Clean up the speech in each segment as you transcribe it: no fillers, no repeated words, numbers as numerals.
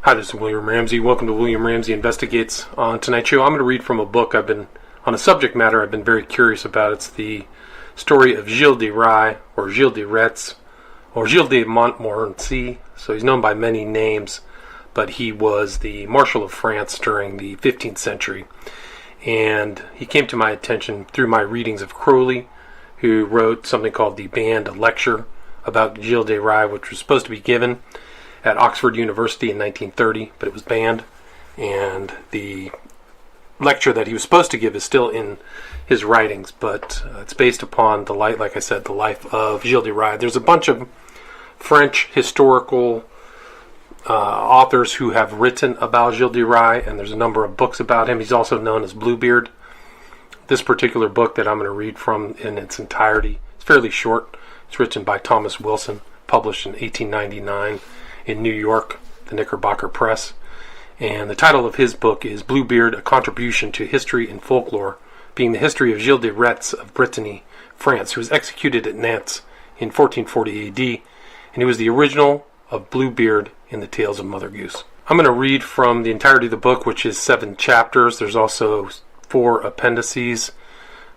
Hi, this is William Ramsey. Welcome to William Ramsey Investigates. On tonight's show, I'm going to read from a book on a subject matter I've been very curious about. It's the story of Gilles de Rais, or Gilles de Retz, or Gilles de Montmorency. So he's known by many names, but he was the Marshal of France during the 15th century. And he came to my attention through my readings of Crowley, who wrote something called the Banned Lecture about Gilles de Rais, which was supposed to be given at Oxford University in 1930, but it was banned, and the lecture that he was supposed to give is still in his writings, but it's based upon the life of Gilles de Rais. There's a bunch of French historical authors who have written about Gilles de Rais, and there's a number of books about him. He's also known as Bluebeard. This particular book that I'm going to read from in its entirety, it's fairly short. It's written by Thomas Wilson, published in 1899 in New York, the Knickerbocker Press. And the title of his book is Bluebeard, A Contribution to History and Folklore, being the history of Gilles de Retz of Brittany, France, who was executed at Nantes in 1440 AD, and he was the original of Bluebeard in the Tales of Mother Goose. I'm going to read from the entirety of the book, which is 7 chapters. There's also 4 appendices,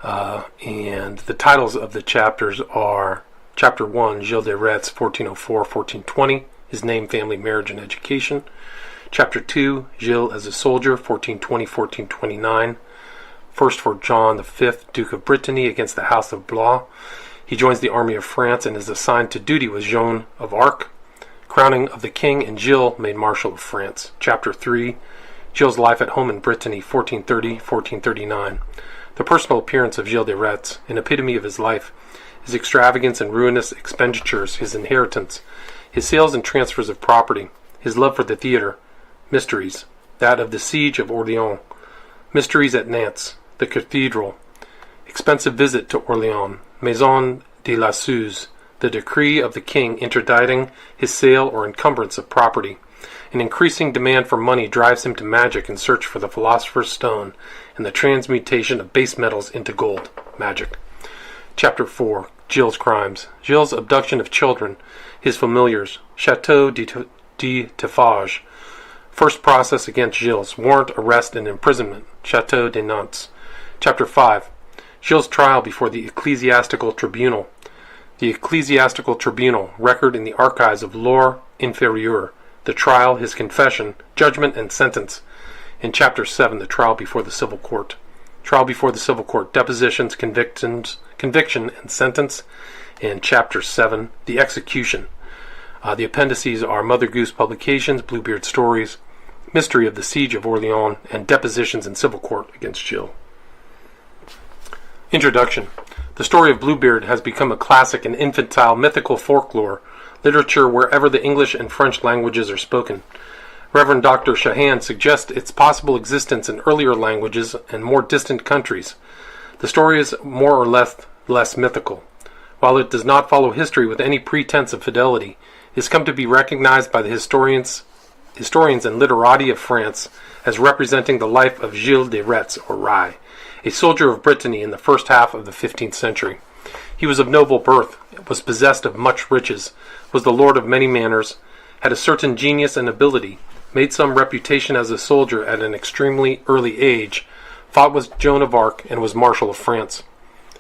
and the titles of the chapters are Chapter 1, Gilles de Retz, 1404-1420, his name, family, marriage, and education. Chapter 2, Gilles as a soldier, 1420-1429. First for John V, Duke of Brittany, against the House of Blois. He joins the army of France and is assigned to duty with Joan of Arc. Crowning of the king and Gilles made Marshal of France. Chapter 3, Gilles' life at home in Brittany, 1430-1439. The personal appearance of Gilles de Retz, an epitome of his life, his extravagance and ruinous expenditures, his inheritance, his sales and transfers of property, his love for the theater, mysteries, that of the siege of Orleans, mysteries at Nantes, the cathedral, expensive visit to Orleans, Maison de la Suze, the decree of the king interdicting his sale or encumbrance of property. An increasing demand for money drives him to magic in search for the philosopher's stone and the transmutation of base metals into gold, magic. Chapter 4, Gilles' crimes, Gilles' abduction of children, his familiars, Chateau de Tiffage, first process against Gilles, warrant, arrest, and imprisonment, Chateau de Nantes. Chapter 5, Gilles' trial before the ecclesiastical tribunal. The ecclesiastical tribunal, record in the archives of Loire Inférieure, the trial, his confession, judgment, and sentence. In Chapter 7, the trial before the civil court. Trial before the civil court, depositions, conviction, and sentence. In Chapter 7, the execution. The appendices are Mother Goose Publications, Bluebeard Stories, Mystery of the Siege of Orleans, and Depositions in Civil Court against Gilles. Introduction. The story of Bluebeard has become a classic in infantile mythical folklore literature wherever the English and French languages are spoken. Reverend Dr. Shahan suggests its possible existence in earlier languages and more distant countries. The story is more or less mythical. While it does not follow history with any pretense of fidelity, it has come to be recognized by the historians and literati of France as representing the life of Gilles de Retz, or Rais, a soldier of Brittany in the first half of the 15th century. He was of noble birth, was possessed of much riches, was the lord of many manors, had a certain genius and ability, made some reputation as a soldier at an extremely early age, fought with Joan of Arc, and was Marshal of France.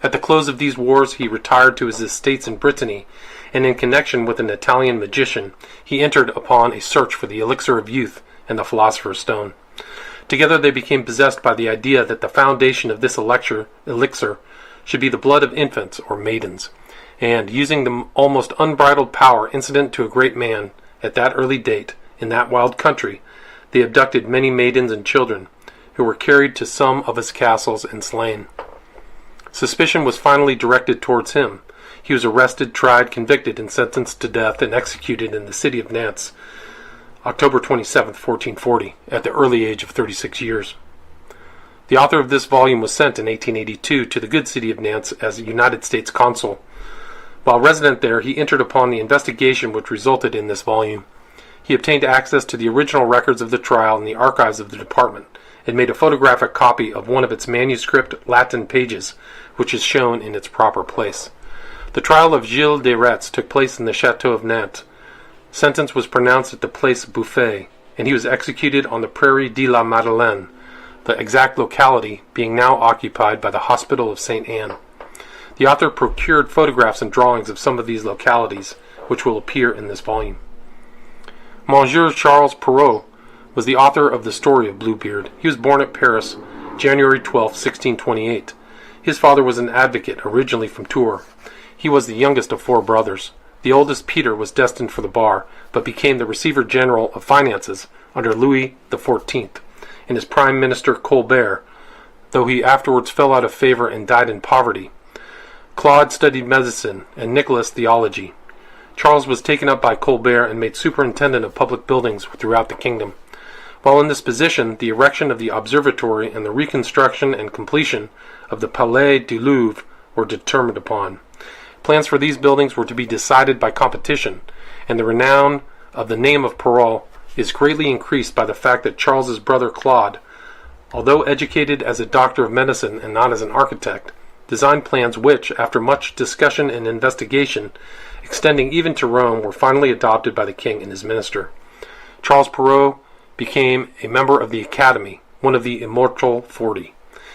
At the close of these wars he retired to his estates in Brittany, and in connection with an Italian magician, he entered upon a search for the elixir of youth and the philosopher's stone. Together they became possessed by the idea that the foundation of this elixir should be the blood of infants or maidens, and, using the almost unbridled power incident to a great man at that early date, in that wild country, they abducted many maidens and children, who were carried to some of his castles and slain. Suspicion was finally directed towards him. He was arrested, tried, convicted, and sentenced to death and executed in the city of Nantes, October 27, 1440, at the early age of 36 years. The author of this volume was sent in 1882 to the good city of Nantes as a United States consul. While resident there, he entered upon the investigation which resulted in this volume. He obtained access to the original records of the trial in the archives of the department, and made a photographic copy of one of its manuscript Latin pages, which is shown in its proper place. The trial of Gilles de Retz took place in the Chateau of Nantes. Sentence was pronounced at the Place Bouffay, and he was executed on the Prairie de la Madeleine, the exact locality being now occupied by the Hospital of St. Anne. The author procured photographs and drawings of some of these localities, which will appear in this volume. Monsieur Charles Perrault was the author of the story of Bluebeard. He was born at Paris, January 12, 1628. His father was an advocate, originally from Tours. He was the youngest of 4 brothers. The oldest, Peter, was destined for the bar, but became the Receiver General of Finances under Louis XIV, and his Prime Minister Colbert, though he afterwards fell out of favor and died in poverty. Claude studied medicine, and Nicholas theology. Charles was taken up by Colbert and made superintendent of public buildings throughout the kingdom. While in this position, the erection of the observatory and the reconstruction and completion of the Palais du Louvre were determined upon. Plans for these buildings were to be decided by competition, and the renown of the name of Perrault is greatly increased by the fact that Charles's brother Claude, although educated as a doctor of medicine and not as an architect, designed plans which, after much discussion and investigation, extending even to Rome, were finally adopted by the king and his minister. Charles Perrault became a member of the Academy, one of the Immortal 40.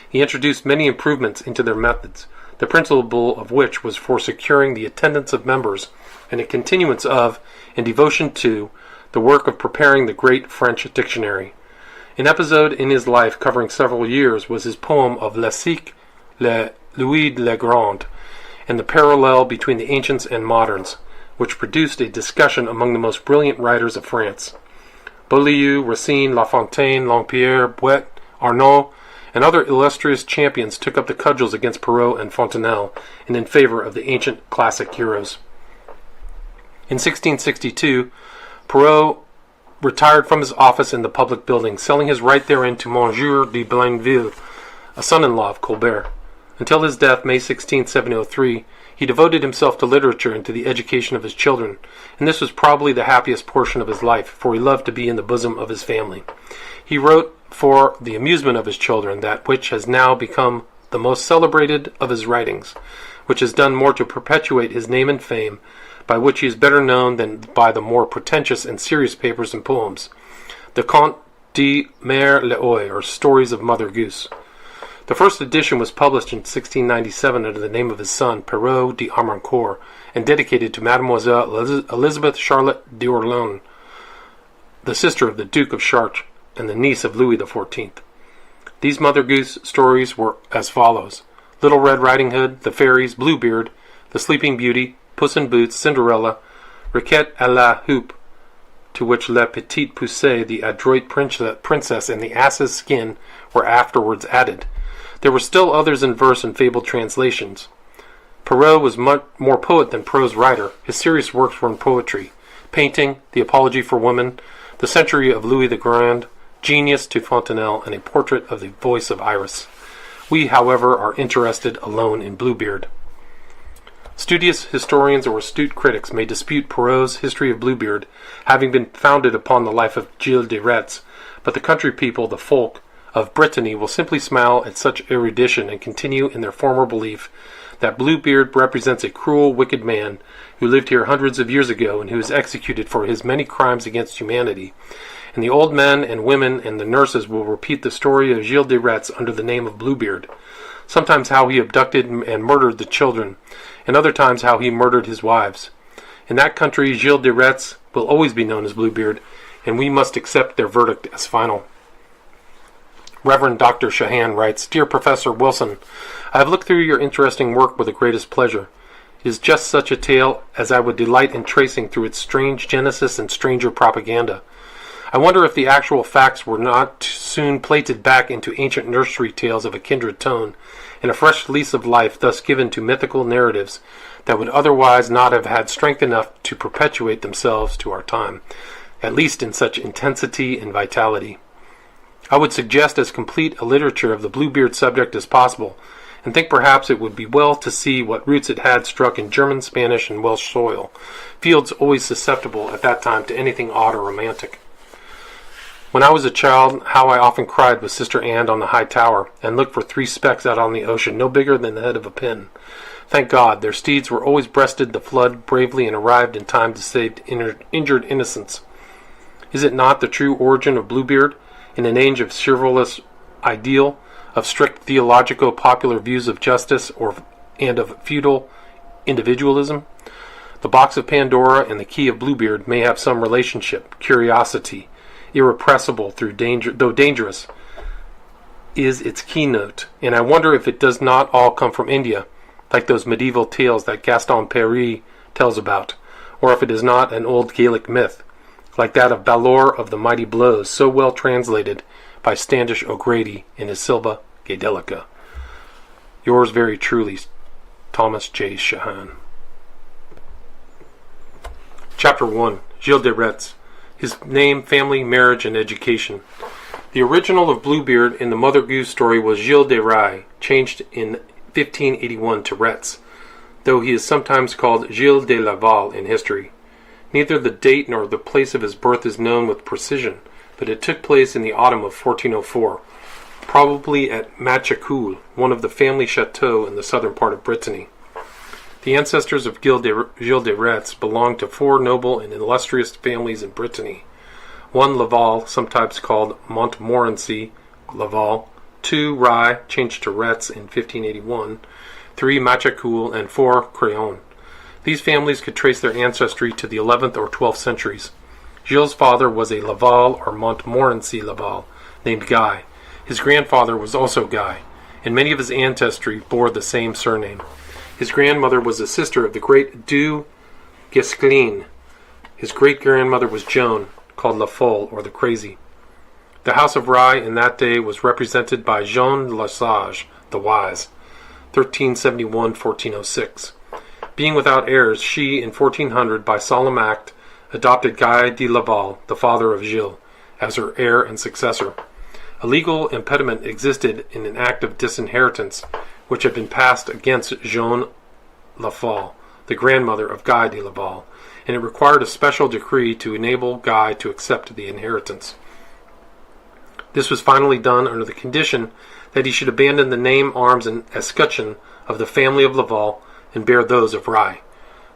He introduced many improvements into their methods, the principal of which was for securing the attendance of members and a continuance of, and devotion to, the work of preparing the great French dictionary. An episode in his life covering several years was his poem of Le Siècle, Louis le Grand, and the parallel between the ancients and moderns, which produced a discussion among the most brilliant writers of France. Beaulieu, Racine, La Fontaine, Lampierre, Bouet, Arnaud, and other illustrious champions took up the cudgels against Perrault and Fontenelle and in favor of the ancient classic heroes. In 1662, Perrault retired from his office in the public building, selling his right therein to Monsieur de Blainville, a son-in-law of Colbert. Until his death, May 16, 1703, he devoted himself to literature and to the education of his children, and this was probably the happiest portion of his life, for he loved to be in the bosom of his family. He wrote for the amusement of his children that which has now become the most celebrated of his writings, which has done more to perpetuate his name and fame, by which he is better known than by the more pretentious and serious papers and poems, the Contes de Mère l'Oie, or Stories of Mother Goose. The first edition was published in 1697 under the name of his son, Perrault d'Armancourt, and dedicated to Mademoiselle Elizabeth Charlotte d'Orléans, the sister of the Duke of Chartres and the niece of Louis XIV. These Mother Goose stories were as follows: Little Red Riding Hood, The Fairies, Bluebeard, The Sleeping Beauty, Puss in Boots, Cinderella, Riquet à la Houppe, to which La Petite Poussée, the adroit princess, and the ass's skin were afterwards added. There were still others in verse and fabled translations. Perrault was much more poet than prose writer. His serious works were in poetry, painting, The Apology for Women, The Century of Louis the Grand, Genius to Fontenelle, and a portrait of the voice of Iris. We, however, are interested alone in Bluebeard. Studious historians or astute critics may dispute Perrault's history of Bluebeard, having been founded upon the life of Gilles de Rais, but the country people, the folk, of Brittany will simply smile at such erudition and continue in their former belief that Bluebeard represents a cruel, wicked man who lived here hundreds of years ago and who was executed for his many crimes against humanity. And the old men and women and the nurses will repeat the story of Gilles de Rais under the name of Bluebeard, sometimes how he abducted and murdered the children, and other times how he murdered his wives. In that country, Gilles de Rais will always be known as Bluebeard, and we must accept their verdict as final. Reverend Dr. Shahan writes, Dear Professor Wilson, I have looked through your interesting work with the greatest pleasure. It is just such a tale as I would delight in tracing through its strange genesis and stranger propaganda. I wonder if the actual facts were not soon plated back into ancient nursery tales of a kindred tone, and a fresh lease of life thus given to mythical narratives that would otherwise not have had strength enough to perpetuate themselves to our time, at least in such intensity and vitality. I would suggest as complete a literature of the Bluebeard subject as possible, and think perhaps it would be well to see what roots it had struck in German, Spanish, and Welsh soil, fields always susceptible at that time to anything odd or romantic. When I was a child, how I often cried with Sister Anne on the high tower, and looked for 3 specks out on the ocean no bigger than the head of a pin. Thank God, their steeds were always breasted the flood bravely and arrived in time to save injured innocents. Is it not the true origin of Bluebeard, in an age of chivalrous ideal, of strict theologico-popular views of justice and of feudal individualism? The box of Pandora and the key of Bluebeard may have some relationship. Curiosity, irrepressible though dangerous, is its keynote, and I wonder if it does not all come from India, like those medieval tales that Gaston Paris tells about, or if it is not an old Gaelic myth, like that of Balor of the Mighty Blows, so well translated by Standish O'Grady in his Silva Gaelica. Yours very truly, Thomas J. Shahan. Chapter 1. Gilles de Rais. His name, family, marriage, and education. The original of Bluebeard in the Mother Goose story was Gilles de Rais, changed in 1581 to Retz, though he is sometimes called Gilles de Laval in history. Neither the date nor the place of his birth is known with precision, but it took place in the autumn of 1404, probably at Machecoul, one of the family chateaux in the southern part of Brittany. The ancestors of Gilles de Rais belonged to 4 noble and illustrious families in Brittany. 1 Laval, sometimes called Montmorency Laval, 2 Rais, changed to Retz in 1581, 3 Machecoul, and 4 Craon. These families could trace their ancestry to the 11th or 12th centuries. Gilles' father was a Laval or Montmorency Laval, named Guy. His grandfather was also Guy, and many of his ancestry bore the same surname. His grandmother was a sister of the great Du Guesclin. His great-grandmother was Joan, called La Folle, or the Crazy. The house of Rais in that day was represented by Jean le Sage, the Wise, 1371-1406. Being without heirs, she, in 1400, by solemn act, adopted Guy de Laval, the father of Gilles, as her heir and successor. A legal impediment existed in an act of disinheritance, which had been passed against Jean La Folle, the grandmother of Guy de Laval, and it required a special decree to enable Guy to accept the inheritance. This was finally done under the condition that he should abandon the name, arms, and escutcheon of the family of Laval and bear those of Rais.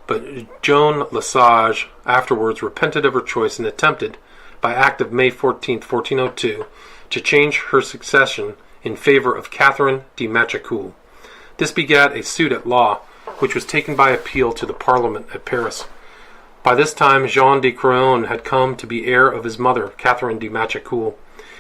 But Joan Lesage afterwards repented of her choice and attempted, by act of May 14, 1402, to change her succession in favor of Catherine de Machecoul. This begat a suit at law, which was taken by appeal to the Parliament at Paris. By this time Jean de Craon had come to be heir of his mother, Catherine de Machecoul.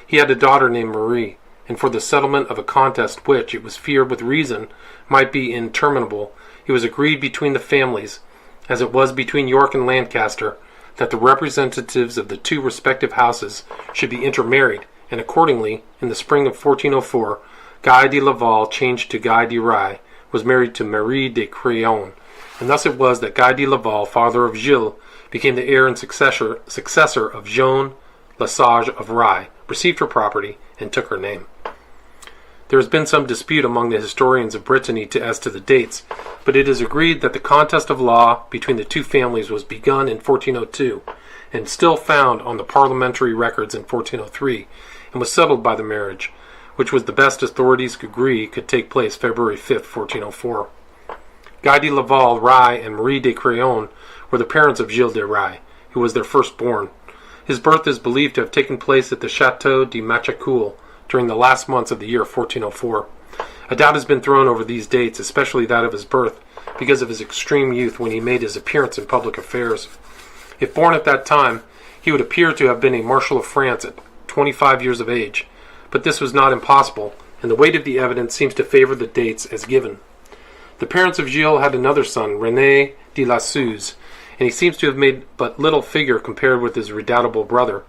He had a daughter named Marie, and for the settlement of a contest which, it was feared with reason, might be interminable, it was agreed between the families, as it was between York and Lancaster, that the representatives of the 2 respective houses should be intermarried, and accordingly, in the spring of 1404, Guy de Laval, changed to Guy de Rais, was married to Marie de Craon, and thus it was that Guy de Laval, father of Gilles, became the heir and successor of Joan Lesage of Rais, received her property, and took her name. There has been some dispute among the historians of Brittany as to the dates, but it is agreed that the contest of law between the 2 families was begun in 1402, and still found on the parliamentary records in 1403, and was settled by the marriage, which was the best authorities could agree could take place February 5, 1404. Guy de Laval, Rais, and Marie de Craon were the parents of Gilles de Rais, who was their firstborn. His birth is believed to have taken place at the Chateau de Machecoul during the last months of the year 1404. A doubt has been thrown over these dates, especially that of his birth, because of his extreme youth when he made his appearance in public affairs. If born at that time, he would appear to have been a Marshal of France at 25 years of age, but this was not impossible, and the weight of the evidence seems to favor the dates as given. The parents of Gilles had another son, René de la Suze, and he seems to have made but little figure compared with his redoubtable brother.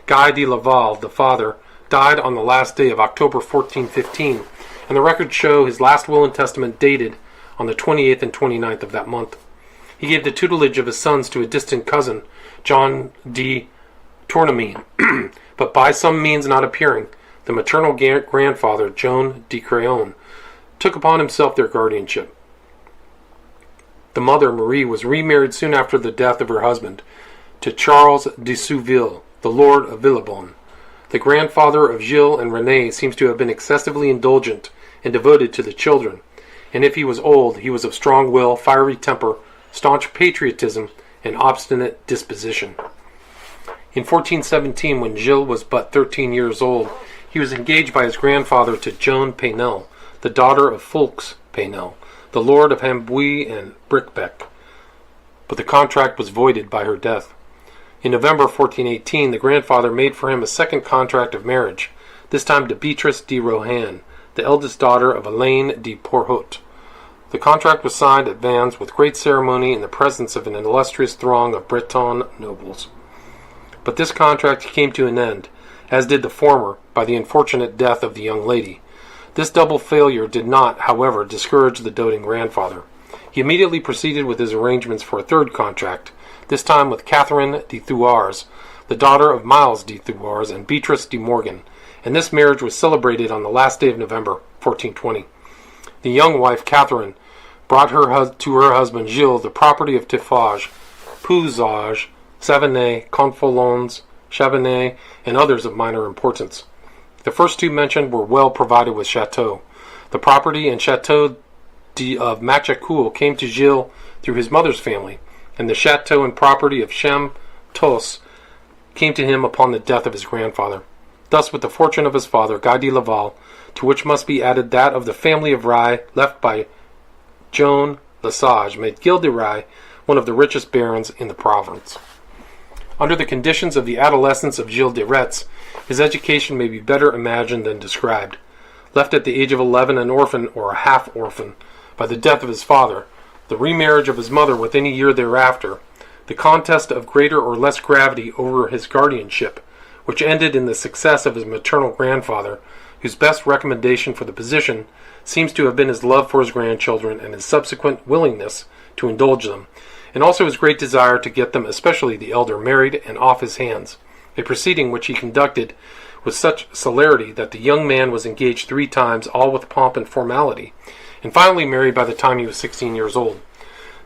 Guy de Laval, the father, died on the last day of October 1415, and the records show his last will and testament dated on the 28th and 29th of that month. He gave the tutelage of his sons to a distant cousin, John de Tournamine, but by some means not appearing, the maternal grandfather, Joan de Craon, took upon himself their guardianship. The mother, Marie, was remarried soon after the death of her husband to Charles de Souville, the Lord of Villebon. The grandfather of Gilles and René seems to have been excessively indulgent and devoted to the children, and if he was old, he was of strong will, fiery temper, staunch patriotism, and obstinate disposition. In 1417, when Gilles was but 13 years old, he was engaged by his grandfather to Joan Paynel, the daughter of Fulks Paynel, the lord of Hambuy and Brickbeck. But the contract was voided by her death. In November 1418, the grandfather made for him a second contract of marriage, this time to Beatrice de Rohan, the eldest daughter of Alain de Porhoët. The contract was signed at Vannes with great ceremony in the presence of an illustrious throng of Breton nobles. But this contract came to an end, as did the former, by the unfortunate death of the young lady. This double failure did not, however, discourage the doting grandfather. He immediately proceeded with his arrangements for a third contract, this time with Catherine de Thouars, the daughter of Miles de Thouars and Beatrice de Morgan, and this marriage was celebrated on the last day of November, 1420. The young wife, Catherine, brought to her husband Gilles the property of Tiffauges, Pouzauges, Savenay, Confolens, Chabanais, and others of minor importance. The first two mentioned were well provided with chateaux. The property and chateau of Machecoul came to Gilles through his mother's family, and the chateau and property of Champtos came to him upon the death of his grandfather. Thus, with the fortune of his father, Guy de Laval, to which must be added that of the family of Rais left by Joan Lesage, made Gilles de Rais one of the richest barons in the province. Under the conditions of the adolescence of Gilles de Retz, his education may be better imagined than described. Left at the age of 11 an orphan or a half-orphan by the death of his father, the remarriage of his mother within a year thereafter, the contest of greater or less gravity over his guardianship, which ended in the success of his maternal grandfather, whose best recommendation for the position seems to have been his love for his grandchildren and his subsequent willingness to indulge them, and also his great desire to get them, especially the elder, married and off his hands, a proceeding which he conducted with such celerity that the young man was engaged 3 times, all with pomp and formality, and finally married by the time he was 16 years old.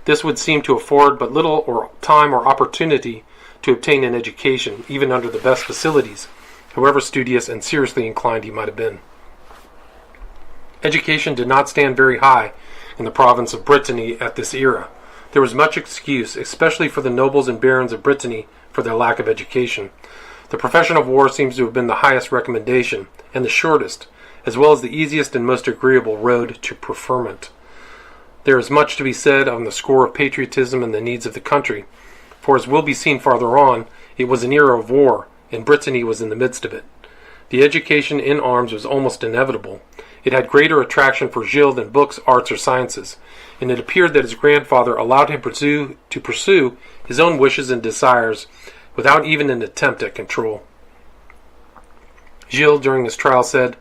This would seem to afford but little or time or opportunity to obtain an education, even under the best facilities, however studious and seriously inclined he might have been. Education did not stand very high in the province of Brittany at this era. There was much excuse, especially for the nobles and barons of Brittany, for their lack of education. The profession of war seems to have been the highest recommendation, and the shortest, as well as the easiest and most agreeable road to preferment. There is much to be said on the score of patriotism and the needs of the country, for as will be seen farther on, it was an era of war, and Brittany was in the midst of it. The education in arms was almost inevitable. It had greater attraction for Gilles than books, arts, or sciences, and it appeared that his grandfather allowed him to pursue his own wishes and desires without even an attempt at control. Gilles, during his trial, said,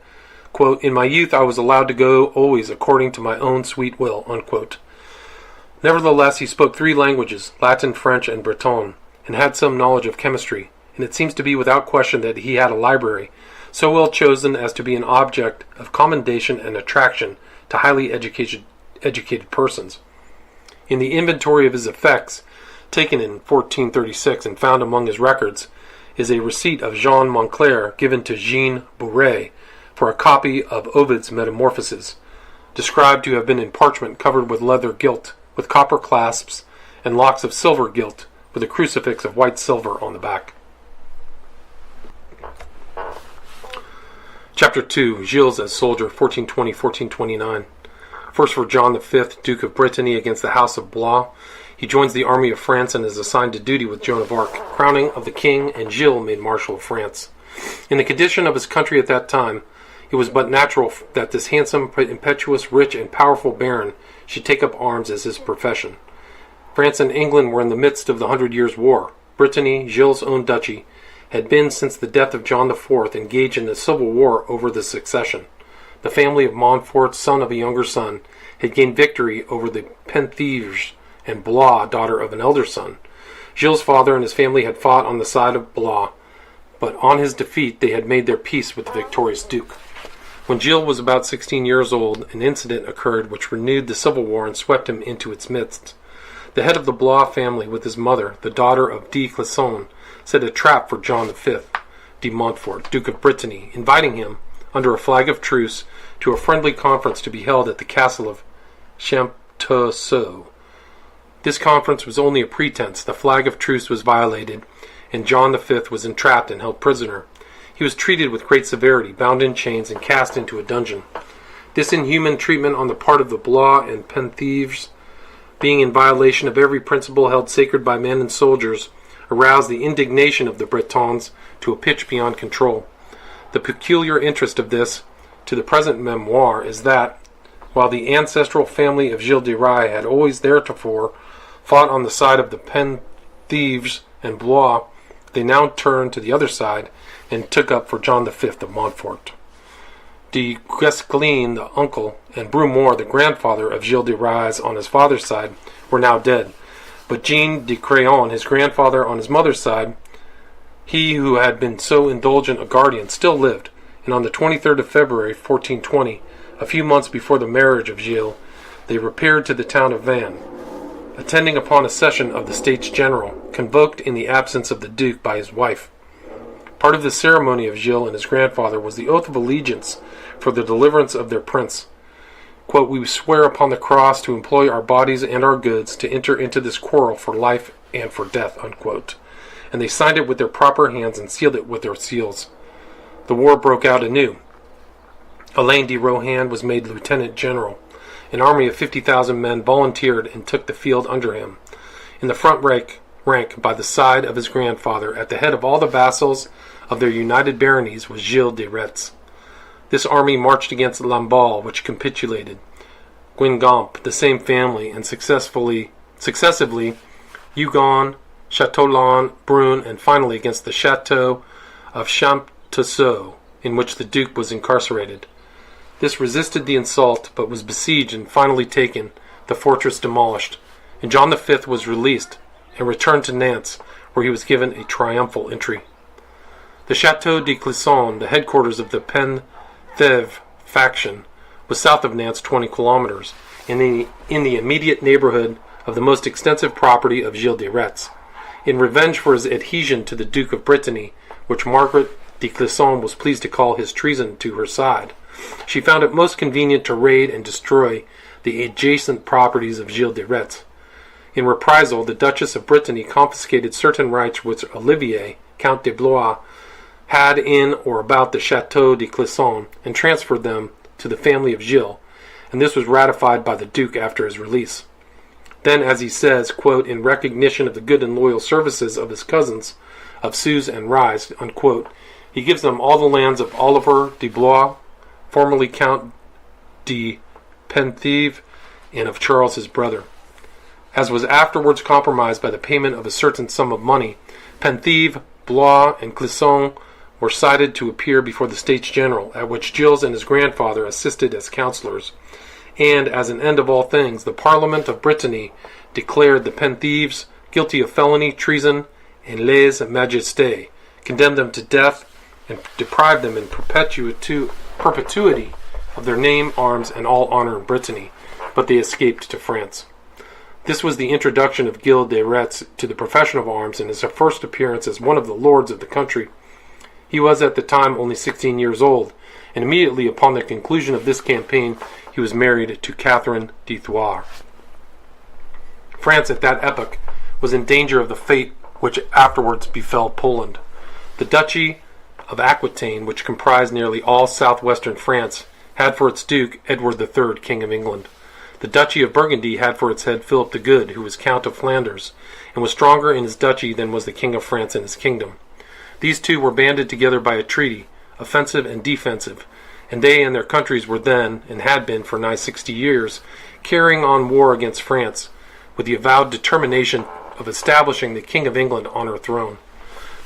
quote, "In my youth I was allowed to go always according to my own sweet will," unquote. Nevertheless, he spoke 3 languages, Latin, French, and Breton, and had some knowledge of chemistry, and it seems to be without question that he had a library, so well chosen as to be an object of commendation and attraction to highly educated persons. In the inventory of his effects, taken in 1436 and found among his records, is a receipt of Jean Moncler given to Jean Bouret for a copy of Ovid's Metamorphoses, described to have been in parchment covered with leather gilt, with copper clasps, and locks of silver gilt, with a crucifix of white silver on the back. Chapter 2, Gilles as Soldier, 1420-1429. First for John V, Duke of Brittany, against the House of Blois. He joins the army of France and is assigned to duty with Joan of Arc, crowning of the king, and Gilles made Marshal of France. In the condition of his country at that time, it was but natural that this handsome, impetuous, rich, and powerful baron should take up arms as his profession. France and England were in the midst of the 100 Years' War. Brittany, Gilles' own duchy, had been, since the death of John IV, engaged in a civil war over the succession. The family of Montfort, son of a younger son, had gained victory over the Penthièvres, and Blois, daughter of an elder son. Gilles' father and his family had fought on the side of Blois, but on his defeat they had made their peace with the victorious duke. When Gilles was about 16 years old, an incident occurred which renewed the civil war and swept him into its midst. The head of the Blois family, with his mother, the daughter of de Clisson, set a trap for John V de Montfort, Duke of Brittany, inviting him, under a flag of truce, to a friendly conference to be held at the castle of Champtoceau. This conference was only a pretense. The flag of truce was violated, and John V was entrapped and held prisoner. He was treated with great severity, bound in chains, and cast into a dungeon. This inhuman treatment on the part of the Blois and Penthièvres, being in violation of every principle held sacred by men and soldiers, aroused the indignation of the Bretons to a pitch beyond control. The peculiar interest of this, to the present memoir, is that, while the ancestral family of Gilles de Rais had always theretofore fought on the side of the Penthièvres and Blois, they now turned to the other side and took up for John V of Montfort. De Guesclin, the uncle, and Brumoire, the grandfather of Gilles de Rais on his father's side, were now dead. But Jean de Craon, his grandfather on his mother's side, he who had been so indulgent a guardian, still lived, and on the 23rd of February, 1420, a few months before the marriage of Gilles, they repaired to the town of Vannes, attending upon a session of the States General, convoked in the absence of the Duke by his wife. Part of the ceremony of Gilles and his grandfather was the oath of allegiance for the deliverance of their prince. Quote, "We swear upon the cross to employ our bodies and our goods to enter into this quarrel for life and for death," unquote. And they signed it with their proper hands and sealed it with their seals. The war broke out anew. Alain de Rohan was made lieutenant general. An army of 50,000 men volunteered and took the field under him. In the front rank by the side of his grandfather, at the head of all the vassals of their united baronies, was Gilles de Retz. This army marched against Lamballe, which capitulated, Guingamp, the same family, and successively Hugon, Châteaulon, Brune, and finally against the Château of Champteceau, in which the Duke was incarcerated. This resisted the assault, but was besieged and finally taken, the fortress demolished, and John V was released and returned to Nantes, where he was given a triumphal entry. The Château de Clisson, the headquarters of the Penthièvres faction, was south of Nantes 20 kilometers, in the immediate neighborhood of the most extensive property of Gilles de Retz. In revenge for his adhesion to the Duke of Brittany, which Margaret de Clisson was pleased to call his treason to her side, she found it most convenient to raid and destroy the adjacent properties of Gilles de Retz. In reprisal, the Duchess of Brittany confiscated certain rights which Olivier, Count de Blois, had in or about the Château de Clisson, and transferred them to the family of Gilles, and this was ratified by the Duke after his release. Then, as he says, quote, "in recognition of the good and loyal services of his cousins, of Suze and Rise," unquote, he gives them all the lands of Oliver de Blois, formerly Count de Penthièvres, and of Charles his brother. As was afterwards compromised by the payment of a certain sum of money, Penthièvres, Blois, and Clisson were cited to appear before the States General, at which Gilles and his grandfather assisted as councillors, and, as an end of all things, the Parliament of Brittany declared the Penthièvres guilty of felony, treason, and lèse-majesté, condemned them to death, and deprived them in perpetuity of their name, arms, and all honor in Brittany, but they escaped to France. This was the introduction of Gilles de Retz to the profession of arms, and his first appearance as one of the lords of the country. He was at the time only 16 years old, and immediately upon the conclusion of this campaign he was married to Catherine de Thouars. France at that epoch was in danger of the fate which afterwards befell Poland. The Duchy of Aquitaine, which comprised nearly all southwestern France, had for its duke Edward III, King of England. The Duchy of Burgundy had for its head Philip the Good, who was Count of Flanders, and was stronger in his duchy than was the King of France in his kingdom. These two were banded together by a treaty, offensive and defensive, and they and their countries were then, and had been for nigh 60 years, carrying on war against France, with the avowed determination of establishing the King of England on her throne.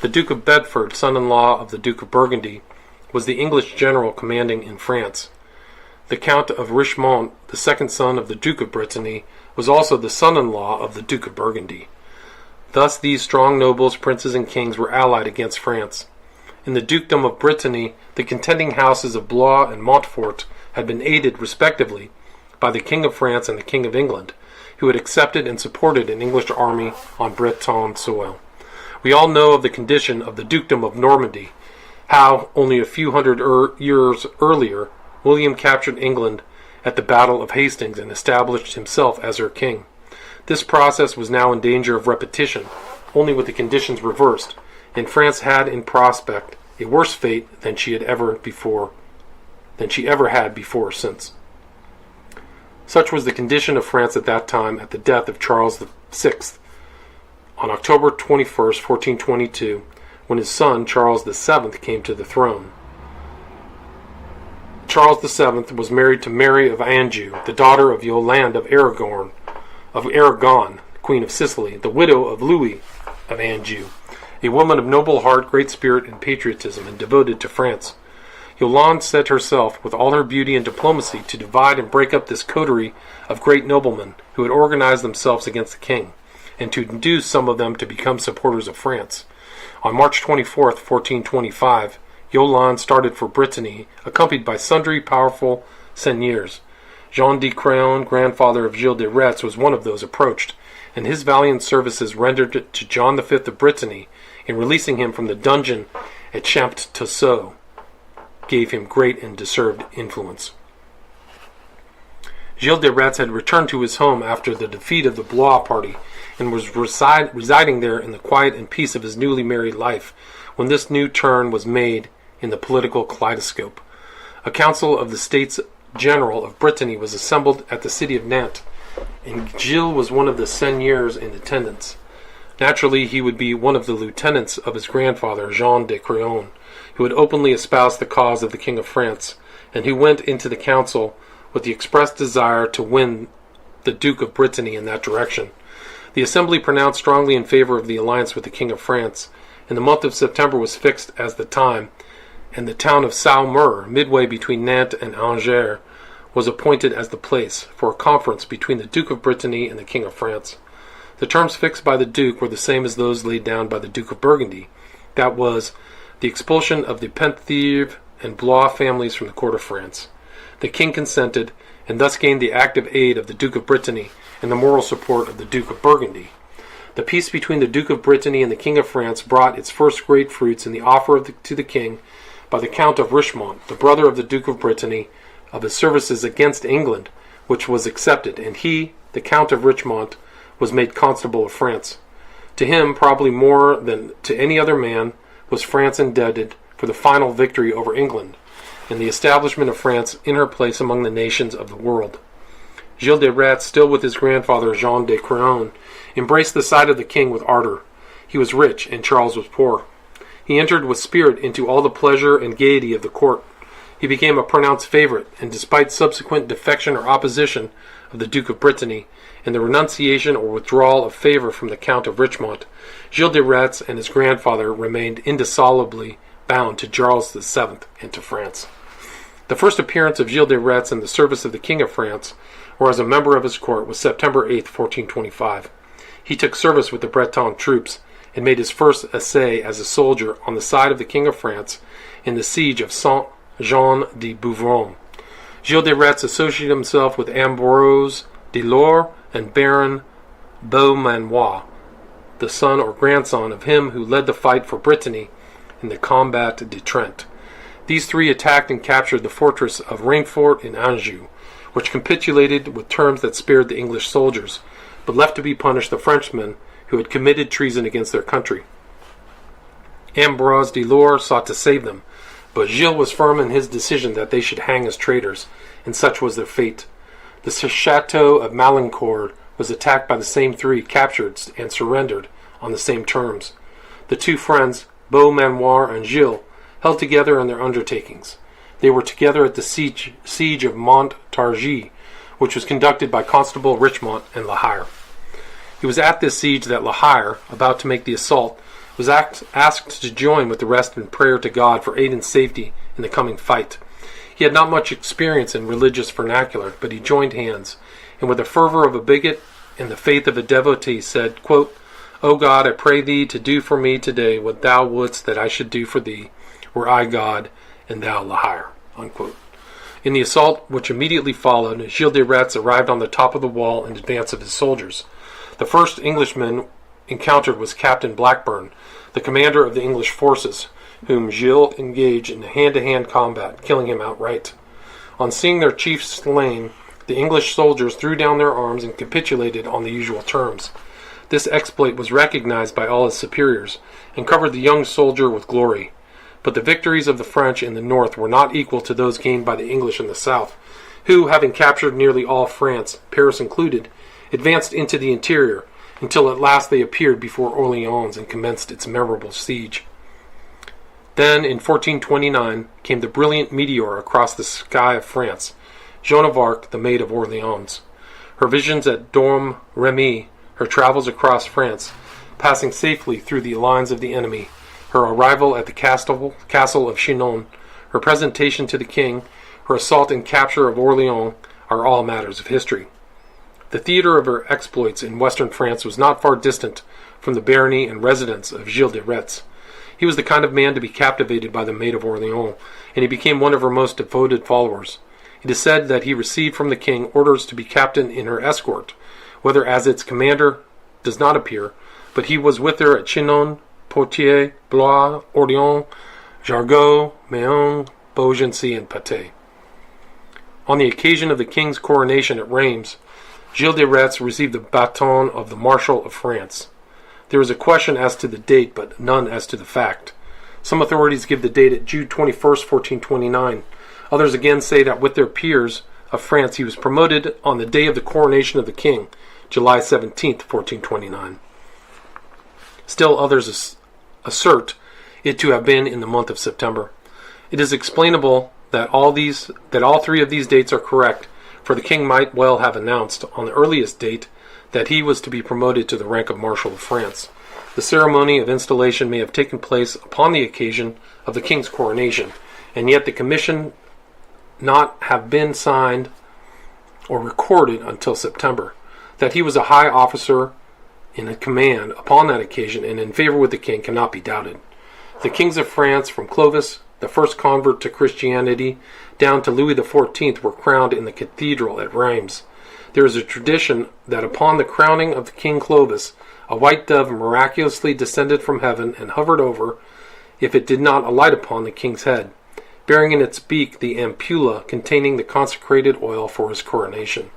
The Duke of Bedford, son-in-law of the Duke of Burgundy, was the English general commanding in France. The Count of Richemont, the second son of the Duke of Brittany, was also the son-in-law of the Duke of Burgundy. Thus these strong nobles, princes, and kings were allied against France. In the dukedom of Brittany, the contending houses of Blois and Montfort had been aided, respectively, by the King of France and the King of England, who had accepted and supported an English army on Breton soil. We all know of the condition of the dukedom of Normandy, how, only a few hundred years earlier, William captured England at the Battle of Hastings and established himself as her king. This process was now in danger of repetition, only with the conditions reversed, and France had in prospect a worse fate than she ever had before or since. Such was the condition of France at that time at the death of Charles VI on October 21st, 1422, when his son Charles VII came to the throne. Charles VII was married to Mary of Anjou, the daughter of Yolande of Aragon, Queen of Sicily, the widow of Louis of Anjou, a woman of noble heart, great spirit, and patriotism, and devoted to France. Yolande set herself, with all her beauty and diplomacy, to divide and break up this coterie of great noblemen who had organized themselves against the king, and to induce some of them to become supporters of France. On March 24th, 1425, Yolande started for Brittany, accompanied by sundry powerful seigneurs. Jean de Craon, grandfather of Gilles de Rais, was one of those approached, and his valiant services rendered to John V of Brittany in releasing him from the dungeon at Champtocé gave him great and deserved influence. Gilles de Rais had returned to his home after the defeat of the Blois party and was residing there in the quiet and peace of his newly married life when this new turn was made in the political kaleidoscope. A council of the States General of Brittany was assembled at the city of Nantes, and Gilles was one of the seigneurs in attendance. Naturally, he would be one of the lieutenants of his grandfather, Jean de Craon, who had openly espoused the cause of the King of France, and who went into the council with the express desire to win the Duke of Brittany in that direction. The assembly pronounced strongly in favor of the alliance with the King of France, and the month of September was fixed as the time, and the town of Saumur, midway between Nantes and Angers, was appointed as the place for a conference between the Duke of Brittany and the King of France. The terms fixed by the Duke were the same as those laid down by the Duke of Burgundy. That was, the expulsion of the Penthièvre and Blois families from the court of France. The king consented, and thus gained the active aid of the Duke of Brittany and the moral support of the Duke of Burgundy. The peace between the Duke of Brittany and the King of France brought its first great fruits in the offer to the king by the Count of Richmont, the brother of the Duke of Brittany, of his services against England, which was accepted, and he, the Count of Richmont, was made Constable of France. To him, probably more than to any other man, was France indebted for the final victory over England, and the establishment of France in her place among the nations of the world. Gilles de Rais, still with his grandfather Jean de Craon, embraced the side of the king with ardor. He was rich, and Charles was poor. He entered with spirit into all the pleasure and gaiety of the court. He became a pronounced favorite, and despite subsequent defection or opposition of the Duke of Brittany, and the renunciation or withdrawal of favor from the Count of Richmont, Gilles de Rais and his grandfather remained indissolubly bound to Charles VII and to France. The first appearance of Gilles de Rais in the service of the King of France, or as a member of his court, was September 8, 1425. He took service with the Breton troops, and made his first essay as a soldier on the side of the King of France in the siege of Saint-Jean-de-Bouvron. Gilles de Rais associated himself with Ambroise de Lor and Baron Beaumanoir, the son or grandson of him who led the fight for Brittany in the Combat de Trent. These three attacked and captured the fortress of Rainfort in Anjou, which capitulated with terms that spared the English soldiers, but left to be punished the Frenchmen who had committed treason against their country. Ambroise de Lor sought to save them, but Gilles was firm in his decision that they should hang as traitors, and such was their fate. The chateau of Malincourt was attacked by the same three, captured, and surrendered on the same terms. The two friends, Beaumanoir and Gilles, held together in their undertakings. They were together at the siege of Montargis, which was conducted by Constable Richmont and La Hire. It was at this siege that La Hire, about to make the assault, was asked to join with the rest in prayer to God for aid and safety in the coming fight. He had not much experience in religious vernacular, but he joined hands, and with the fervor of a bigot and the faith of a devotee said, quote, "O God, I pray thee to do for me today what thou wouldst that I should do for thee, were I God, and thou La Hire." Unquote. In the assault which immediately followed, Gilles de Rais arrived on the top of the wall in advance of his soldiers. The first Englishman encountered was Captain Blackburn, the commander of the English forces, whom Gilles engaged in a hand-to-hand combat, killing him outright. On seeing their chief slain, the English soldiers threw down their arms and capitulated on the usual terms. This exploit was recognized by all his superiors, and covered the young soldier with glory. But the victories of the French in the north were not equal to those gained by the English in the south, who, having captured nearly all France, Paris included, advanced into the interior, until at last they appeared before Orleans and commenced its memorable siege. Then, in 1429, came the brilliant meteor across the sky of France, Joan of Arc, the Maid of Orleans. Her visions at Dorme Remy, her travels across France, passing safely through the lines of the enemy, her arrival at the castle of Chinon, her presentation to the king, her assault and capture of Orleans, are all matters of history. The theater of her exploits in western France was not far distant from the barony and residence of Gilles de Rais. He was the kind of man to be captivated by the Maid of Orleans, and he became one of her most devoted followers. It is said that he received from the king orders to be captain in her escort, whether as its commander does not appear, but he was with her at Chinon, Poitiers, Blois, Orleans, Jargeau, Meung, Beaugency, and Patay. On the occasion of the king's coronation at Reims, Gilles de Rais received the baton of the Marshal of France. There is a question as to the date, but none as to the fact. Some authorities give the date at June 21st, 1429. Others again say that with their peers of France he was promoted on the day of the coronation of the king, July 17th, 1429. Still others assert it to have been in the month of September. It is explainable that all three of these dates are correct, for the king might well have announced on the earliest date that he was to be promoted to the rank of Marshal of France. The ceremony of installation may have taken place upon the occasion of the king's coronation, and yet the commission not have been signed or recorded until September. That he was a high officer in a command upon that occasion and in favor with the king cannot be doubted. The kings of France, from Clovis, the first convert to Christianity, down to Louis XIV, were crowned in the cathedral at Reims. There is a tradition that upon the crowning of King Clovis, a white dove miraculously descended from heaven and hovered over, if it did not alight upon the king's head, bearing in its beak the ampulla containing the consecrated oil for his coronation.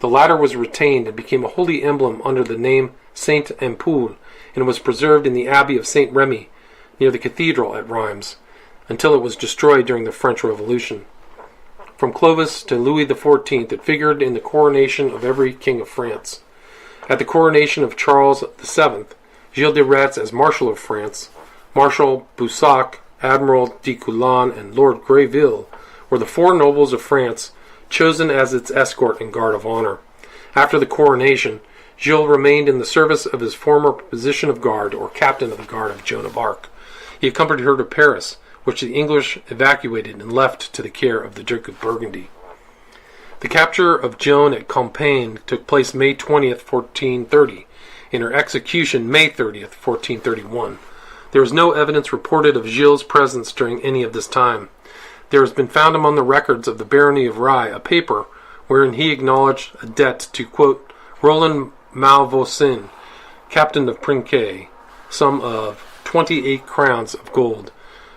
The latter was retained and became a holy emblem under the name Saint Ampoule, and was preserved in the Abbey of Saint Remy, near the cathedral at Reims, until it was destroyed during the French Revolution. From Clovis to Louis XIV, it figured in the coronation of every king of France. At the coronation of Charles VII, Gilles de Rais as Marshal of France, Marshal Boussac, Admiral de Coulon, and Lord Greville were the four nobles of France chosen as its escort and guard of honor. After the coronation, Gilles remained in the service of his former position of guard, or captain of the guard of Joan of Arc. He accompanied her to Paris, which the English evacuated and left to the care of the Duke of Burgundy. The capture of Joan at Compiègne took place May 20th, 1430, and her execution May 30th, 1431. There is no evidence reported of Gilles' presence during any of this time. There has been found among the records of the barony of Rais a paper wherein he acknowledged a debt to, quote, Roland Malvoisin, captain of Prinquet, sum of 28 crowns of gold,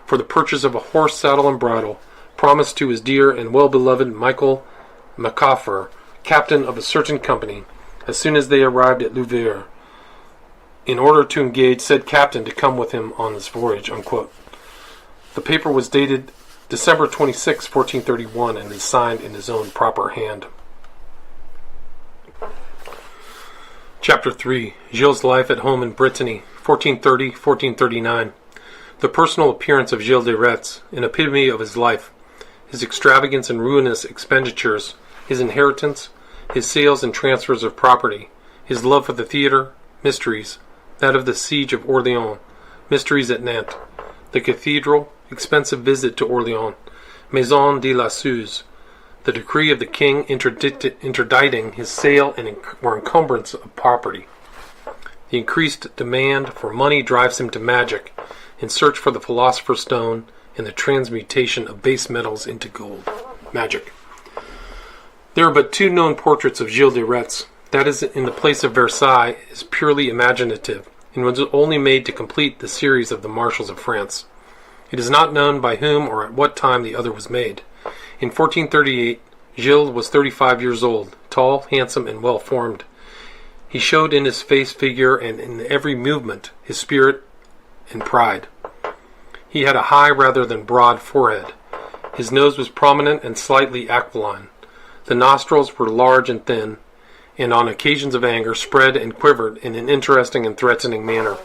for the purchase of a horse, saddle, and bridle, promised to his dear and well-beloved Michael Macaffer, captain of a certain company, as soon as they arrived at Louviers, in order to engage said captain to come with him on this voyage, unquote. The paper was dated December 26, 1431, and is signed in his own proper hand. Chapter 3. Gilles' life at home in Brittany, 1430-1439. The personal appearance of Gilles de Retz, an epitome of his life, his extravagance and ruinous expenditures, his inheritance, his sales and transfers of property, his love for the theatre, mysteries, that of the siege of Orleans, mysteries at Nantes, the cathedral, expensive visit to Orleans, Maison de la Suze, the decree of the king interdicting his sale or encumbrance of property. The increased demand for money drives him to magic, in search for the philosopher's stone and the transmutation of base metals into gold. Magic. There are but two known portraits of Gilles de Retz. That is in the place of Versailles is purely imaginative, and was only made to complete the series of the Marshals of France. It is not known by whom or at what time the other was made. In 1438, Gilles was 35 years old, tall, handsome, and well-formed. He showed in his face, figure, and in every movement his spirit and pride. He had a high rather than broad forehead. His nose was prominent and slightly aquiline. The nostrils were large and thin, and on occasions of anger spread and quivered in an interesting and threatening manner.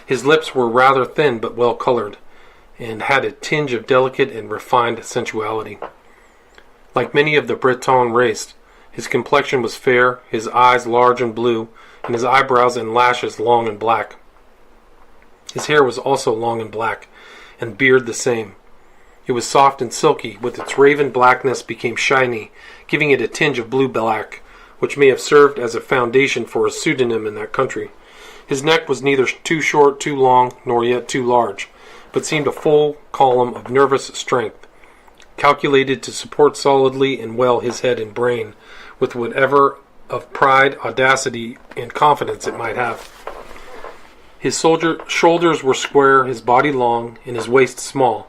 His lips were rather thin but well colored, and had a tinge of delicate and refined sensuality. Like many of the Breton race, his complexion was fair, his eyes large and blue, and his eyebrows and lashes long and black. His hair was also long and black, and beard the same. It was soft and silky, with its raven blackness became shiny, giving it a tinge of blue-black, which may have served as a foundation for a pseudonym in that country. His neck was neither too short, too long, nor yet too large, but seemed a full column of nervous strength, calculated to support solidly and well his head and brain, with whatever of pride, audacity, and confidence it might have. His shoulders were square, his body long, and his waist small,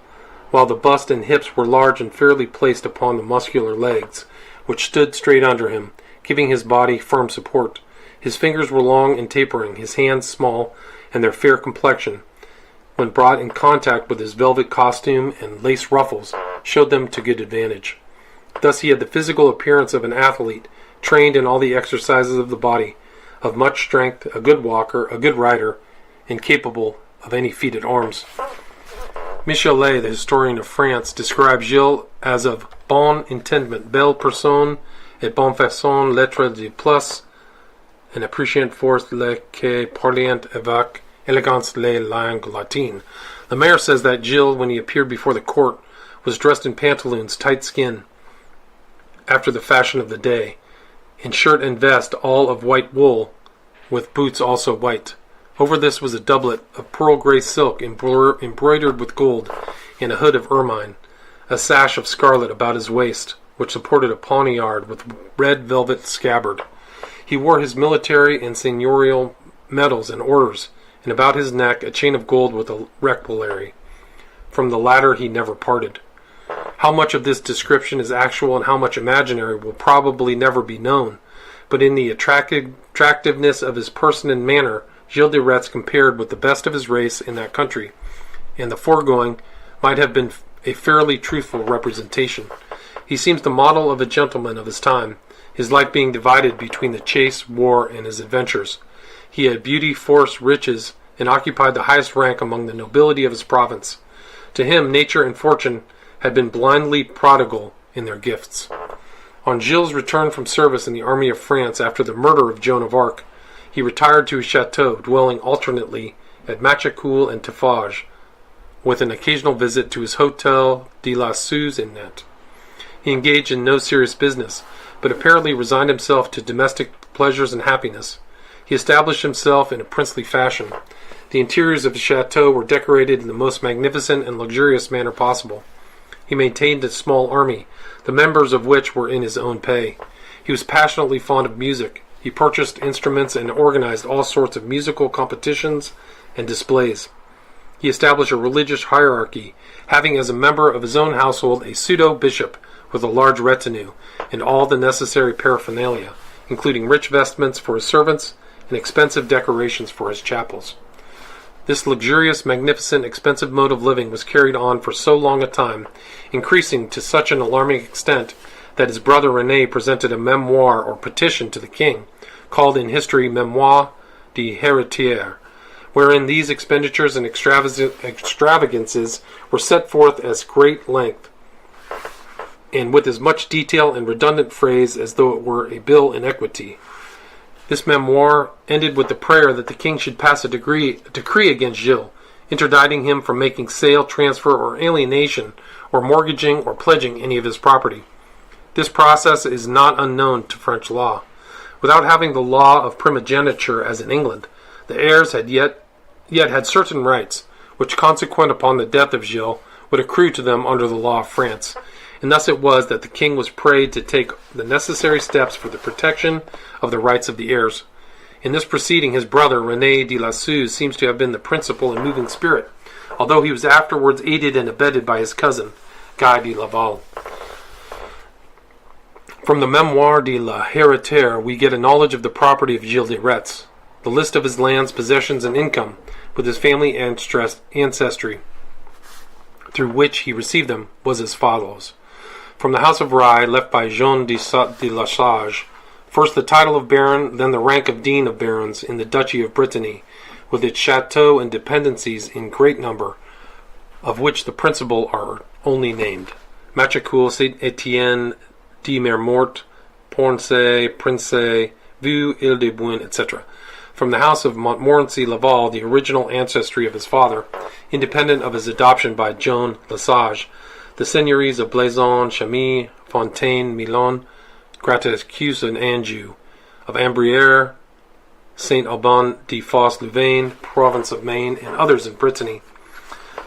while the bust and hips were large and fairly placed upon the muscular legs, which stood straight under him, giving his body firm support. His fingers were long and tapering, his hands small, and their fair complexion, when brought in contact with his velvet costume and lace ruffles, showed them to good advantage. Thus he had the physical appearance of an athlete, trained in all the exercises of the body, of much strength, a good walker, a good rider, and capable of any feat at arms. Michelet, the historian of France, describes Gilles as of bon intendement, belle personne, et bonne façon, lettre de plus, and appreciant force le que parlient avec elegance les langues latines. The mayor says that Gilles, when he appeared before the court, was dressed in pantaloons, tight skin, after the fashion of the day, in shirt and vest all of white wool, with boots also white. Over this was a doublet of pearl gray silk embroidered with gold, and a hood of ermine, a sash of scarlet about his waist, which supported a poniard with red velvet scabbard. He wore his military and seigneurial medals and orders, and about his neck a chain of gold with a requillary. From the latter he never parted. How much of this description is actual and how much imaginary will probably never be known, but in the attractiveness of his person and manner, Gilles de Rais compared with the best of his race in that country, and the foregoing might have been a fairly truthful representation. He seems the model of a gentleman of his time, his life being divided between the chase, war, and his adventures. He had beauty, force, riches, and occupied the highest rank among the nobility of his province. To him, nature and fortune had been blindly prodigal in their gifts. On Gilles' return from service in the army of France after the murder of Joan of Arc, he retired to his chateau, dwelling alternately at Machecoul and Taffage, with an occasional visit to his Hotel de la Suze in Nantes. He engaged in no serious business, but apparently resigned himself to domestic pleasures and happiness. He established himself in a princely fashion. The interiors of his chateau were decorated in the most magnificent and luxurious manner possible. He maintained a small army, the members of which were in his own pay. He was passionately fond of music. He purchased instruments and organized all sorts of musical competitions and displays. He established a religious hierarchy, having as a member of his own household a pseudo-bishop with a large retinue, and all the necessary paraphernalia, including rich vestments for his servants and expensive decorations for his chapels. This luxurious, magnificent, expensive mode of living was carried on for so long a time, increasing to such an alarming extent that his brother René presented a memoir or petition to the king, called in history Memoire de Héritier, wherein these expenditures and extravagances were set forth as great length, and with as much detail and redundant phrase as though it were a bill in equity. This memoir ended with the prayer that the king should pass a decree against Gilles, interdicting him from making sale, transfer, or alienation, or mortgaging or pledging any of his property. This process is not unknown to French law. Without having the law of primogeniture as in England, the heirs had yet had certain rights, which consequent upon the death of Gilles would accrue to them under the law of France, and thus it was that the king was prayed to take the necessary steps for the protection of the rights of the heirs. In this proceeding his brother, René de la Suze, seems to have been the principal and moving spirit, although he was afterwards aided and abetted by his cousin, Guy de Laval. From the Memoire de la Héritière, we get a knowledge of the property of Gilles de Rais, the list of his lands, possessions, and income, with his family ancestry, through which he received them, was as follows. From the house of Rais, left by Jean de la Sage, first the title of baron, then the rank of dean of barons in the duchy of Brittany, with its chateaux and dependencies in great number, of which the principal are only named: Machecoul, Saint-Étienne, de Mermort, Porncey, Princey, Vue, Ile-de-Bouin, etc. From the house of Montmorency-Laval, the original ancestry of his father, independent of his adoption by Joan Lesage, the seigneuries of Blaison, Chamille, Fontaine, Milon, Gratacus and Anjou, of Ambrières, Saint-Auban de Fos-Louvain, province of Maine, and others in Brittany.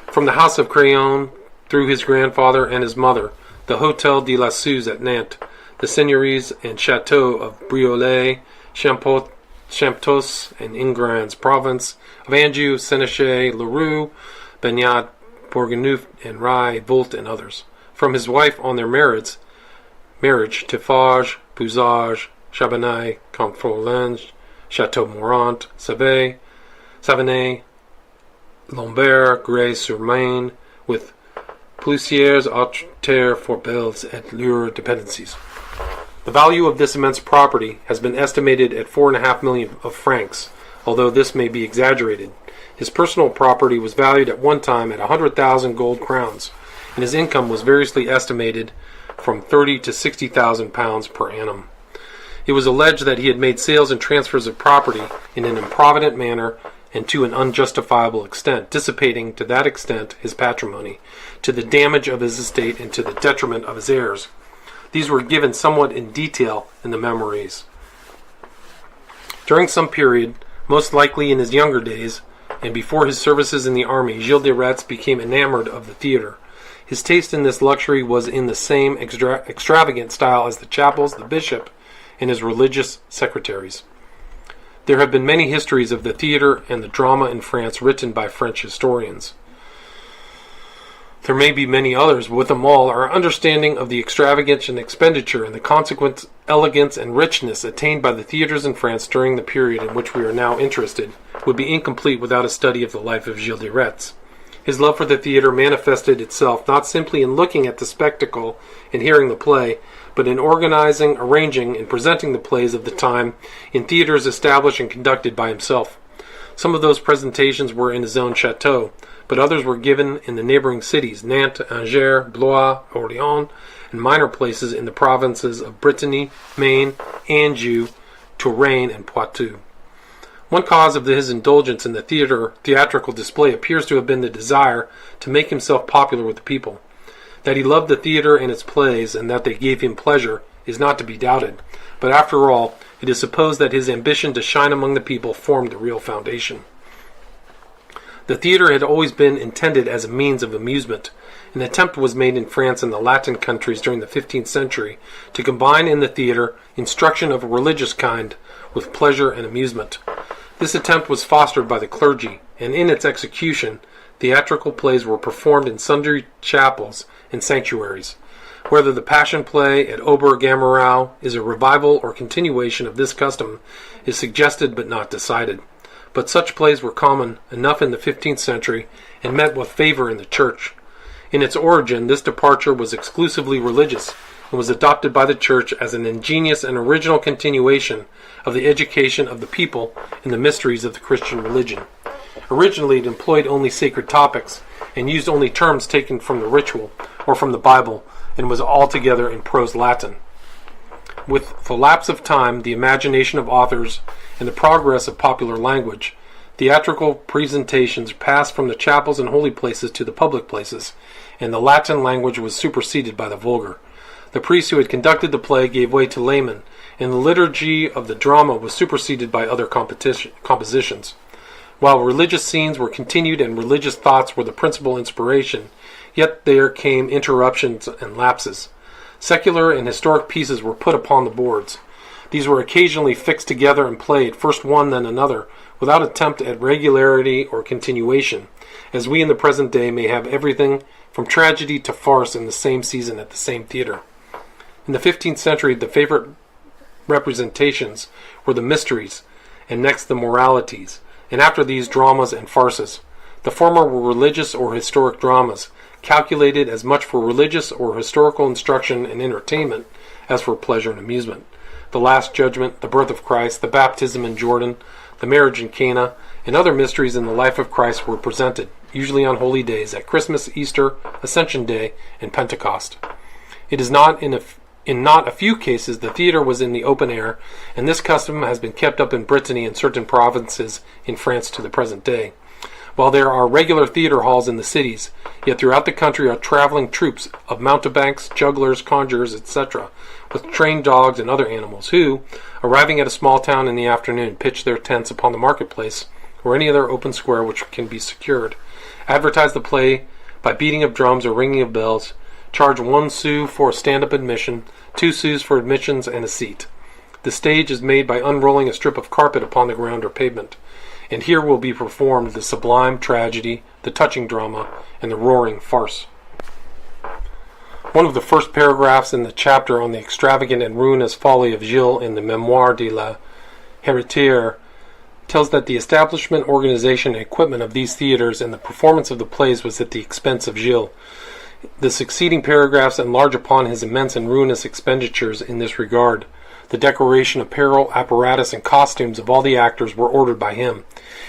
From the house of Craon, through his grandfather and his mother, the Hôtel de la Suze at Nantes, the seigneuries and chateaux of Briolet, Champtos and Ingrand's province, of Anjou, Sénéchal, Leroux, Baignat, Bourgneuf, and Rai, Volt, and others. From his wife on their marriage, Tiffage, Bouzage, Chabanais, Confrolange, Chateau-Morant, Savenay, Lambert, Grès-sur-Maine, with Plusieurs autres forbelles et leurs dependencies. The value of this immense property has been estimated at 4.5 million of francs, although this may be exaggerated. His personal property was valued at one time at 100,000 gold crowns, and his income was variously estimated from 30 to 60,000 pounds per annum. It was alleged that he had made sales and transfers of property in an improvident manner and to an unjustifiable extent, dissipating to that extent his patrimony, to the damage of his estate and to the detriment of his heirs. These were given somewhat in detail in the Memoirs. During some period, most likely in his younger days, and before his services in the army, Gilles de Rais became enamored of the theatre. His taste in this luxury was in the same extravagant style as the chapels, the bishop, and his religious secretaries. There have been many histories of the theatre and the drama in France written by French historians. There may be many others, but with them all, our understanding of the extravagance and expenditure and the consequent elegance and richness attained by the theatres in France during the period in which we are now interested would be incomplete without a study of the life of Gilles de Rais. His love for the theatre manifested itself not simply in looking at the spectacle and hearing the play, but in organizing, arranging, and presenting the plays of the time in theatres established and conducted by himself. Some of those presentations were in his own chateau, but others were given in the neighboring cities, Nantes, Angers, Blois, Orléans, and minor places in the provinces of Brittany, Maine, Anjou, Touraine, and Poitou. One cause of his indulgence in the theatrical display appears to have been the desire to make himself popular with the people. That he loved the theatre and its plays, and that they gave him pleasure, is not to be doubted. But after all, it is supposed that his ambition to shine among the people formed the real foundation. The theatre had always been intended as a means of amusement. An attempt was made in France and the Latin countries during the 15th century to combine in the theatre instruction of a religious kind with pleasure and amusement. This attempt was fostered by the clergy, and in its execution, theatrical plays were performed in sundry chapels and sanctuaries. Whether the Passion Play at Ober-Gamarau is a revival or continuation of this custom is suggested but not decided. But such plays were common enough in the 15th century and met with favor in the Church. In its origin, this departure was exclusively religious and was adopted by the Church as an ingenious and original continuation of the education of the people in the mysteries of the Christian religion. Originally, it employed only sacred topics and used only terms taken from the ritual or from the Bible, and was altogether in prose Latin. With the lapse of time, the imagination of authors, and the progress of popular language, theatrical presentations passed from the chapels and holy places to the public places, and the Latin language was superseded by the vulgar. The priest who had conducted the play gave way to laymen, and the liturgy of the drama was superseded by other compositions. While religious scenes were continued and religious thoughts were the principal inspiration, yet there came interruptions and lapses. Secular and historic pieces were put upon the boards. These were occasionally fixed together and played, first one then another, without attempt at regularity or continuation, as we in the present day may have everything from tragedy to farce in the same season at the same theatre. In the 15th century, the favorite representations were the mysteries, and next the moralities, and after these dramas and farces. The former were religious or historic dramas, calculated as much for religious or historical instruction and entertainment as for pleasure and amusement. The Last Judgment, the birth of Christ, the baptism in Jordan, the marriage in Cana, and other mysteries in the life of Christ were presented, usually on holy days, at Christmas, Easter, Ascension Day, and Pentecost. It is not in not a few cases the theater was in the open air, and this custom has been kept up in Brittany and certain provinces in France to the present day. While there are regular theater halls in the cities, yet throughout the country are traveling troops of mountebanks, jugglers, conjurers, etc., with trained dogs and other animals, who, arriving at a small town in the afternoon, pitch their tents upon the marketplace or any other open square which can be secured, advertise the play by beating of drums or ringing of bells, charge 1 sou for stand-up admission, 2 sous for admissions and a seat. The stage is made by unrolling a strip of carpet upon the ground or pavement, and here will be performed the sublime tragedy, the touching drama, and the roaring farce. One of the first paragraphs in the chapter on the extravagant and ruinous folly of Gilles in the Mémoire de la Héritière tells that the establishment, organization, and equipment of these theaters and the performance of the plays was at the expense of Gilles. The succeeding paragraphs enlarge upon his immense and ruinous expenditures in this regard. The decoration, apparel, apparatus, and costumes of all the actors were ordered by him.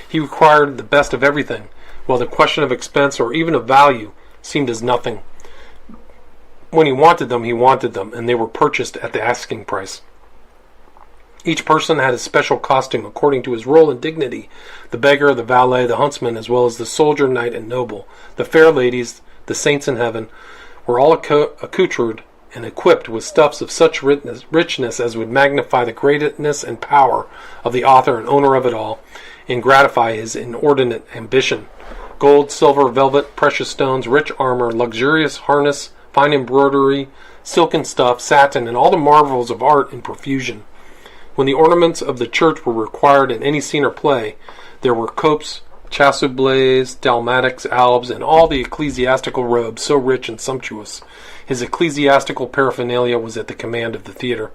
He required the best of everything, while the question of expense or even of value seemed as nothing. When he wanted them, and they were purchased at the asking price. Each person had a special costume according to his role and dignity, the beggar, the valet, the huntsman, as well as the soldier, knight, and noble. The fair ladies, the saints in heaven, were all accoutred and equipped with stuffs of such richness as would magnify the greatness and power of the author and owner of it all, and gratify his inordinate ambition. Gold, silver, velvet, precious stones, rich armor, luxurious harness, fine embroidery, silken stuff, satin, and all the marvels of art in profusion. When the ornaments of the church were required in any scene or play, there were copes, chasubles, dalmatics, albs, and all the ecclesiastical robes so rich and sumptuous. His ecclesiastical paraphernalia was at the command of the theater.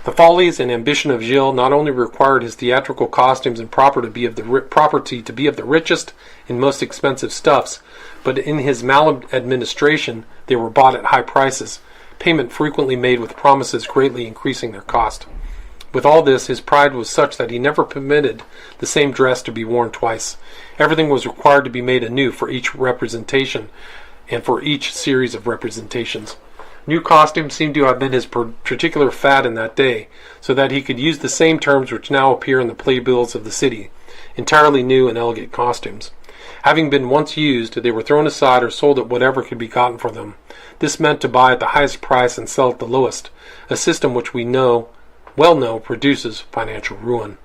The follies and ambition of Gilles not only required his theatrical costumes and property to be of the richest and most expensive stuffs, but in his maladministration they were bought at high prices, payment frequently made with promises greatly increasing their cost. With all this, his pride was such that he never permitted the same dress to be worn twice. Everything was required to be made anew for each representation and for each series of representations. New costumes seem to have been his particular fad in that day, so that he could use the same terms which now appear in the playbills of the city, entirely new and elegant costumes. Having been once used, they were thrown aside or sold at whatever could be gotten for them. This meant to buy at the highest price and sell at the lowest, a system which we well know produces financial ruin.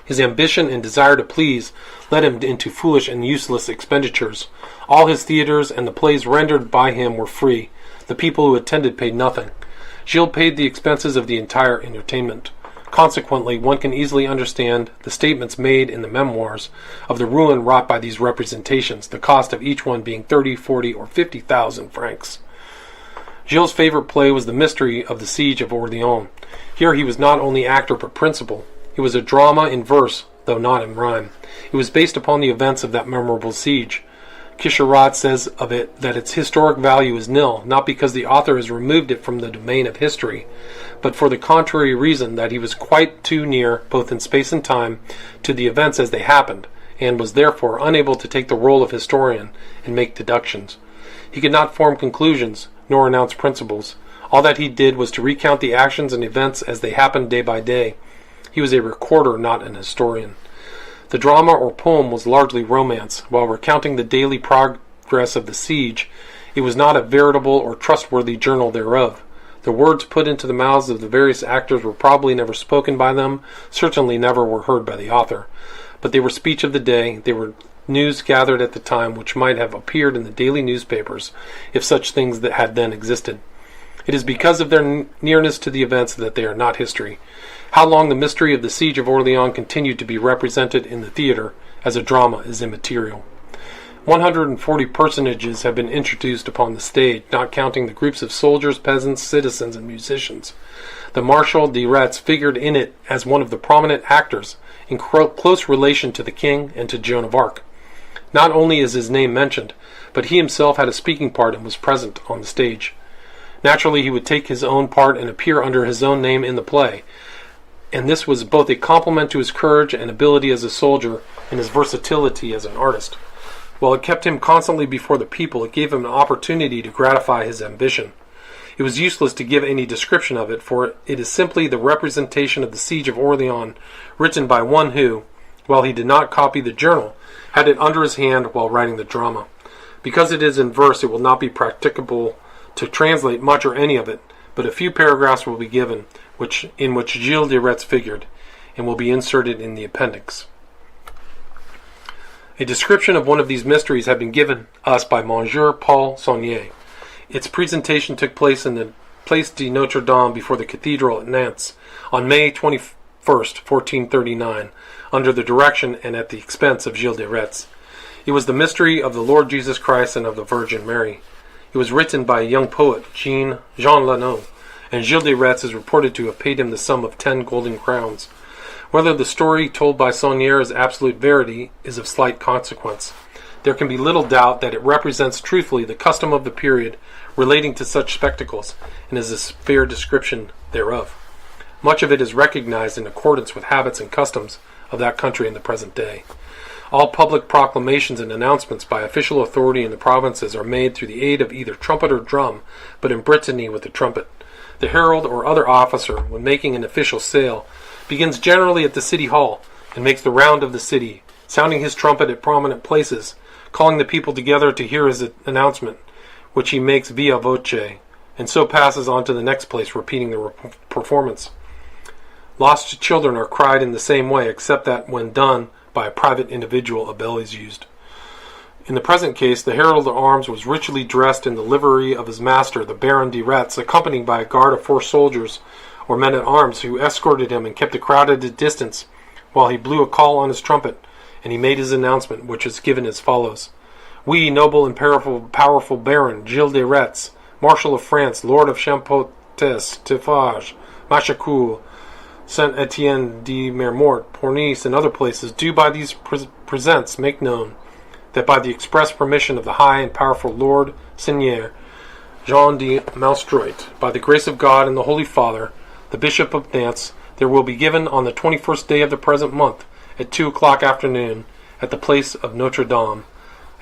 His ambition and desire to please led him into foolish and useless expenditures. All his theaters and the plays rendered by him were free. The people who attended paid nothing. Gilles paid the expenses of the entire entertainment. Consequently, one can easily understand the statements made in the memoirs of the ruin wrought by these representations, the cost of each one being 30, 40, or 50,000 francs. Gilles' favorite play was the mystery of the siege of Orleans. Here he was not only actor but principal. It was a drama in verse, though not in rhyme. It was based upon the events of that memorable siege. Quicherat says of it that its historic value is nil, not because the author has removed it from the domain of history, but for the contrary reason that he was quite too near, both in space and time, to the events as they happened, and was therefore unable to take the role of historian and make deductions. He could not form conclusions, nor announce principles. All that he did was to recount the actions and events as they happened day by day. He was a recorder, not an historian. The drama or poem was largely romance. While recounting the daily progress of the siege, it was not a veritable or trustworthy journal thereof. The words put into the mouths of the various actors were probably never spoken by them, certainly never were heard by the author. But they were speech of the day, they were news gathered at the time which might have appeared in the daily newspapers, if such things that had then existed. It is because of their nearness to the events that they are not history. How long the mystery of the siege of Orleans continued to be represented in the theater as a drama is immaterial. 140 personages have been introduced upon the stage, not counting the groups of soldiers, peasants, citizens, and musicians. The Marshal de Retz figured in it as one of the prominent actors, in close relation to the king and to Joan of Arc. Not only is his name mentioned, but he himself had a speaking part and was present on the stage. Naturally, he would take his own part and appear under his own name in the play, and this was both a compliment to his courage and ability as a soldier and his versatility as an artist. While it kept him constantly before the people, it gave him an opportunity to gratify his ambition. It was useless to give any description of it, for it is simply the representation of the siege of Orleans, written by one who, while he did not copy the journal, had it under his hand while writing the drama. Because it is in verse, it will not be practicable to translate much or any of it, but a few paragraphs will be given, in which Gilles de Rais figured, and will be inserted in the appendix. A description of one of these mysteries had been given us by Monsieur Paul Saunier. Its presentation took place in the Place de Notre Dame before the cathedral at Nantes on May 21st, 1439, under the direction and at the expense of Gilles de Rais. It was the mystery of the Lord Jesus Christ and of the Virgin Mary. It was written by a young poet, Jean Lanot, and Gilles de Rais is reported to have paid him the sum of 10 golden crowns. Whether the story told by Saunier is absolute verity is of slight consequence. There can be little doubt that it represents truthfully the custom of the period relating to such spectacles, and is a fair description thereof. Much of it is recognized in accordance with habits and customs of that country in the present day. All public proclamations and announcements by official authority in the provinces are made through the aid of either trumpet or drum, but in Brittany with the trumpet. The herald or other officer, when making an official sale, begins generally at the city hall and makes the round of the city, sounding his trumpet at prominent places, calling the people together to hear his announcement, which he makes via voce, and so passes on to the next place, repeating the performance. Lost children are cried in the same way, except that when done by a private individual, a bell is used. In the present case, the herald of arms was richly dressed in the livery of his master, the Baron de Retz, accompanied by a guard of 4 soldiers or men-at-arms who escorted him and kept a crowd at a distance while he blew a call on his trumpet, and he made his announcement, which is given as follows. We, noble and powerful Baron, Gilles de Retz, Marshal of France, Lord of Champotès, Tiffage, Machecoul, Saint-Étienne de Mermort, Pornice, and other places, do by these presents make known that by the express permission of the high and powerful Lord Seigneur Jean de Malstroit, by the grace of God and the Holy Father, the Bishop of Nantes, there will be given on the 21st day of the present month, at 2 o'clock afternoon, at the place of Notre Dame,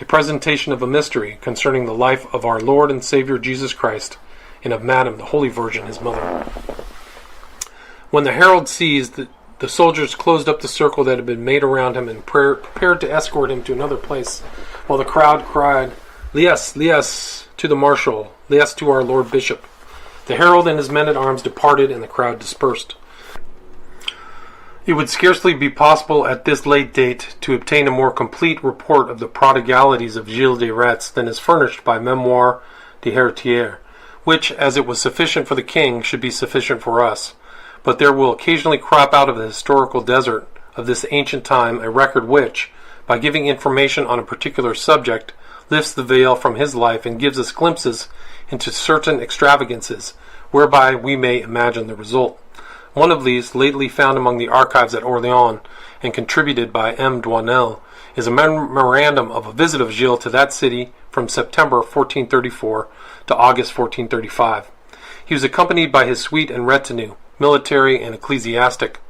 a presentation of a mystery concerning the life of our Lord and Savior Jesus Christ, and of Madame, the Holy Virgin, his mother. When the herald ceased, the soldiers closed up the circle that had been made around him and prepared to escort him to another place, while the crowd cried, Lies, lies, to the marshal, lies to our Lord Bishop. The herald and his men-at-arms departed, and the crowd dispersed. It would scarcely be possible at this late date to obtain a more complete report of the prodigalities of Gilles de Retz than is furnished by Memoire de Heritier, which, as it was sufficient for the king, should be sufficient for us. But there will occasionally crop out of the historical desert of this ancient time a record which, by giving information on a particular subject, lifts the veil from his life and gives us glimpses into certain extravagances, whereby we may imagine the result. One of these, lately found among the archives at Orleans, and contributed by M. Douanel, is a memorandum of a visit of Gilles to that city from September 1434 to August 1435. He was accompanied by his suite and retinue, military and ecclesiastic.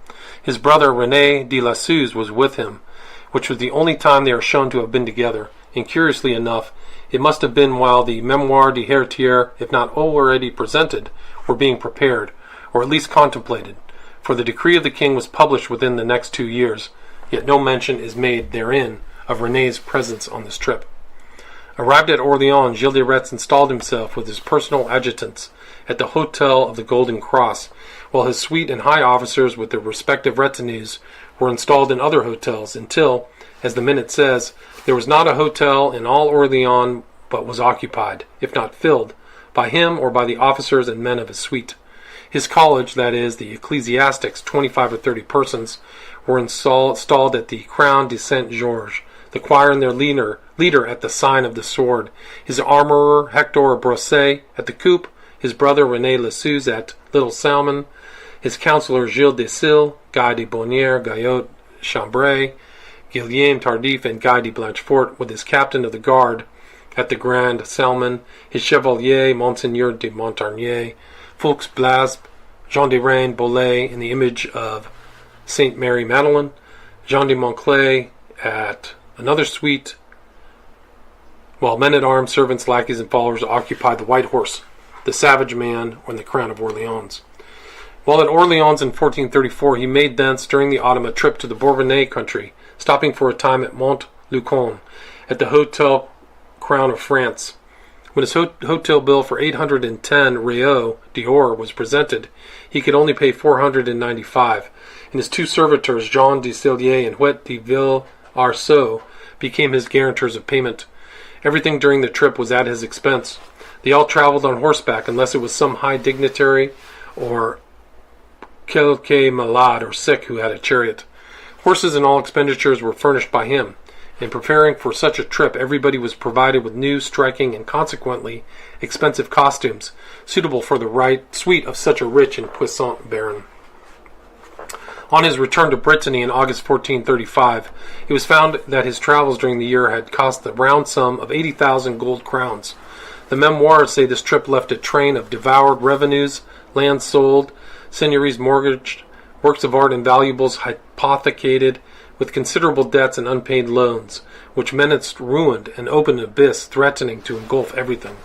His brother René de la Suze was with him, which was the only time they are shown to have been together, and curiously enough, it must have been while the Memoire de Heritier, if not already presented, were being prepared, or at least contemplated, for the decree of the king was published within the next 2 years, yet no mention is made therein of René's presence on this trip. Arrived at Orleans, Gilles de Retz installed himself with his personal adjutants at the Hotel of the Golden Cross, while his suite and high officers with their respective retinues were installed in other hotels until, as the minute says, there was not a hotel in all Orleans but was occupied, if not filled, by him or by the officers and men of his suite. His college, that is, the ecclesiastics, 25 or 30 persons, were installed at the Crown de Saint-Georges, the choir and their leader at the sign of the sword, his armorer Hector Brosset at the coop, his brother René Lessuze at Little Salmon, his counselor Gilles de Rais, Guy de Bonnière, Gaillot Chambray, Guillaume Tardif, and Guy de Blanchefort, with his captain of the guard at the Grand Salmon, his chevalier Monseigneur de Montarnier, Fouques Blasp, Jean de Reine Bolet in the image of Saint Mary Magdalene, Jean de Montclay at another suite, while men-at-arms, servants, lackeys, and followers occupied the White Horse, the Savage Man, and the Crown of Orleans. While at Orleans in 1434, he made thence during the autumn a trip to the Bourbonnais country, stopping for a time at Mont-Lucon, at the Hotel Crown of France. When his hotel bill for 810 reaux d'or was presented, he could only pay 495, and his two servitors, Jean de Cellier and Huet de Villarceau, became his guarantors of payment. Everything during the trip was at his expense. They all traveled on horseback, unless it was some high dignitary or quelque malade or sick who had a chariot. Horses and all expenditures were furnished by him. In preparing for such a trip, everybody was provided with new, striking, and consequently expensive costumes, suitable for the suite of such a rich and puissant baron. On his return to Brittany in August 1435, it was found that his travels during the year had cost the round sum of 80,000 gold crowns. The memoirs say this trip left a train of devoured revenues, lands sold, seigneuries mortgaged, works of art and valuables hypothecated, with considerable debts and unpaid loans, which menaced ruin and open abyss threatening to engulf everything.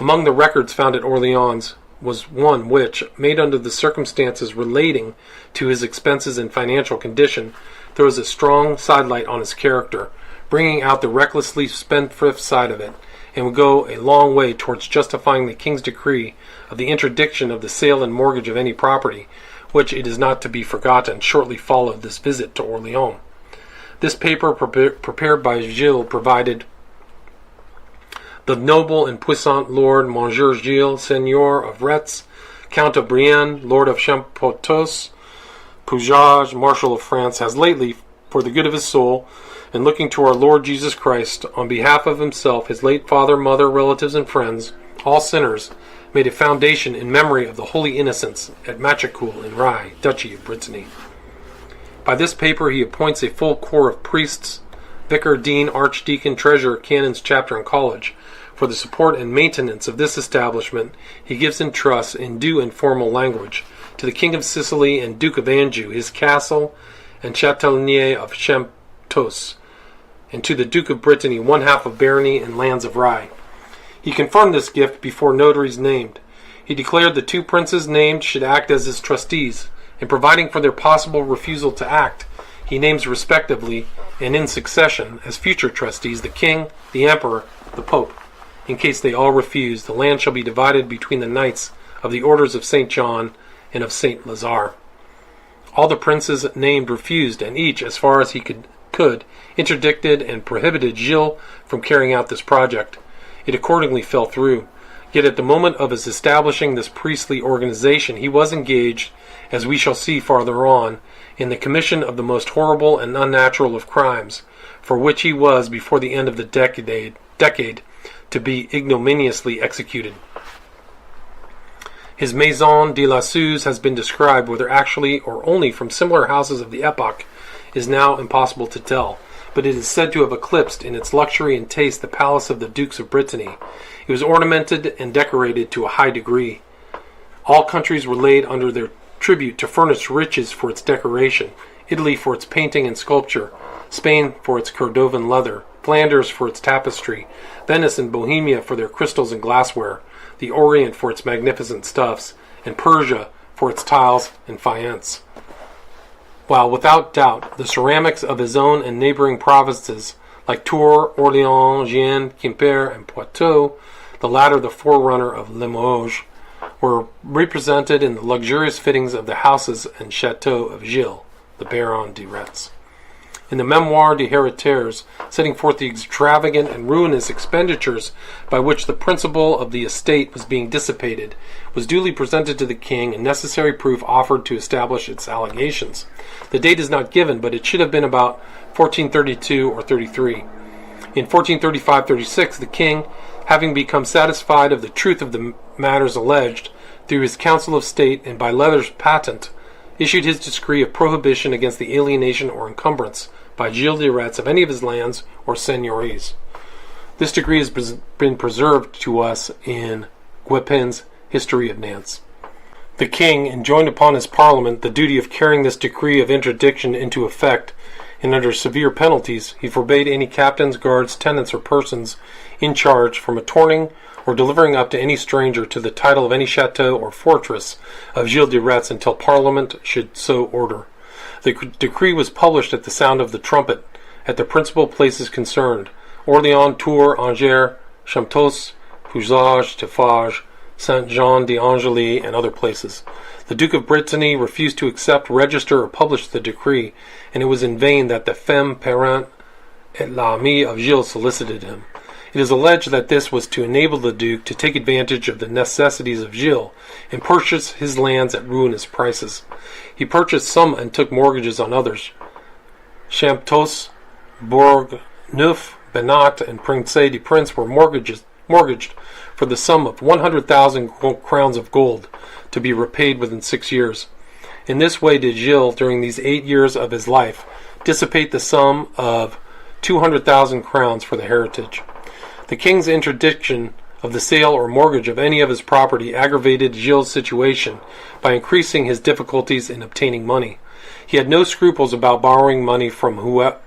Among the records found at Orleans was one which, made under the circumstances relating to his expenses and financial condition, throws a strong sidelight on his character, bringing out the recklessly spendthrift side of it, and would go a long way towards justifying the king's decree of the interdiction of the sale and mortgage of any property, which, it is not to be forgotten, shortly followed this visit to Orleans. This paper, prepared by Gilles, provided the noble and puissant Lord Monsieur Gilles, Seigneur of Retz, Count of Brienne, Lord of Champotos, Pougeage, Marshal of France, has lately, for the good of his soul, and looking to our Lord Jesus Christ, on behalf of himself, his late father, mother, relatives, and friends, all sinners, made a foundation in memory of the holy innocents at Machecoul in Rais, Duchy of Brittany. By this paper he appoints a full corps of priests, vicar, dean, archdeacon, treasurer, canons, chapter, and college. For the support and maintenance of this establishment he gives in trust, in due and formal language, to the King of Sicily and Duke of Anjou, his castle, and Châtellenie of Champtos, and to the Duke of Brittany 1/2 of barony and lands of Rais. He confirmed this gift before notaries named. He declared the two princes named should act as his trustees, and providing for their possible refusal to act, he names respectively, and in succession, as future trustees, the king, the emperor, the pope. In case they all refuse, the land shall be divided between the knights of the orders of St. John and of St. Lazare. All the princes named refused, and each, as far as he could, interdicted and prohibited Gilles from carrying out this project. It accordingly fell through. Yet at the moment of his establishing this priestly organization, he was engaged, as we shall see farther on, in the commission of the most horrible and unnatural of crimes, for which he was, before the end of the decade, to be ignominiously executed. His Maison de la Suze has been described, whether actually or only from similar houses of the epoch is now impossible to tell, but it is said to have eclipsed in its luxury and taste the palace of the Dukes of Brittany. It was ornamented and decorated to a high degree. All countries were laid under their tribute to furnish riches for its decoration, Italy for its painting and sculpture, Spain for its Cordovan leather, Flanders for its tapestry, Venice and Bohemia for their crystals and glassware, the Orient for its magnificent stuffs, and Persia for its tiles and faience. While without doubt the ceramics of his own and neighboring provinces, like Tours, Orléans, Gien, Quimper, and Poitou, the latter the forerunner of Limoges, were represented in the luxurious fittings of the houses and chateaux of Gilles, the Baron de Retz. In the Memoire des Héritiers, setting forth the extravagant and ruinous expenditures by which the principal of the estate was being dissipated, was duly presented to the king and necessary proof offered to establish its allegations. The date is not given, but it should have been about 1432 or 33. In 1435-36, the king, having become satisfied of the truth of the matters alleged, through his Council of State and by letters patent, issued his decree of prohibition against the alienation or encumbrance by Gilles de Rais of any of his lands or seigneuries. This decree has been preserved to us in Guepin's History of Nantes. The king enjoined upon his parliament the duty of carrying this decree of interdiction into effect, and under severe penalties he forbade any captains, guards, tenants, or persons in charge from returning or delivering up to any stranger to the title of any chateau or fortress of Gilles de Rais until Parliament should so order. The decree was published at the sound of the trumpet at the principal places concerned: Orléans, Tours, Angers, Champtos, Puisage, Tiffage, Saint-Jean-d'Angely, and other places. The Duke of Brittany refused to accept, register, or publish the decree, and it was in vain that the femme parente et l'amie of Gilles solicited him. It is alleged that this was to enable the Duke to take advantage of the necessities of Gilles and purchase his lands at ruinous prices. He purchased some and took mortgages on others. Champtos, Bourg-Neuf, Benat, and Prince de Prince were mortgaged for the sum of 100,000 crowns of gold, to be repaid within 6 years. In this way did Gilles, during these 8 years of his life, dissipate the sum of 200,000 crowns for the heritage. The king's interdiction of the sale or mortgage of any of his property aggravated Gilles' situation by increasing his difficulties in obtaining money. He had no scruples about borrowing money from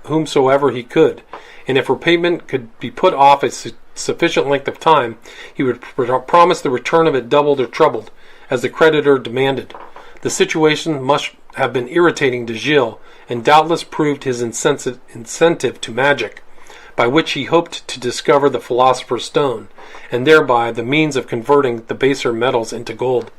whomsoever he could, and if repayment could be put off a sufficient length of time, he would promise the return of it doubled or trebled, as the creditor demanded. The situation must have been irritating to Gilles, and doubtless proved his incentive to magic, by which he hoped to discover the philosopher's stone, and thereby the means of converting the baser metals into gold.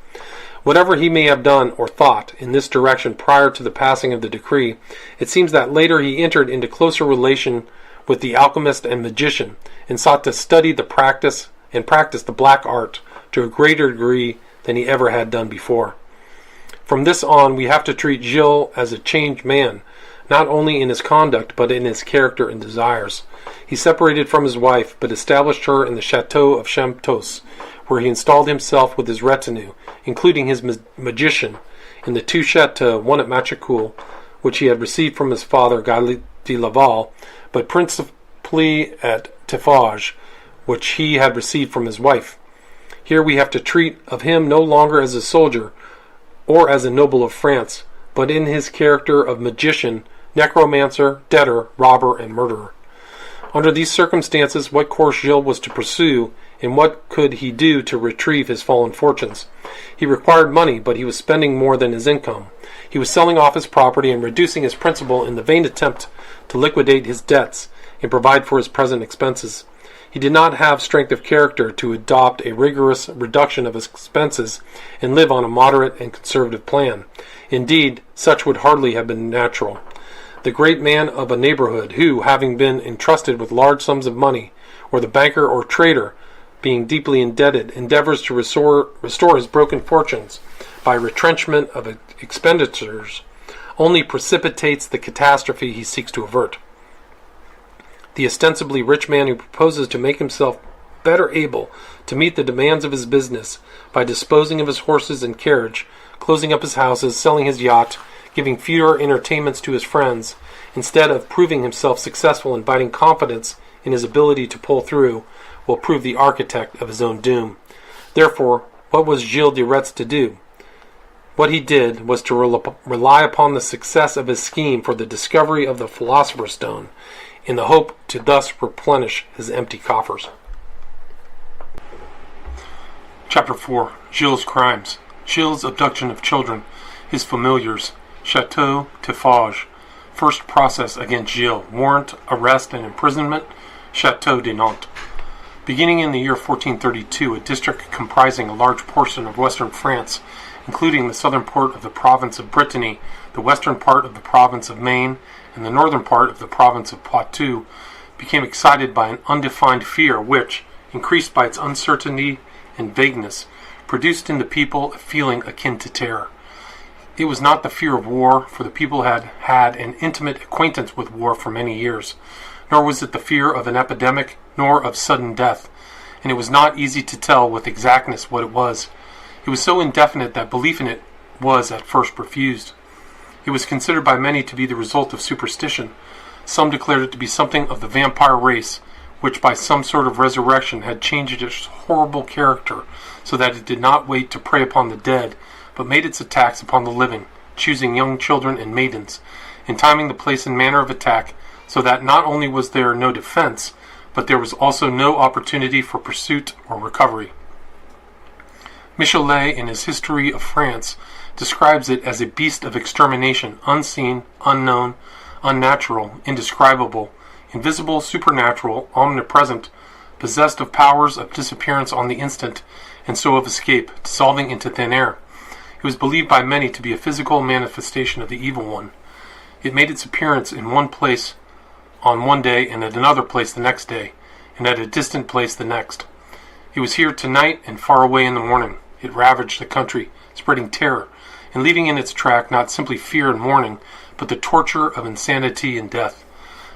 Whatever he may have done or thought in this direction prior to the passing of the decree, it seems that later he entered into closer relation with the alchemist and magician, and sought to study the practice the black art to a greater degree than he ever had done before. From this on, we have to treat Gilles as a changed man, not only in his conduct, but in his character and desires. He separated from his wife, but established her in the chateau of Champtos, where he installed himself with his retinue, including his magician, in the 2 chateaux, one at Machecoul, which he had received from his father Guy de Laval, but principally at Tiffage, which he had received from his wife. Here we have to treat of him no longer as a soldier, or as a noble of France, but in his character of magician, necromancer, debtor, robber, and murderer. Under these circumstances, what course Gilles was to pursue, and what could he do to retrieve his fallen fortunes? He required money, but he was spending more than his income. He was selling off his property and reducing his principal in the vain attempt to liquidate his debts and provide for his present expenses. He did not have strength of character to adopt a rigorous reduction of his expenses and live on a moderate and conservative plan. Indeed, such would hardly have been natural. The great man of a neighborhood who, having been entrusted with large sums of money, or the banker or trader, being deeply indebted, endeavors to restore his broken fortunes by retrenchment of expenditures, only precipitates the catastrophe he seeks to avert. The ostensibly rich man who proposes to make himself better able to meet the demands of his business by disposing of his horses and carriage, closing up his houses, selling his yacht, giving fewer entertainments to his friends, instead of proving himself successful and inviting confidence in his ability to pull through, will prove the architect of his own doom. Therefore, what was Gilles de Rais to do? What he did was to rely upon the success of his scheme for the discovery of the philosopher's stone, in the hope to thus replenish his empty coffers. Chapter 4. Gilles' crimes. Gilles' abduction of children, his familiars, Chateau Tiffage, first process against Gilles, warrant, arrest, and imprisonment, Chateau de Nantes. Beginning in the year 1432, a district comprising a large portion of western France, including the southern part of the province of Brittany, the western part of the province of Maine, in the northern part of the province of Poitou, became excited by an undefined fear which, increased by its uncertainty and vagueness, produced in the people a feeling akin to terror. It was not the fear of war, for the people had had an intimate acquaintance with war for many years, nor was it the fear of an epidemic, nor of sudden death, and it was not easy to tell with exactness what it was. It was so indefinite that belief in it was at first refused. It was considered by many to be the result of superstition. Some declared it to be something of the vampire race, which by some sort of resurrection had changed its horrible character, so that it did not wait to prey upon the dead, but made its attacks upon the living, choosing young children and maidens, and timing the place and manner of attack, so that not only was there no defense, but there was also no opportunity for pursuit or recovery. Michelet, in his History of France, describes it as a beast of extermination, unseen, unknown, unnatural, indescribable, invisible, supernatural, omnipresent, possessed of powers of disappearance on the instant, and so of escape, dissolving into thin air. It was believed by many to be a physical manifestation of the evil one. It made its appearance in one place on one day, and at another place the next day, and at a distant place the next. It was here tonight and far away in the morning. It ravaged the country, spreading terror, and leaving in its track not simply fear and mourning, but the torture of insanity and death.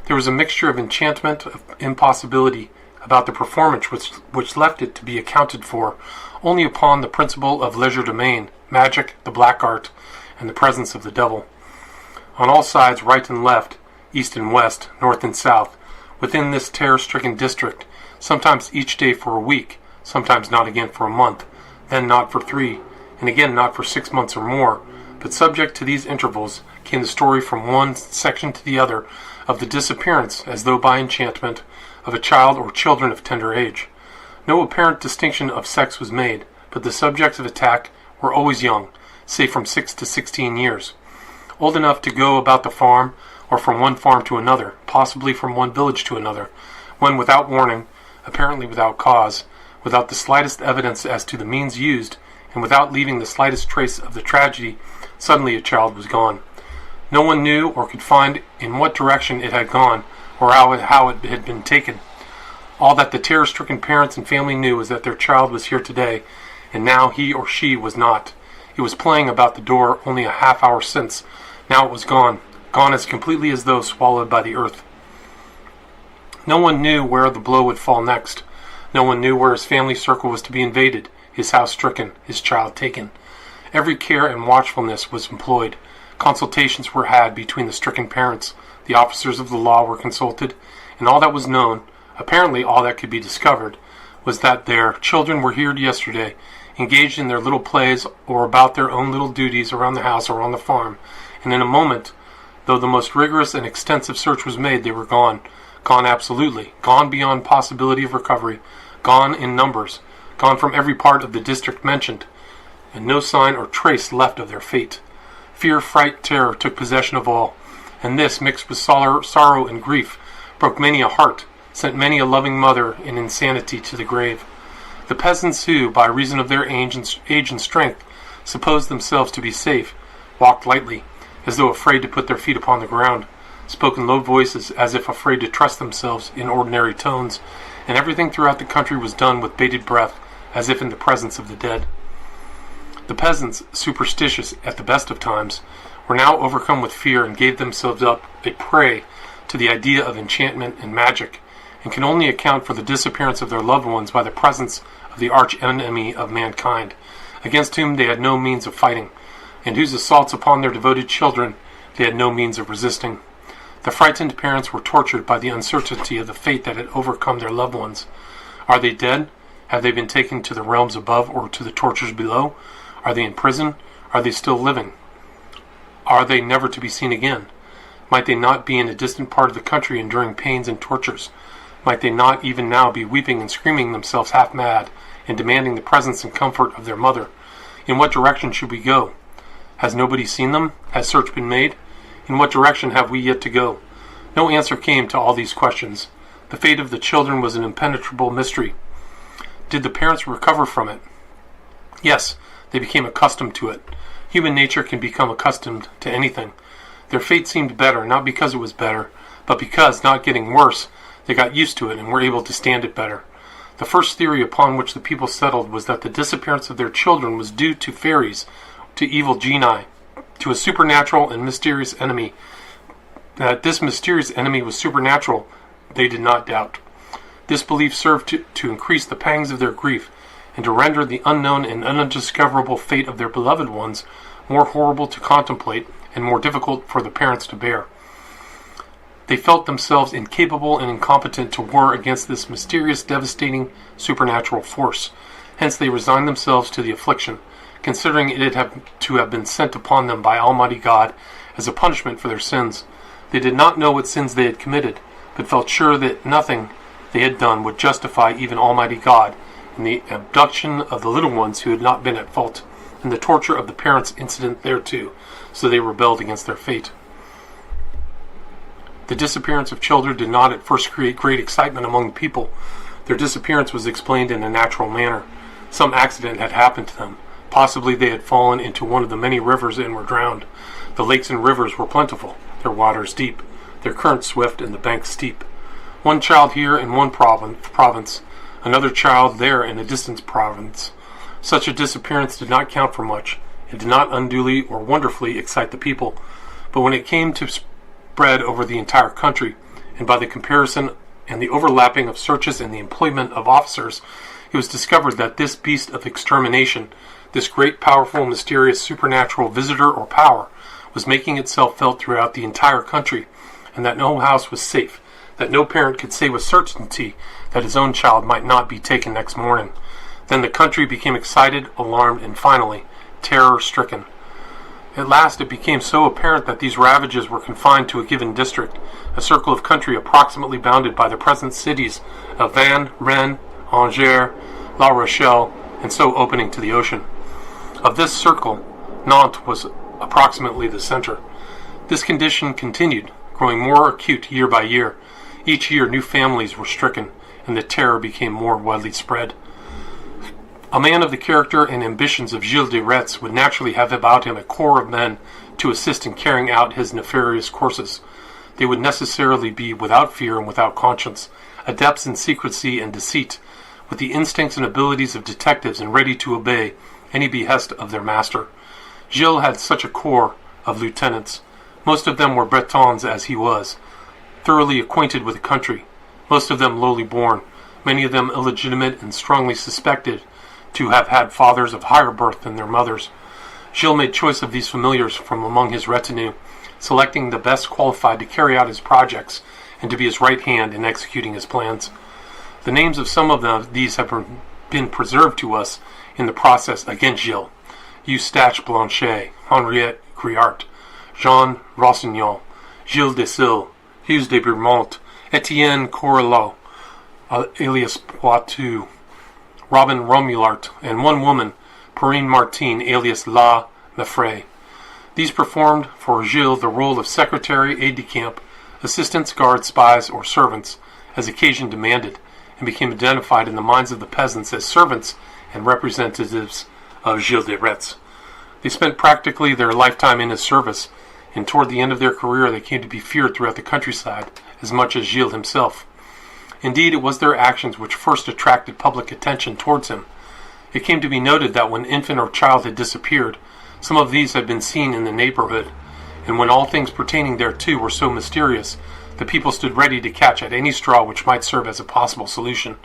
There was a mixture of enchantment, of impossibility, about the performance which left it to be accounted for only upon the principle of legerdemain, magic, the black art, and the presence of the devil. On all sides, right and left, east and west, north and south, within this terror-stricken district, sometimes each day for a week, sometimes not again for a month, then not for 3, and again not for 6 months or more, but subject to these intervals came the story from one section to the other of the disappearance, as though by enchantment, of a child or children of tender age. No apparent distinction of sex was made, but the subjects of attack were always young, say from 6 to 16 years, old enough to go about the farm, or from one farm to another, possibly from one village to another, when without warning, apparently without cause, without the slightest evidence as to the means used, and without leaving the slightest trace of the tragedy, suddenly a child was gone. No one knew or could find in what direction it had gone, or how it had been taken. All that the terror-stricken parents and family knew was that their child was here today, and now he or she was not. It was playing about the door only a half hour since. Now it was gone as completely as though swallowed by the earth. No one knew where the blow would fall next. No one knew where his family circle was to be invaded, his house stricken, his child taken. Every care and watchfulness was employed. Consultations were had between the stricken parents. The officers of the law were consulted, and all that was known, apparently all that could be discovered, was that their children were here yesterday, engaged in their little plays or about their own little duties around the house or on the farm, and in a moment, though the most rigorous and extensive search was made, they were gone. Gone absolutely. Gone beyond possibility of recovery. Gone in numbers. Gone from every part of the district mentioned. And no sign or trace left of their fate. Fear, fright, terror took possession of all. And this, mixed with sorrow and grief, broke many a heart, sent many a loving mother in insanity to the grave. The peasants who, by reason of their age and strength, supposed themselves to be safe, walked lightly, as though afraid to put their feet upon the ground, spoke in low voices as if afraid to trust themselves in ordinary tones, and everything throughout the country was done with bated breath, as if in the presence of the dead. The peasants, superstitious at the best of times, were now overcome with fear and gave themselves up a prey to the idea of enchantment and magic, and can only account for the disappearance of their loved ones by the presence of the arch-enemy of mankind, against whom they had no means of fighting, and whose assaults upon their devoted children they had no means of resisting. The frightened parents were tortured by the uncertainty of the fate that had overcome their loved ones. Are they dead? Have they been taken to the realms above or to the tortures below? Are they in prison? Are they still living? Are they never to be seen again? Might they not be in a distant part of the country enduring pains and tortures? Might they not even now be weeping and screaming themselves half mad and demanding the presence and comfort of their mother? In what direction should we go? Has nobody seen them? Has search been made? In what direction have we yet to go? No answer came to all these questions. The fate of the children was an impenetrable mystery. Did the parents recover from it? Yes, they became accustomed to it. Human nature can become accustomed to anything. Their fate seemed better, not because it was better, but because, not getting worse, they got used to it and were able to stand it better. The first theory upon which the people settled was that the disappearance of their children was due to fairies, to evil genii, to a supernatural and mysterious enemy. That this mysterious enemy was supernatural, they did not doubt. This belief served to increase the pangs of their grief, and to render the unknown and undiscoverable fate of their beloved ones more horrible to contemplate and more difficult for the parents to bear. They felt themselves incapable and incompetent to war against this mysterious, devastating, supernatural force. Hence they resigned themselves to the affliction, considering it had to have been sent upon them by Almighty God as a punishment for their sins. They did not know what sins they had committed, but felt sure that nothing they had done would justify even Almighty God in the abduction of the little ones who had not been at fault, and the torture of the parents incident thereto, so they rebelled against their fate. The disappearance of children did not at first create great excitement among the people. Their disappearance was explained in a natural manner. Some accident had happened to them. Possibly they had fallen into one of the many rivers and were drowned. The lakes and rivers were plentiful, their waters deep, their currents swift, and the banks steep. One child here in one province, another child there in a distant province. Such a disappearance did not count for much. It did not unduly or wonderfully excite the people. But when it came to spread over the entire country, and by the comparison and the overlapping of searches and the employment of officers, it was discovered that this beast of extermination, this great, powerful, mysterious, supernatural visitor or power, was making itself felt throughout the entire country, and that no house was safe, that no parent could say with certainty that his own child might not be taken next morning. Then the country became excited, alarmed, and finally, terror-stricken. At last it became so apparent that these ravages were confined to a given district, a circle of country approximately bounded by the present cities of Vannes, Rennes, Angers, La Rochelle, and so opening to the ocean. Of this circle, Nantes was approximately the center. This condition continued, growing more acute year by year. Each year new families were stricken, and the terror became more widely spread. A man of the character and ambitions of Gilles de Rais would naturally have about him a corps of men to assist in carrying out his nefarious courses. They would necessarily be without fear and without conscience, adepts in secrecy and deceit, with the instincts and abilities of detectives and ready to obey any behest of their master. Gilles had such a corps of lieutenants. Most of them were Bretons as he was, thoroughly acquainted with the country, most of them lowly born, many of them illegitimate and strongly suspected to have had fathers of higher birth than their mothers. Gilles made choice of these familiars from among his retinue, selecting the best qualified to carry out his projects and to be his right hand in executing his plans. The names of some of these have been preserved to us in the process against Gilles: Eustache Blanchet, Henriette Griart, Jean Rossignol, Gilles de Sille, Hughes de Beaumont, Etienne Correlot, alias Poitou, Robin Romulart, and one woman, Perrine Martin, alias La Meffray. These performed for Gilles the role of secretary, aide-de-camp, assistants, guards, spies, or servants, as occasion demanded, and became identified in the minds of the peasants as servants and representatives of Gilles de Rais. They spent practically their lifetime in his service, and toward the end of their career they came to be feared throughout the countryside as much as Gilles himself. Indeed, it was their actions which first attracted public attention towards him. It came to be noted that when infant or child had disappeared, some of these had been seen in the neighborhood, and when all things pertaining thereto were so mysterious, the people stood ready to catch at any straw which might serve as a possible solution.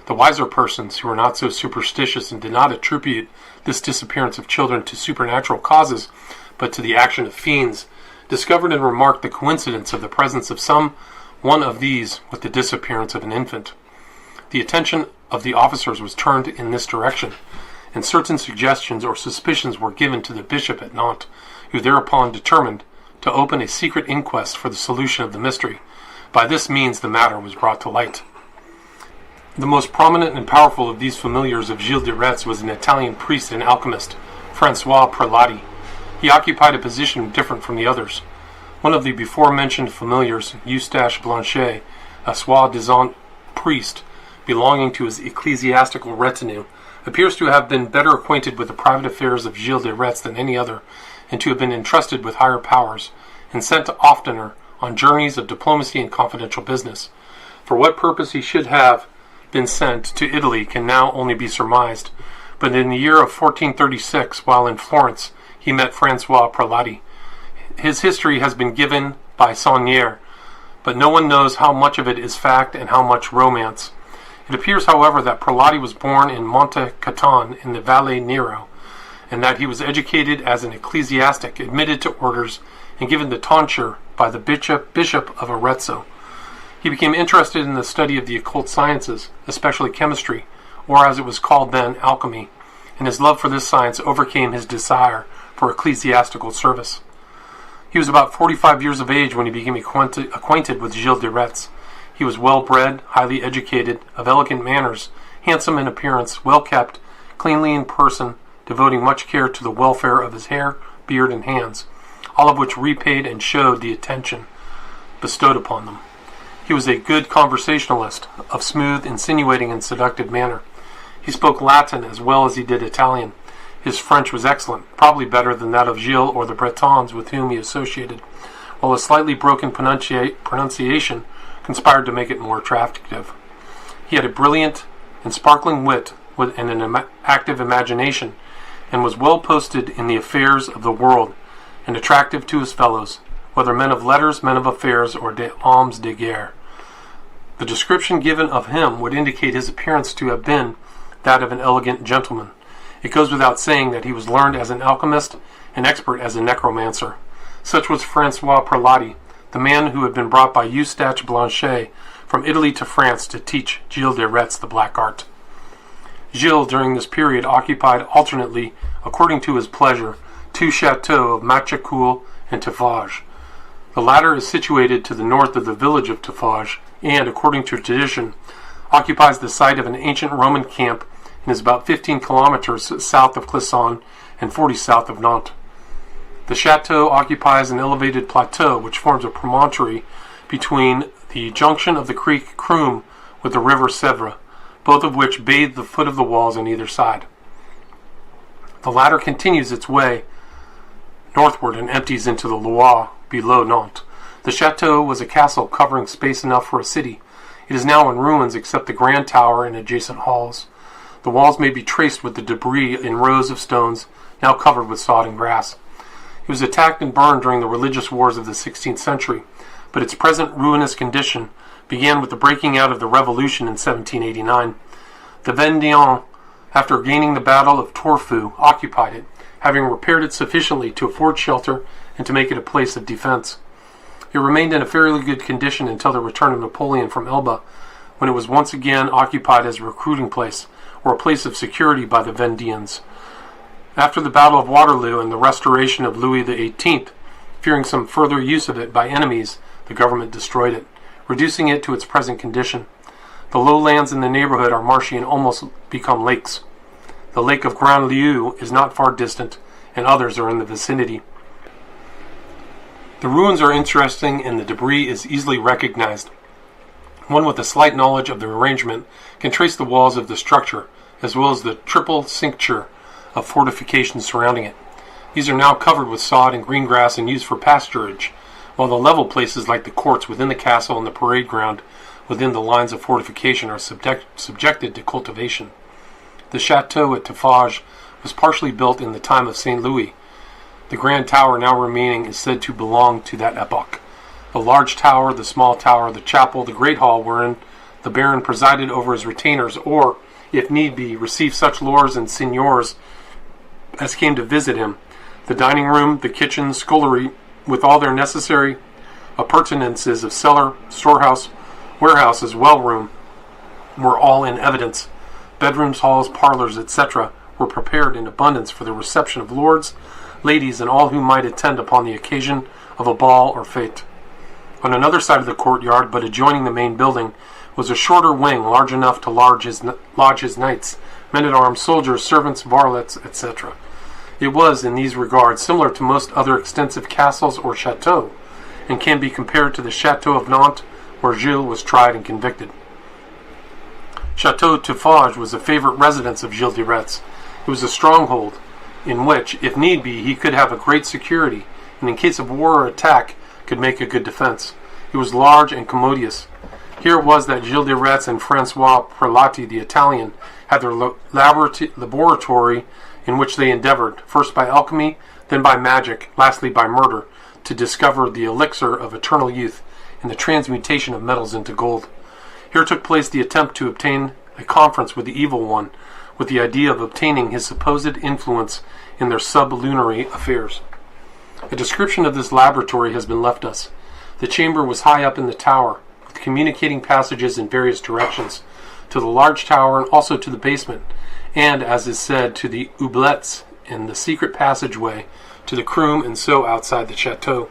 The wiser persons, who were not so superstitious and did not attribute this disappearance of children to supernatural causes, but to the action of fiends, discovered and remarked the coincidence of the presence of some one of these with the disappearance of an infant. The attention of the officers was turned in this direction, and certain suggestions or suspicions were given to the bishop at Nantes, who thereupon determined to open a secret inquest for the solution of the mystery. By this means the matter was brought to light. The most prominent and powerful of these familiars of Gilles de Rais was an Italian priest and alchemist, Francois Prelati. He occupied a position different from the others. One of the before-mentioned familiars, Eustache Blanchet, a soi-disant priest belonging to his ecclesiastical retinue, appears to have been better acquainted with the private affairs of Gilles de Rais than any other, and to have been entrusted with higher powers, and sent oftener on journeys of diplomacy and confidential business. For what purpose he should have been sent to Italy can now only be surmised, but in the year of 1436, while in Florence, he met Francois Prelati. His history has been given by Saunier, but no one knows how much of it is fact and how much romance. It appears, however, that Prelati was born in Monte Caton in the Valle Nero, and that he was educated as an ecclesiastic, admitted to orders, and given the tonsure by the bishop of Arezzo. He became interested in the study of the occult sciences, especially chemistry, or as it was called then, alchemy, and his love for this science overcame his desire for ecclesiastical service. He was about 45 years of age when he became acquainted with Gilles de Rais. He was well-bred, highly educated, of elegant manners, handsome in appearance, well-kept, cleanly in person, devoting much care to the welfare of his hair, beard, and hands, all of which repaid and showed the attention bestowed upon them. He was a good conversationalist, of smooth, insinuating, and seductive manner. He spoke Latin as well as he did Italian. His French was excellent, probably better than that of Gilles or the Bretons with whom he associated, while a slightly broken pronunciation conspired to make it more attractive. He had a brilliant and sparkling wit and an active imagination, and was well posted in the affairs of the world, and attractive to his fellows, whether men of letters, men of affairs, or des hommes de guerre. The description given of him would indicate his appearance to have been that of an elegant gentleman. It goes without saying that he was learned as an alchemist and expert as a necromancer. Such was Francois Prelati, the man who had been brought by Eustache Blanchet from Italy to France to teach Gilles de Rais the black art. Gilles, during this period, occupied alternately, according to his pleasure, two chateaux of Machecoul and Tafage. The latter is situated to the north of the village of Tafage, and, according to tradition, occupies the site of an ancient Roman camp and is about 15 kilometers south of Clisson and 40 south of Nantes. The chateau occupies an elevated plateau which forms a promontory between the junction of the creek Crume with the river Sèvre, both of which bathe the foot of the walls on either side. The latter continues its way northward and empties into the Loire below Nantes. The chateau was a castle covering space enough for a city. It is now in ruins except the grand tower and adjacent halls. The walls may be traced with the debris in rows of stones, now covered with sod and grass. It was attacked and burned during the religious wars of the 16th century, but its present ruinous condition began with the breaking out of the Revolution in 1789. The Vendéens, after gaining the Battle of Torfu, occupied it, having repaired it sufficiently to afford shelter and to make it a place of defense. It remained in a fairly good condition until the return of Napoleon from Elba, when it was once again occupied as a recruiting place, or a place of security by the Vendéens. After the Battle of Waterloo and the restoration of Louis XVIII, fearing some further use of it by enemies, the government destroyed it, reducing it to its present condition. The lowlands in the neighborhood are marshy and almost become lakes. The lake of Grand Lieu is not far distant, and others are in the vicinity. The ruins are interesting and the debris is easily recognized. One with a slight knowledge of the arrangement can trace the walls of the structure, as well as the triple cincture of fortifications surrounding it. These are now covered with sod and green grass and used for pasturage, while the level places like the courts within the castle and the parade ground within the lines of fortification are subjected to cultivation. The chateau at Tafage was partially built in the time of St. Louis. The grand tower now remaining is said to belong to that epoch. The large tower, the small tower, the chapel, the great hall wherein the baron presided over his retainers, or, if need be, received such lords and seigneurs as came to visit him, the dining room, the kitchen, scullery, with all their necessary appurtenances of cellar, storehouse, warehouses, well room, were all in evidence. Bedrooms, halls, parlors, etc., were prepared in abundance for the reception of lords, ladies, and all who might attend upon the occasion of a ball or fete. On another side of the courtyard, but adjoining the main building, was a shorter wing large enough to lodge his knights, men-at-arms, soldiers, servants, varlets, etc. It was, in these regards, similar to most other extensive castles or chateaux, and can be compared to the Chateau of Nantes, where Gilles was tried and convicted. Chateau Tafage was a favorite residence of Gilles de Rais. It was a stronghold, in which, if need be, he could have a great security, and in case of war or attack, could make a good defense. It was large and commodious. Here it was that Gilles de Rais and Francois Prelati, the Italian, had their laboratory in which they endeavored, first by alchemy, then by magic, lastly by murder, to discover the elixir of eternal youth and the transmutation of metals into gold. Here took place the attempt to obtain a conference with the Evil One, with the idea of obtaining his supposed influence in their sublunary affairs. A description of this laboratory has been left us. The chamber was high up in the tower, with communicating passages in various directions, to the large tower and also to the basement, and, as is said, to the oubliettes in the secret passageway to the Crum and so outside the chateau.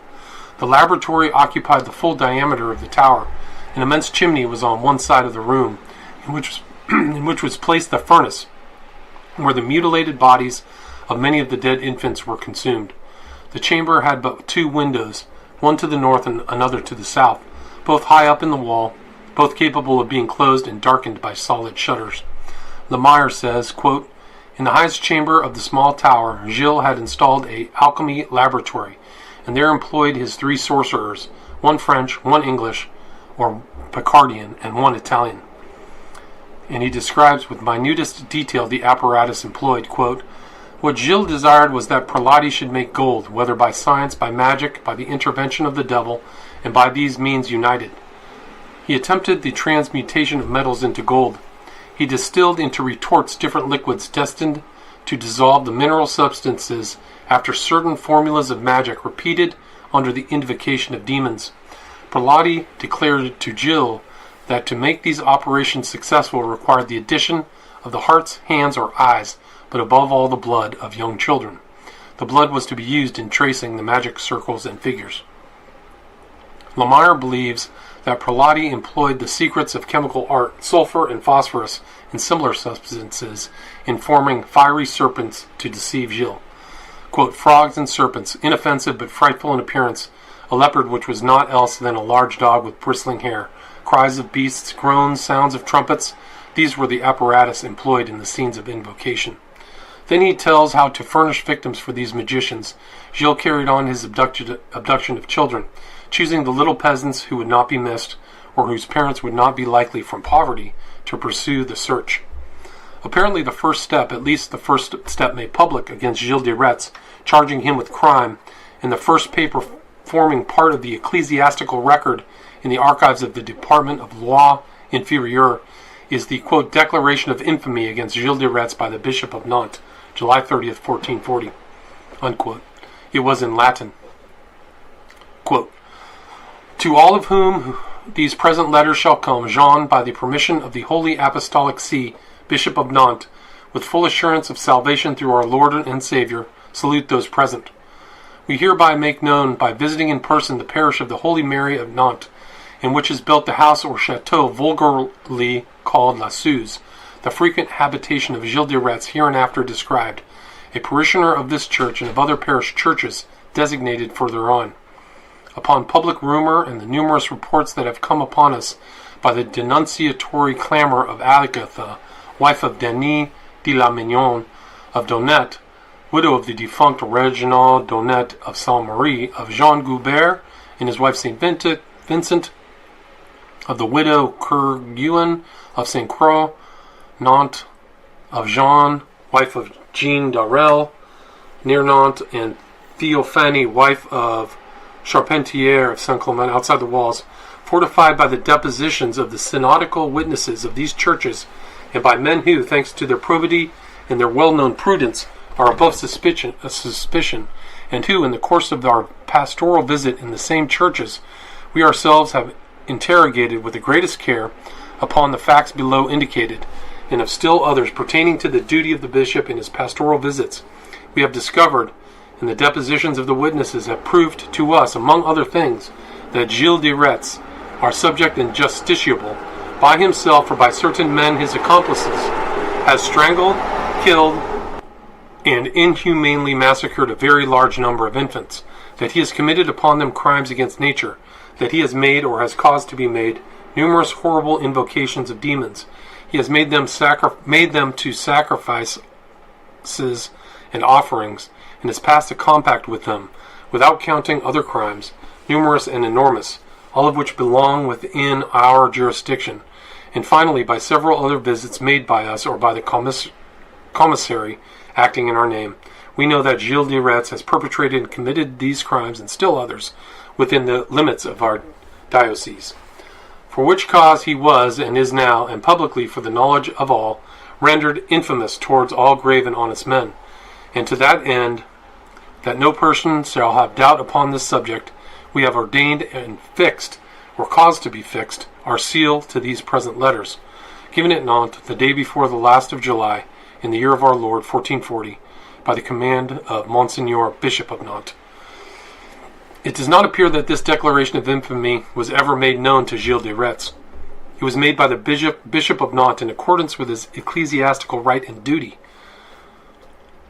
The laboratory occupied the full diameter of the tower. An immense chimney was on one side of the room, in which was placed the furnace, where the mutilated bodies of many of the dead infants were consumed. The chamber had but 2 windows, one to the north and another to the south, both high up in the wall, both capable of being closed and darkened by solid shutters. Lemire says, quote, "In the highest chamber of the small tower, Gilles had installed a alchemy laboratory, and there employed his 3 sorcerers, 1 French, 1 English, or Picardian, and 1 Italian." And he describes with minutest detail the apparatus employed, quote, "What Gilles desired was that Prelati should make gold, whether by science, by magic, by the intervention of the devil, and by these means united. He attempted the transmutation of metals into gold. He distilled into retorts different liquids destined to dissolve the mineral substances after certain formulas of magic repeated under the invocation of demons. Prelati declared to Gilles that to make these operations successful required the addition of the hearts, hands, or eyes, but above all the blood of young children. The blood was to be used in tracing the magic circles and figures." Lemire believes that Prelati employed the secrets of chemical art, sulfur and phosphorus, and similar substances, in forming fiery serpents to deceive Gilles. Quote, "Frogs and serpents, inoffensive but frightful in appearance, a leopard which was naught else than a large dog with bristling hair, cries of beasts, groans, sounds of trumpets, these were the apparatus employed in the scenes of invocation." Then he tells how to furnish victims for these magicians. Gilles carried on his abduction of children, choosing the little peasants who would not be missed, or whose parents would not be likely from poverty to pursue the search. Apparently the first step, at least the first step made public against Gilles de Retz, charging him with crime, and the first paper forming part of the ecclesiastical record in the archives of the Department of Loi Inférieure, is the, quote, "declaration of infamy against Gilles de Retz by the Bishop of Nantes, July 30th, 1440, unquote. It was in Latin. Quote, "To all of whom these present letters shall come, Jean, by the permission of the Holy Apostolic See, Bishop of Nantes, with full assurance of salvation through our Lord and Savior, salute those present. We hereby make known, by visiting in person the parish of the Holy Mary of Nantes, in which is built the house or chateau vulgarly called La Suze, the frequent habitation of Gilles de Retz hereinafter described, a parishioner of this church and of other parish churches designated further on. Upon public rumor and the numerous reports that have come upon us by the denunciatory clamor of Agatha, wife of Denis de la Mignon of Donnet, widow of the defunct Reginald Donnet of Saint-Marie, of Jean Goubert and his wife Saint Vincent, of the widow Kerguin of Saint Croix, Nantes, of Jean, wife of Jean Darel, near Nantes, and Theophanie, wife of Charpentier of Saint Clement, outside the walls, fortified by the depositions of the synodical witnesses of these churches, and by men who, thanks to their probity and their well-known prudence, are above suspicion, and who, in the course of our pastoral visit in the same churches, we ourselves have interrogated with the greatest care upon the facts below indicated, and of still others pertaining to the duty of the bishop in his pastoral visits, we have discovered, and the depositions of the witnesses have proved to us, among other things, that Gilles de Retz, our subject and justiciable, by himself or by certain men his accomplices, has strangled, killed, and inhumanely massacred a very large number of infants, that he has committed upon them crimes against nature, that he has made or has caused to be made numerous horrible invocations of demons. He has made them to sacrifices and offerings, and has passed a compact with them, without counting other crimes, numerous and enormous, all of which belong within our jurisdiction, and finally by several other visits made by us or by the commissary acting in our name, we know that Gilles de Rais has perpetrated and committed these crimes and still others within the limits of our diocese, for which cause he was and is now, and publicly for the knowledge of all, rendered infamous towards all grave and honest men, and to that end, that no person shall have doubt upon this subject, we have ordained and fixed, or caused to be fixed, our seal to these present letters, given at Nantes the day before the last of July, in the year of our Lord, 1440, by the command of Monseigneur Bishop of Nantes. It does not appear that this declaration of infamy was ever made known to Gilles de Rais. It was made by the Bishop of Nantes in accordance with his ecclesiastical right and duty.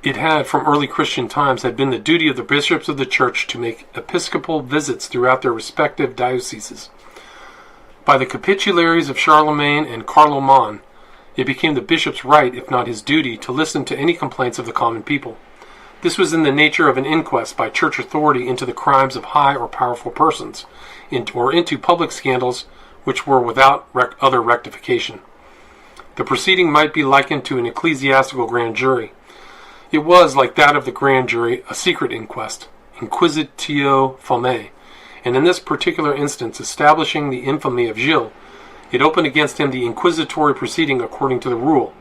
It had, from early Christian times, had been the duty of the bishops of the Church to make episcopal visits throughout their respective dioceses. By the capitularies of Charlemagne and Carloman, it became the bishop's right, if not his duty, to listen to any complaints of the common people. This was in the nature of an inquest by church authority into the crimes of high or powerful persons, or into public scandals which were without other rectification. The proceeding might be likened to an ecclesiastical grand jury. It was, like that of the grand jury, a secret inquest, inquisitio famae, and in this particular instance, establishing the infamy of Gilles, it opened against him the inquisitory proceeding according to the rule.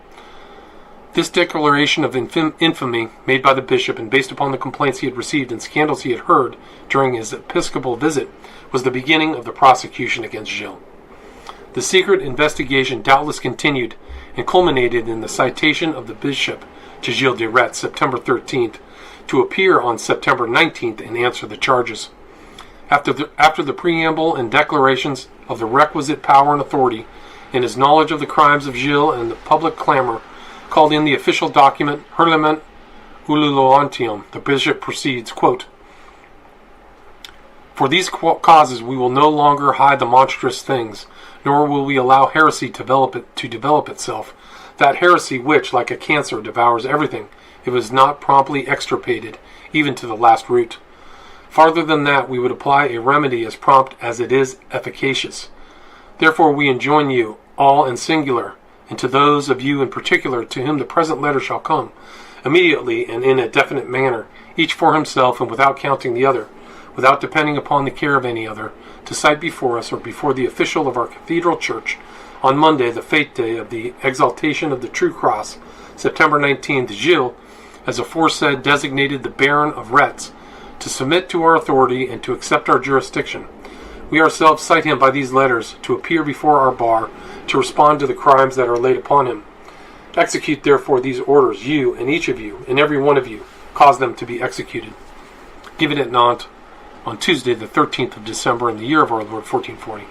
This declaration of infamy made by the bishop and based upon the complaints he had received and scandals he had heard during his episcopal visit was the beginning of the prosecution against Gilles. The secret investigation doubtless continued and culminated in the citation of the bishop to Gilles de Rais, September 13th, to appear on September 19th and answer the charges. After the preamble and declarations of the requisite power and authority, and his knowledge of the crimes of Gilles and the public clamor, called in the official document Hurlement Ululoantium, the bishop proceeds, quote, "For these causes we will no longer hide the monstrous things, nor will we allow heresy to develop itself, that heresy which, like a cancer, devours everything, if it is not promptly extirpated, even to the last root. Farther than that, we would apply a remedy as prompt as it is efficacious. Therefore we enjoin you, all and singular, and to those of you in particular to whom the present letter shall come, immediately and in a definite manner, each for himself and without counting the other, without depending upon the care of any other, to cite before us or before the official of our cathedral church, on Monday, the fete day of the exaltation of the true cross, September 19th, Gilles, as aforesaid, designated the Baron of Retz, to submit to our authority and to accept our jurisdiction. We ourselves cite him by these letters to appear before our bar to respond to the crimes that are laid upon him. Execute therefore these orders, you and each of you, and every one of you, cause them to be executed. Given at Nantes on Tuesday, the 13th of December, in the year of our Lord, 1440.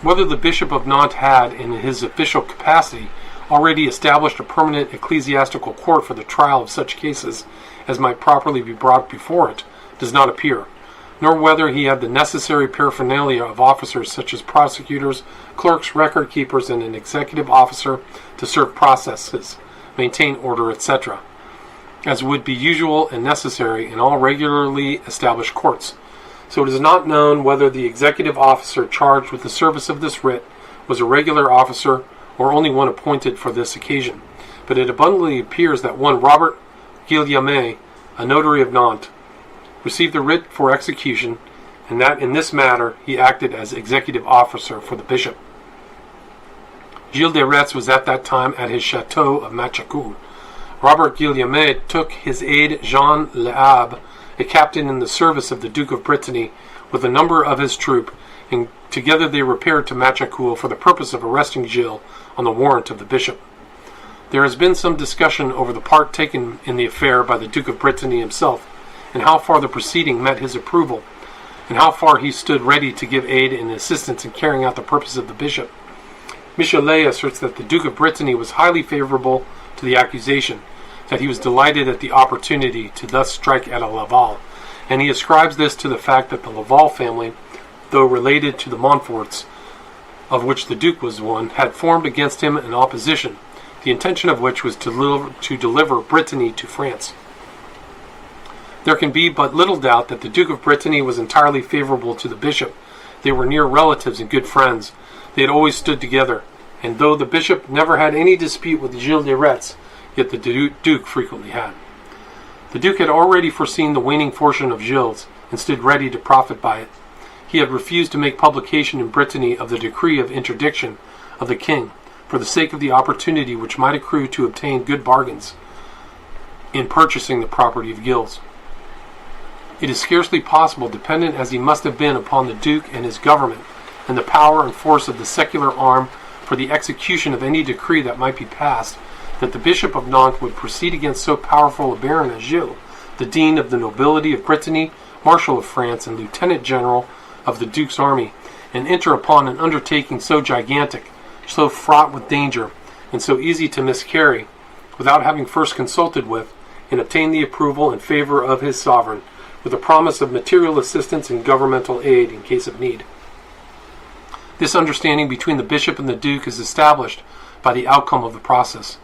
Whether the Bishop of Nantes had, in his official capacity, already established a permanent ecclesiastical court for the trial of such cases as might properly be brought before it, does not appear, nor whether he had the necessary paraphernalia of officers such as prosecutors, clerks, record keepers, and an executive officer to serve processes, maintain order, etc., as would be usual and necessary in all regularly established courts. So it is not known whether the executive officer charged with the service of this writ was a regular officer or only one appointed for this occasion, but it abundantly appears that one Robert Guillaume, a notary of Nantes, received the writ for execution, and that in this matter he acted as executive officer for the bishop. Gilles de Rais was at that time at his chateau of Machacoul. Robert Guillaume took his aide Jean L'Abbe, a captain in the service of the Duke of Brittany, with a number of his troop, and together they repaired to Machacoul for the purpose of arresting Gilles on the warrant of the bishop. There has been some discussion over the part taken in the affair by the Duke of Brittany himself, and how far the proceeding met his approval, and how far he stood ready to give aid and assistance in carrying out the purpose of the bishop. Michelet asserts that the Duke of Brittany was highly favorable to the accusation, that he was delighted at the opportunity to thus strike at a Laval, and he ascribes this to the fact that the Laval family, though related to the Montforts, of which the Duke was one, had formed against him an opposition, the intention of which was to deliver Brittany to France. There can be but little doubt that the Duke of Brittany was entirely favorable to the bishop. They were near relatives and good friends. They had always stood together, and though the bishop never had any dispute with Gilles de Rais, yet the Duke frequently had. The Duke had already foreseen the waning fortune of Gilles, and stood ready to profit by it. He had refused to make publication in Brittany of the decree of interdiction of the king, for the sake of the opportunity which might accrue to obtain good bargains in purchasing the property of Gilles. It is scarcely possible, dependent as he must have been upon the Duke and his government, and the power and force of the secular arm for the execution of any decree that might be passed, that the Bishop of Nantes would proceed against so powerful a baron as Gilles, the Dean of the nobility of Brittany, Marshal of France, and Lieutenant General of the Duke's army, and enter upon an undertaking so gigantic, so fraught with danger, and so easy to miscarry, without having first consulted with, and obtained the approval and favor of his sovereign, with a promise of material assistance and governmental aid in case of need. This understanding between the bishop and the duke is established by the outcome of the process.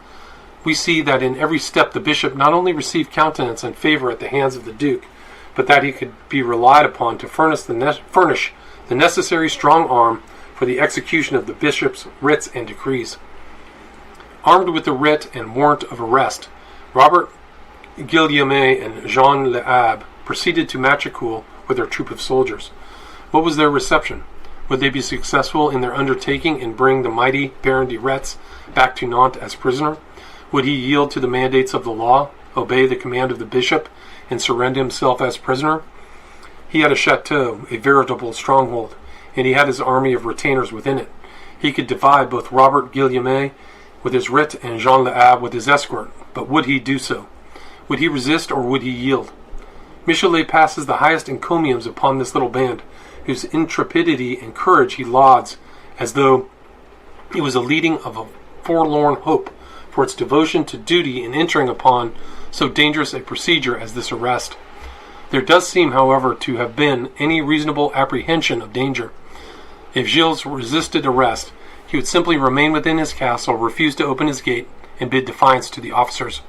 We see that in every step the bishop not only received countenance and favor at the hands of the duke, but that he could be relied upon to furnish the necessary strong arm for the execution of the bishop's writs and decrees. Armed with the writ and warrant of arrest, Robert Guillaume and Jean l'Abbe proceeded to Machecoul with their troop of soldiers. What was their reception? Would they be successful in their undertaking and bring the mighty Baron de Retz back to Nantes as prisoner? Would he yield to the mandates of the law, obey the command of the bishop, and surrender himself as prisoner? He had a chateau, a veritable stronghold, and he had his army of retainers within it. He could divide both Robert Guillaume with his writ and Jean l'Abbe with his escort, but would he do so? Would he resist or would he yield? Michelet passes the highest encomiums upon this little band, whose intrepidity and courage he lauds as though it was a leading of a forlorn hope, for its devotion to duty in entering upon so dangerous a procedure as this arrest. There does seem, however, to have been any reasonable apprehension of danger. If Gilles resisted arrest, he would simply remain within his castle, refuse to open his gate, and bid defiance to the officers.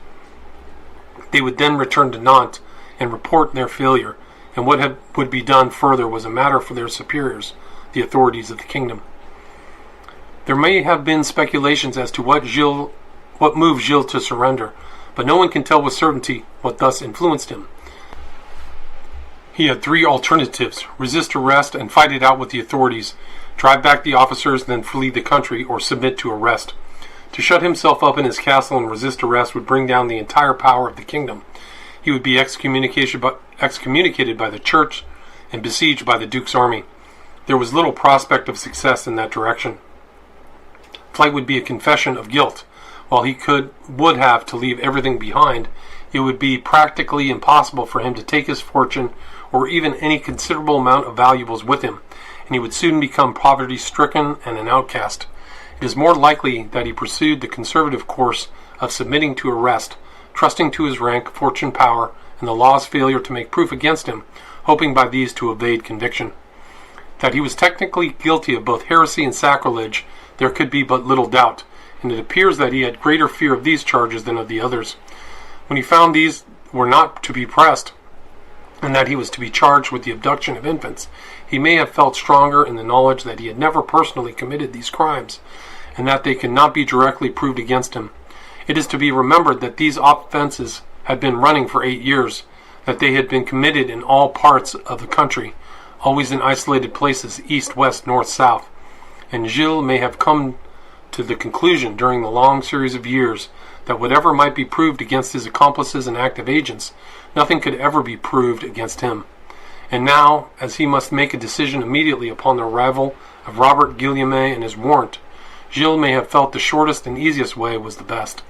They would then return to Nantes and report their failure, and what would be done further was a matter for their superiors, the authorities of the kingdom. There may have been speculations as to what moved Gilles to surrender, but no one can tell with certainty what thus influenced him. He had three alternatives: resist arrest and fight it out with the authorities, drive back the officers, then flee the country, or submit to arrest. To shut himself up in his castle and resist arrest would bring down the entire power of the kingdom. He would be excommunicated by the church and besieged by the Duke's army. There was little prospect of success in that direction. Flight would be a confession of guilt. While he would have to leave everything behind, it would be practically impossible for him to take his fortune or even any considerable amount of valuables with him, and he would soon become poverty-stricken and an outcast. It is more likely that he pursued the conservative course of submitting to arrest, trusting to his rank, fortune, power, and the law's failure to make proof against him, hoping by these to evade conviction. That he was technically guilty of both heresy and sacrilege there could be but little doubt, and it appears that he had greater fear of these charges than of the others. When he found these were not to be pressed, and that he was to be charged with the abduction of infants, he may have felt stronger in the knowledge that he had never personally committed these crimes, and that they could not be directly proved against him. It is to be remembered that these offenses had been running for 8 years, that they had been committed in all parts of the country, always in isolated places, east, west, north, south, and Gilles may have come to the conclusion during the long series of years that whatever might be proved against his accomplices and active agents, nothing could ever be proved against him. And now, as he must make a decision immediately upon the arrival of Robert Guillaume and his warrant, Gilles may have felt the shortest and easiest way was the best.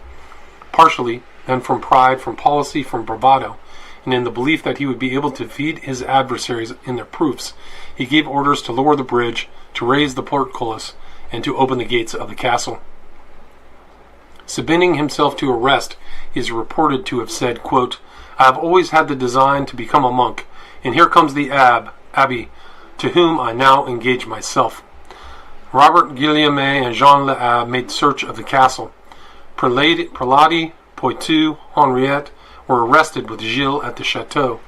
Partially, then from pride, from policy, from bravado, and in the belief that he would be able to defeat his adversaries in their proofs, he gave orders to lower the bridge, to raise the portcullis, and to open the gates of the castle. Submitting himself to arrest, he is reported to have said, quote, "I have always had the design to become a monk, and here comes the abbé, to whom I now engage myself." Robert Guillaume and Jean l'Abbe made search of the castle. Prelati, Poitou, Henriette were arrested with Gilles at the chateau,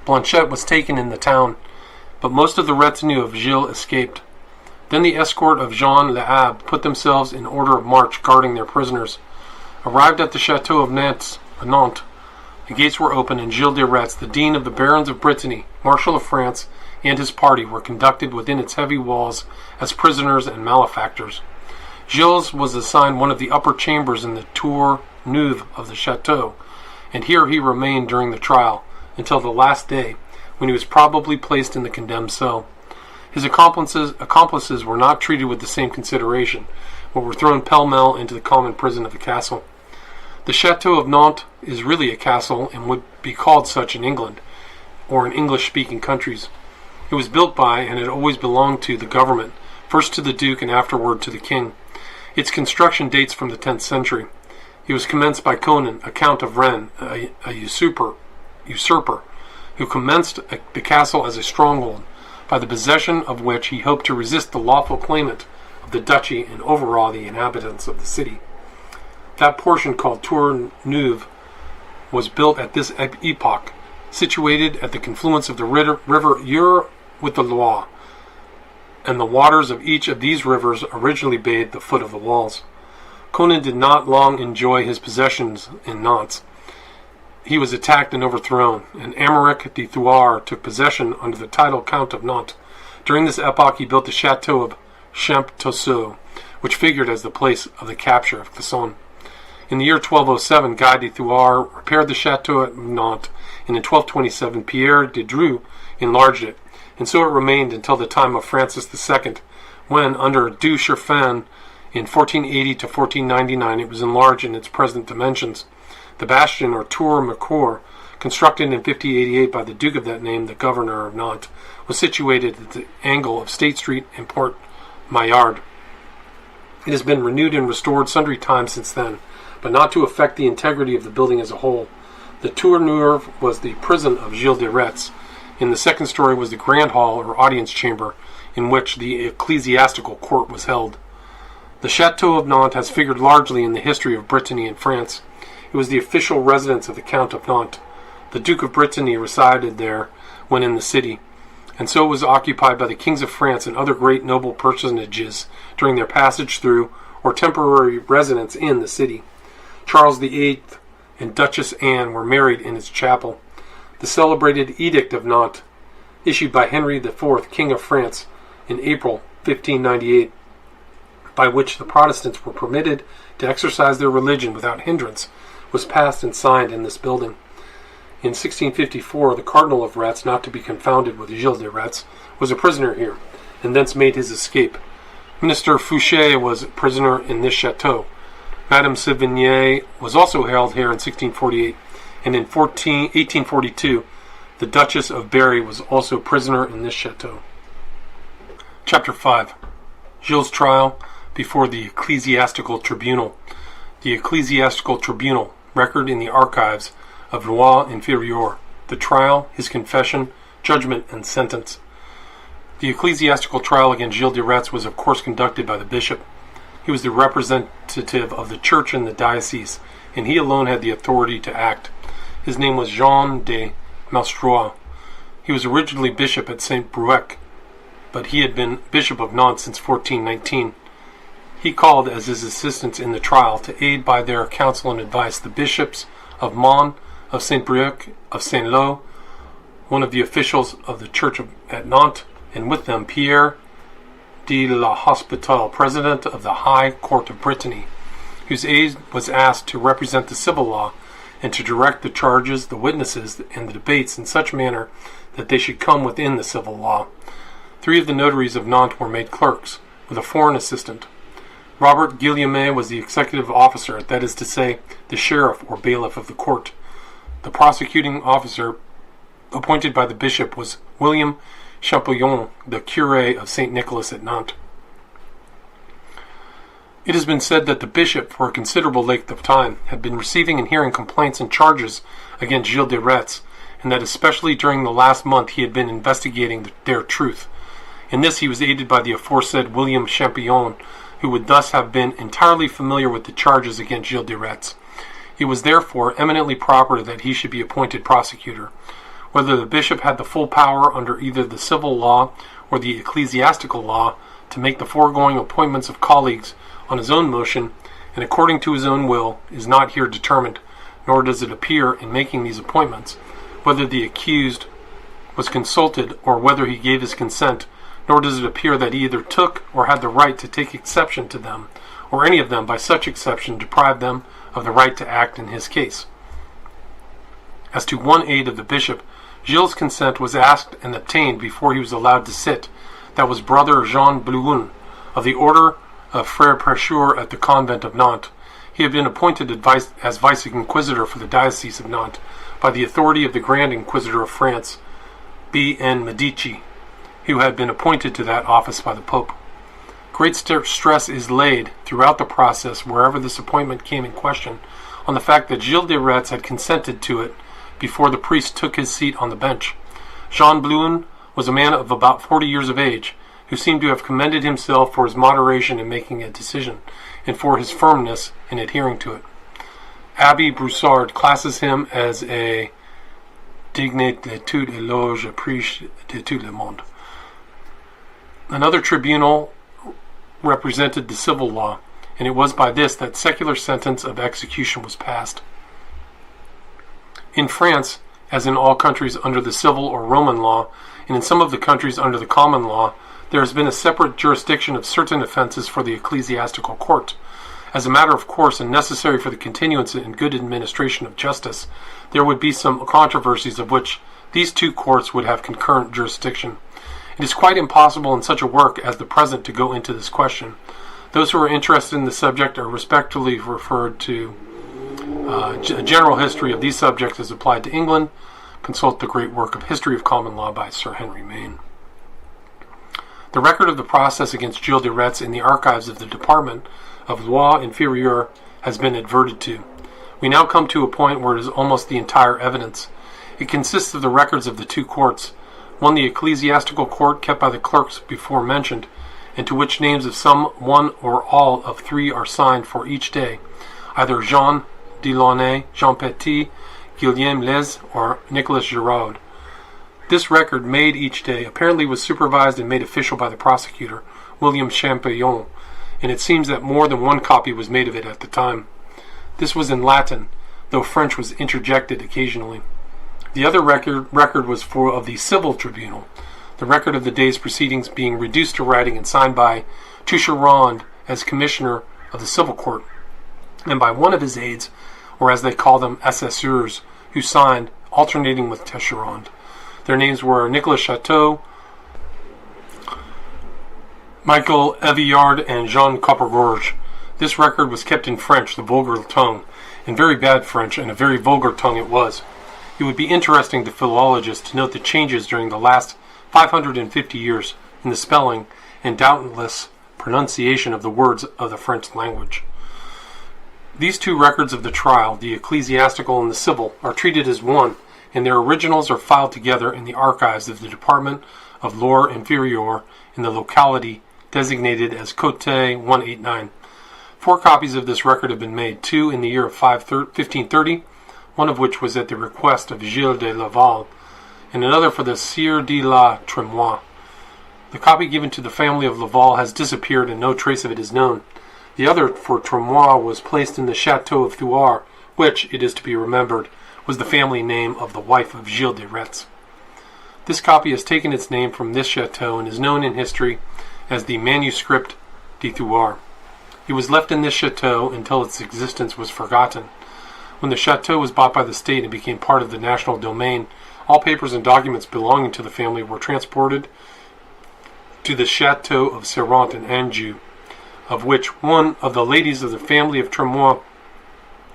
Blanchette was taken in the town, but most of the retinue of Gilles escaped. Then the escort of Jean l'Abbé put themselves in order of march, guarding their prisoners. Arrived at the chateau of Nantes, the gates were open, and Gilles de Rais, the dean of the barons of Brittany, marshal of France, and his party were conducted within its heavy walls as prisoners and malefactors. Gilles was assigned one of the upper chambers in the tour neuve of the chateau, and here he remained during the trial, until the last day, when he was probably placed in the condemned cell. His accomplices were not treated with the same consideration, but were thrown pell-mell into the common prison of the castle. The Chateau of Nantes is really a castle, and would be called such in England, or in English-speaking countries. It was built by, and had always belonged to, the government, first to the Duke and afterward to the King. Its construction dates from the 10th century. It was commenced by Conan, a Count of Rennes, a usurper, who commenced the castle as a stronghold, by the possession of which he hoped to resist the lawful claimant of the duchy and overawe the inhabitants of the city. That portion called Tour Neuve was built at this epoch, situated at the confluence of the river Eure with the Loire, and the waters of each of these rivers originally bathed the foot of the walls. Conan did not long enjoy his possessions in Nantes. He was attacked and overthrown, and Améric de Thouars took possession under the title Count of Nantes. During this epoch he built the Chateau of Champtoceau, which figured as the place of the capture of Clisson. In the year 1207, Guy de Thouars repaired the Chateau at Nantes, and in 1227 Pierre de Dreux enlarged it, and so it remained until the time of Francis II, when, under Du Cherfan, in 1480 to 1499, it was enlarged in its present dimensions. The bastion, or Tour Mercoeur, constructed in 1588 by the Duke of that name, the governor of Nantes, was situated at the angle of State Street and Port Maillard. It has been renewed and restored sundry times since then, but not to affect the integrity of the building as a whole. The Tour Neuve was the prison of Gilles de Rais. In the second story was the Grand Hall, or audience chamber, in which the ecclesiastical court was held. The Chateau of Nantes has figured largely in the history of Brittany and France. It was the official residence of the Count of Nantes. The Duke of Brittany resided there when in the city, and so it was occupied by the kings of France and other great noble personages during their passage through or temporary residence in the city. Charles VIII and Duchess Anne were married in its chapel. The celebrated Edict of Nantes, issued by Henry IV, King of France, in April 1598, by which the Protestants were permitted to exercise their religion without hindrance, was passed and signed in this building. In 1654, the Cardinal of Retz, not to be confounded with Gilles de Rais, was a prisoner here, and thence made his escape. Minister Fouché was a prisoner in this chateau. Madame Sévigné was also held here in 1648, and in 1842, the Duchess of Berry was also prisoner in this chateau. Chapter 5. Gilles' trial before the Ecclesiastical Tribunal. The Ecclesiastical Tribunal, record in the archives of Loi Inférieure. The trial, his confession, judgment, and sentence. The ecclesiastical trial against Gilles de Rais was of course conducted by the bishop. He was the representative of the church in the diocese, and he alone had the authority to act. His name was Jean de Malstroit. He was originally bishop at Saint Brouec, but he had been bishop of Nantes since 1419. He called as his assistants in the trial, to aid by their counsel and advice, the bishops of Mons, of Saint Brieuc, of Saint Lô, one of the officials of the church at Nantes, and with them Pierre de la Hospital, president of the High Court of Brittany, whose aid was asked to represent the civil law and to direct the charges, the witnesses, and the debates in such manner that they should come within the civil law. 3 of the notaries of Nantes were made clerks, with a foreign assistant. Robert Guillaume was the executive officer, that is to say, the sheriff or bailiff of the court. The prosecuting officer appointed by the bishop was William Champollion, the curé of St. Nicholas at Nantes. It has been said that the bishop, for a considerable length of time, had been receiving and hearing complaints and charges against Gilles de Rais, and that especially during the last month he had been investigating their truth. In this he was aided by the aforesaid William Champollion, who would thus have been entirely familiar with the charges against Gilles de Rais. It was therefore eminently proper that he should be appointed prosecutor. whether the bishop had the full power under either the civil law or the ecclesiastical law to make the foregoing appointments of colleagues on his own motion and according to his own will is not here determined, nor does it appear in making these appointments whether the accused was consulted or whether he gave his consent, nor does it appear that he either took or had the right to take exception to them, or any of them by such exception deprived them of the right to act in his case. As to one aide of the bishop, Gilles' consent was asked and obtained before he was allowed to sit. That was Brother Jean Blouin, of the order of Frere Prêcheurs at the convent of Nantes. He had been appointed as vice-inquisitor for the diocese of Nantes by the authority of the Grand Inquisitor of France, B. N. Medici, who had been appointed to that office by the Pope. Great stress is laid throughout the process, wherever this appointment came in question, on the fact that Gilles de Rais had consented to it before the priest took his seat on the bench. Jean Blouin was a man of about 40 years of age, who seemed to have commended himself for his moderation in making a decision, and for his firmness in adhering to it. Abbé Broussard classes him as a digne de tout éloge appris de tout le monde. Another tribunal represented the civil law, and it was by this that secular sentence of execution was passed. In France, as in all countries under the civil or Roman law, and in some of the countries under the common law, there has been a separate jurisdiction of certain offenses for the ecclesiastical court. As a matter of course and necessary for the continuance and good administration of justice, there would be some controversies of which these two courts would have concurrent jurisdiction. It is quite impossible in such a work as the present to go into this question. Those who are interested in the subject are respectively referred to a general history of these subjects as applied to England. Consult the great work of History of Common Law by Sir Henry Maine. The record of the process against Gilles de Rais in the archives of the Department of Loi Inférieure has been adverted to. We now come to a point where it is almost the entire evidence. It consists of the records of the two courts, one the ecclesiastical court kept by the clerks before mentioned, and to which names of some one or all of three are signed for each day, either Jean Delaunay, Jean Petit, Guillaume Les, or Nicolas Giraud. This record, made each day, apparently was supervised and made official by the prosecutor, William Champollion, and it seems that more than one copy was made of it at the time. This was in Latin, though French was interjected occasionally. The other record was of the civil tribunal, the record of the day's proceedings being reduced to writing and signed by Toucheronde as commissioner of the civil court, and by one of his aides, or as they call them, assesseurs, who signed, alternating with Toucheronde. Their names were Nicolas Chateau, Michael Evillard, and Jean Coppergorge. This record was kept in French, the vulgar tongue, in very bad French, and a very vulgar tongue it was. It would be interesting to philologists to note the changes during the last 550 years in the spelling and doubtless pronunciation of the words of the French language. These two records of the trial, the ecclesiastical and the civil, are treated as one, and their originals are filed together in the archives of the Department of Loire Inférieure in the locality designated as Côte 189. 4 copies of this record have been made, 2 in the year of 1530, one of which was at the request of Gilles de Laval, and another for the Sieur de la Tremois. The copy given to the family of Laval has disappeared and no trace of it is known. The other for Tremois was placed in the Chateau of Thouars, which, it is to be remembered, was the family name of the wife of Gilles de Retz. This copy has taken its name from this chateau and is known in history as the Manuscript de Thouars. It was left in this chateau until its existence was forgotten. When the chateau was bought by the state and became part of the national domain, all papers and documents belonging to the family were transported to the Chateau of Serrant in Anjou, of which one of the ladies of the family of Tremois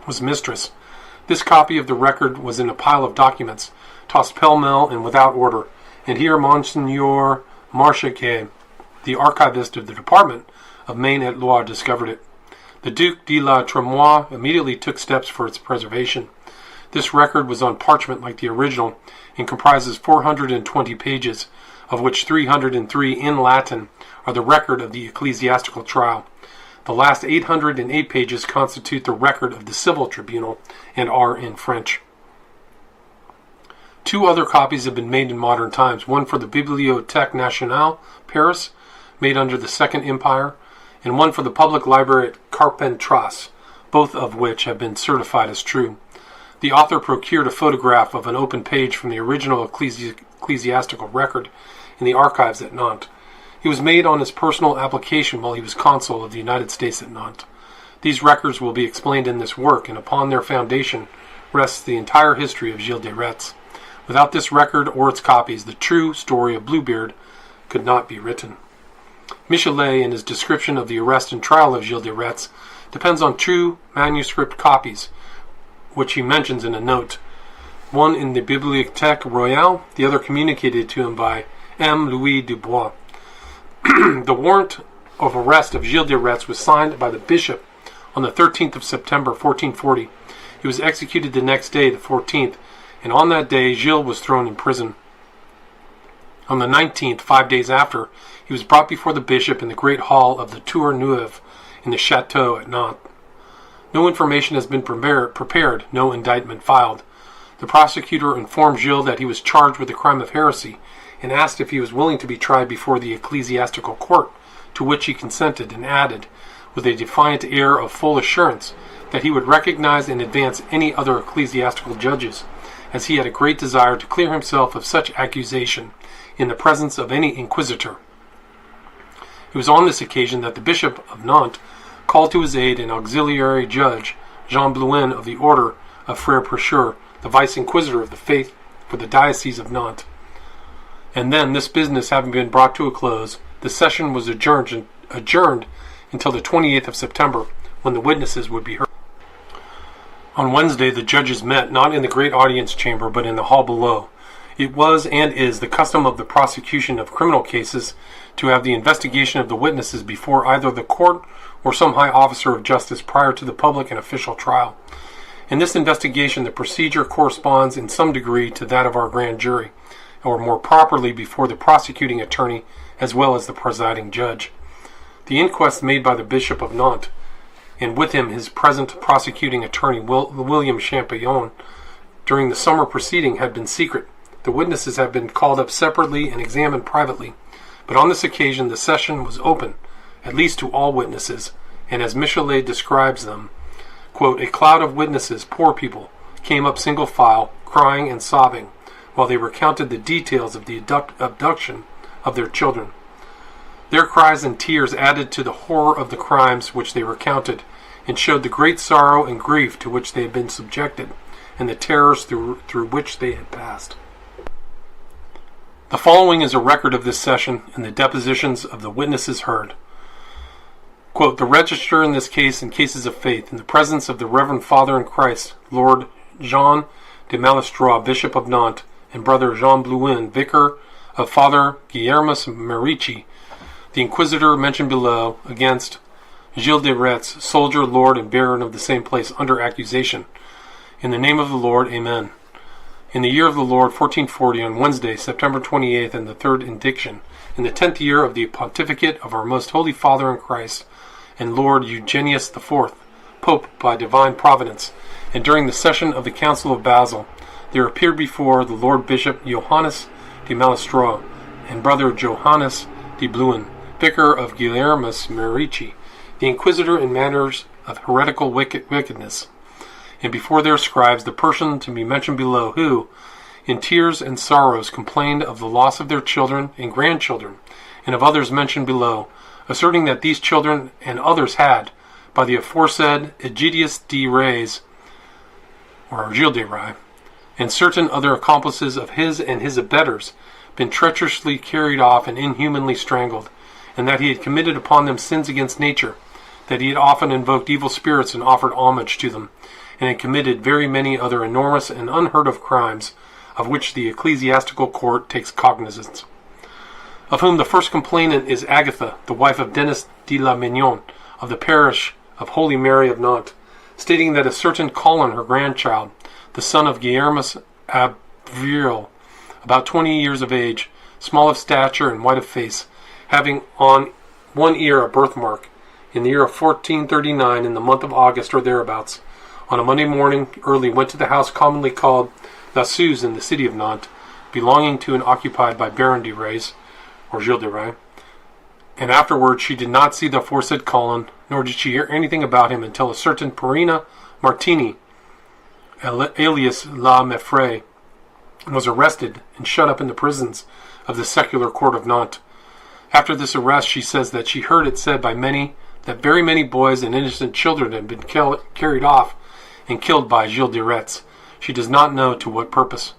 was mistress. This copy of the record was in a pile of documents, tossed pell-mell and without order, and here Monseigneur Marchequet, the archivist of the Department of Maine-et-Loire, discovered it. The Duc de la Tremois immediately took steps for its preservation. This record was on parchment like the original and comprises 420 pages, of which 303 in Latin are the record of the ecclesiastical trial. The last 808 pages constitute the record of the civil tribunal and are in French. 2 other copies have been made in modern times, one for the Bibliothèque Nationale, Paris, made under the Second Empire, and one for the Public Library at Carpentras, both of which have been certified as true. The author procured a photograph of an open page from the original ecclesiastical record in the archives at Nantes. It was made on his personal application while he was consul of the United States at Nantes. These records will be explained in this work, and upon their foundation rests the entire history of Gilles de Rais. Without this record or its copies, the true story of Bluebeard could not be written. Michelet, in his description of the arrest and trial of Gilles de Rais, depends on 2 manuscript copies, which he mentions in a note. One in the Bibliothèque Royale, the other communicated to him by M. Louis Dubois. The warrant of arrest of Gilles de Rais was signed by the bishop on the 13th of September, 1440. He was executed the next day, the 14th, and on that day Gilles was thrown in prison. On the 19th, 5 days after, he was brought before the bishop in the great hall of the Tour Neuve in the Château at Nantes. No information has been prepared, no indictment filed. The prosecutor informed Gilles that he was charged with the crime of heresy and asked if he was willing to be tried before the ecclesiastical court, to which he consented, and added, with a defiant air of full assurance, that he would recognize in advance any other ecclesiastical judges, as he had a great desire to clear himself of such accusation in the presence of any inquisitor. It was on this occasion that the Bishop of Nantes called to his aid an auxiliary judge, Jean Blouin of the Order of Frères Prêcheurs, the vice-inquisitor of the faith for the Diocese of Nantes. And then, this business having been brought to a close, the session was adjourned until the 28th of September, when the witnesses would be heard. On Wednesday, the judges met, not in the great audience chamber, but in the hall below. It was and is the custom of the prosecution of criminal cases to have the investigation of the witnesses before either the court or some high officer of justice prior to the public and official trial. In this investigation, the procedure corresponds in some degree to that of our grand jury, or more properly before the prosecuting attorney as well as the presiding judge. The inquest made by the Bishop of Nantes, and with him his present prosecuting attorney, William Champollion, during the summer proceeding had been secret. The witnesses have been called up separately and examined privately, but on this occasion the session was open, at least to all witnesses, and as Michelet describes them, quote, "A cloud of witnesses, poor people, came up single file, crying and sobbing, while they recounted the details of the abduction of their children. Their cries and tears added to the horror of the crimes which they recounted, and showed the great sorrow and grief to which they had been subjected, and the terrors through which they had passed." The following is a record of this session and the depositions of the witnesses heard. Quote, "The register in this case and cases of faith, in the presence of the Reverend Father in Christ, Lord Jean de Malestroit, Bishop of Nantes, and Brother Jean Blouin, Vicar of Father Guillermus Marici, the Inquisitor mentioned below, against Gilles de Rais, soldier, lord, and baron of the same place, under accusation. In the name of the Lord, Amen. In the year of the Lord, 1440, on Wednesday, September 28th, and the 3rd indiction, in the 10th year of the pontificate of our most holy Father in Christ, and Lord Eugenius IV, Pope by divine providence, and during the session of the Council of Basel, there appeared before the Lord Bishop Johannes de Malestroit and Brother Johannes de Blouin, Vicar of Guillermus Marici, the Inquisitor in matters of heretical wickedness, and before their scribes the person to be mentioned below, who, in tears and sorrows, complained of the loss of their children and grandchildren, and of others mentioned below, asserting that these children and others had, by the aforesaid Gilles de Rais, or Gilles de Rais, and certain other accomplices of his and his abettors, been treacherously carried off and inhumanly strangled, and that he had committed upon them sins against nature, that he had often invoked evil spirits and offered homage to them, and had committed very many other enormous and unheard of crimes, of which the ecclesiastical court takes cognizance. Of whom the first complainant is Agatha, the wife of Denis de la Mignon, of the parish of Holy Mary of Nantes, stating that a certain Colin, her grandchild, the son of Guillermus Avril, about 20 years of age, small of stature and white of face, having on one ear a birthmark, in the year of 1439, in the month of August or thereabouts, on a Monday morning early went to the house commonly called La Suze in the city of Nantes, belonging to and occupied by Baron de Rais, or Gilles de Rais. And afterwards she did not see the aforesaid Colin, nor did she hear anything about him until a certain Perina Martini, alias La Meffray, was arrested and shut up in the prisons of the secular court of Nantes. After this arrest, she says that she heard it said by many that very many boys and innocent children had been carried off and killed by Gilles de Retz. She does not know to what purpose.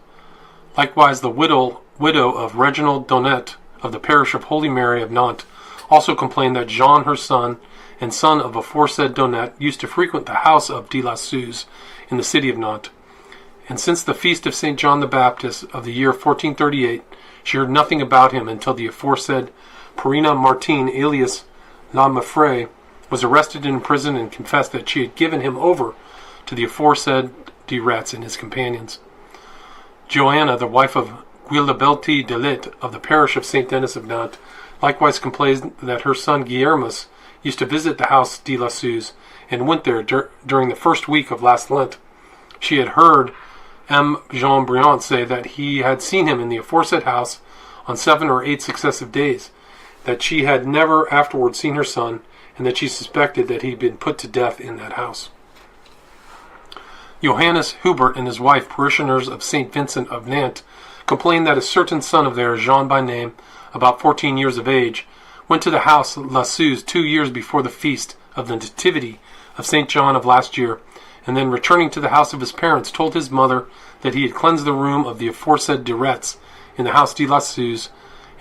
Likewise, the widow of Reginald Donnet of the parish of Holy Mary of Nantes also complained that Jean, her son, and son of aforesaid Donnet, used to frequent the house of de la Suze in the city of Nantes. And since the feast of St. John the Baptist of the year 1438, she heard nothing about him until the aforesaid Perina Martin, alias La Meffray, was arrested and imprisoned and confessed that she had given him over to the aforesaid de Retz and his companions. Joanna, the wife of Guillebelti de Lit of the parish of St. Denis of Nantes, likewise complained that her son Guillermus used to visit the house de la Suze and went there during the first week of last Lent. She had heard M. Jean Briand say that he had seen him in the aforesaid house on 7 or 8 successive days, that she had never afterwards seen her son, and that she suspected that he had been put to death in that house. Johannes Hubert and his wife, parishioners of St. Vincent of Nantes, complained that a certain son of theirs, Jean by name, about 14 years of age, went to the house La Suze 2 years before the feast of the Nativity of St. John of last year, and then returning to the house of his parents, told his mother that he had cleansed the room of the aforesaid de Retz in the house de la Suze,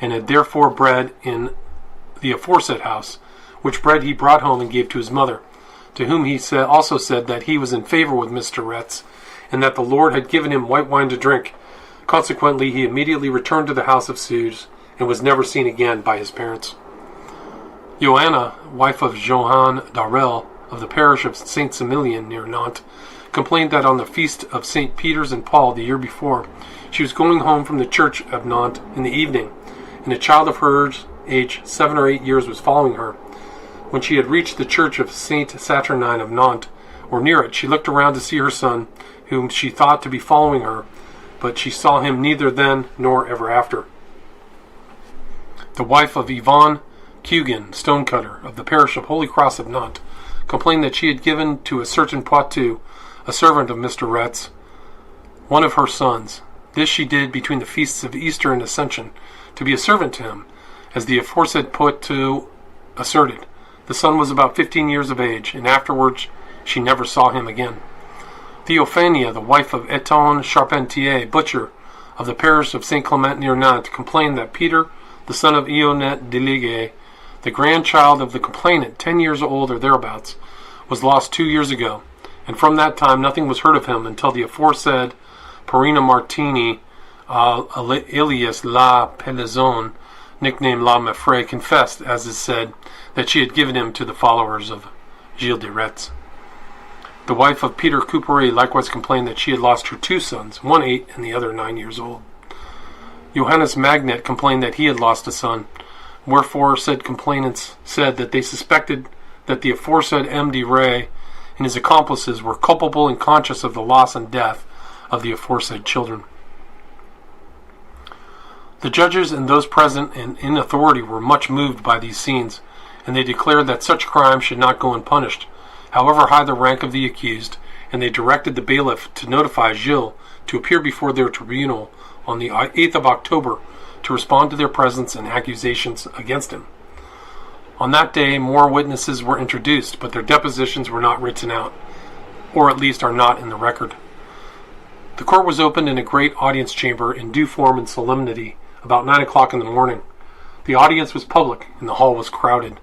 and had therefore bread in the aforesaid house, which bread he brought home and gave to his mother, to whom he also said that he was in favor with Mr. Retz, and that the Lord had given him white wine to drink. Consequently, he immediately returned to the house of Suze, and was never seen again by his parents. Joanna, wife of Johann Darel of the parish of Saint Similian near Nantes, complained that on the feast of St. Peter's and Paul the year before, she was going home from the church of Nantes in the evening, and a child of hers, aged 7 or 8 years, was following her. When she had reached the church of Saint Saturnine of Nantes, or near it, she looked around to see her son, whom she thought to be following her, but she saw him neither then nor ever after. The wife of Yvonne Cugin, stonecutter, of the parish of Holy Cross of Nantes, complained that she had given to a certain Poitou, a servant of Mr. Retz, one of her sons. This she did between the feasts of Easter and Ascension, to be a servant to him, as the aforesaid Poitou asserted. The son was about 15 years of age, and afterwards she never saw him again. Theophania, the wife of Eton Charpentier, butcher, of the parish of Saint Clement near Nantes, complained that Peter, the son of Ionette Delige, the grandchild of the complainant, 10 years old or thereabouts, was lost 2 years ago, and from that time nothing was heard of him until the aforesaid Perina Martini, alias La Pelaison, nicknamed La Meffray, confessed, as is said, that she had given him to the followers of Gilles de Retz. The wife of Peter Coupery likewise complained that she had lost her 2 sons, one 8 and the other 9 years old. Johannes Magnet complained that he had lost a son, wherefore said complainants said that they suspected that the aforesaid M. de Rais and his accomplices were culpable and conscious of the loss and death of the aforesaid children. The judges and those present and in authority were much moved by these scenes, and they declared that such crimes should not go unpunished, however high the rank of the accused, and they directed the bailiff to notify Gilles to appear before their tribunal on the 8th of October to respond to their presence and accusations against him. On that day more witnesses were introduced, but their depositions were not written out, or at least are not in the record. The court was opened in a great audience chamber in due form and solemnity about 9 o'clock in the morning. The audience was public, and the hall was crowded.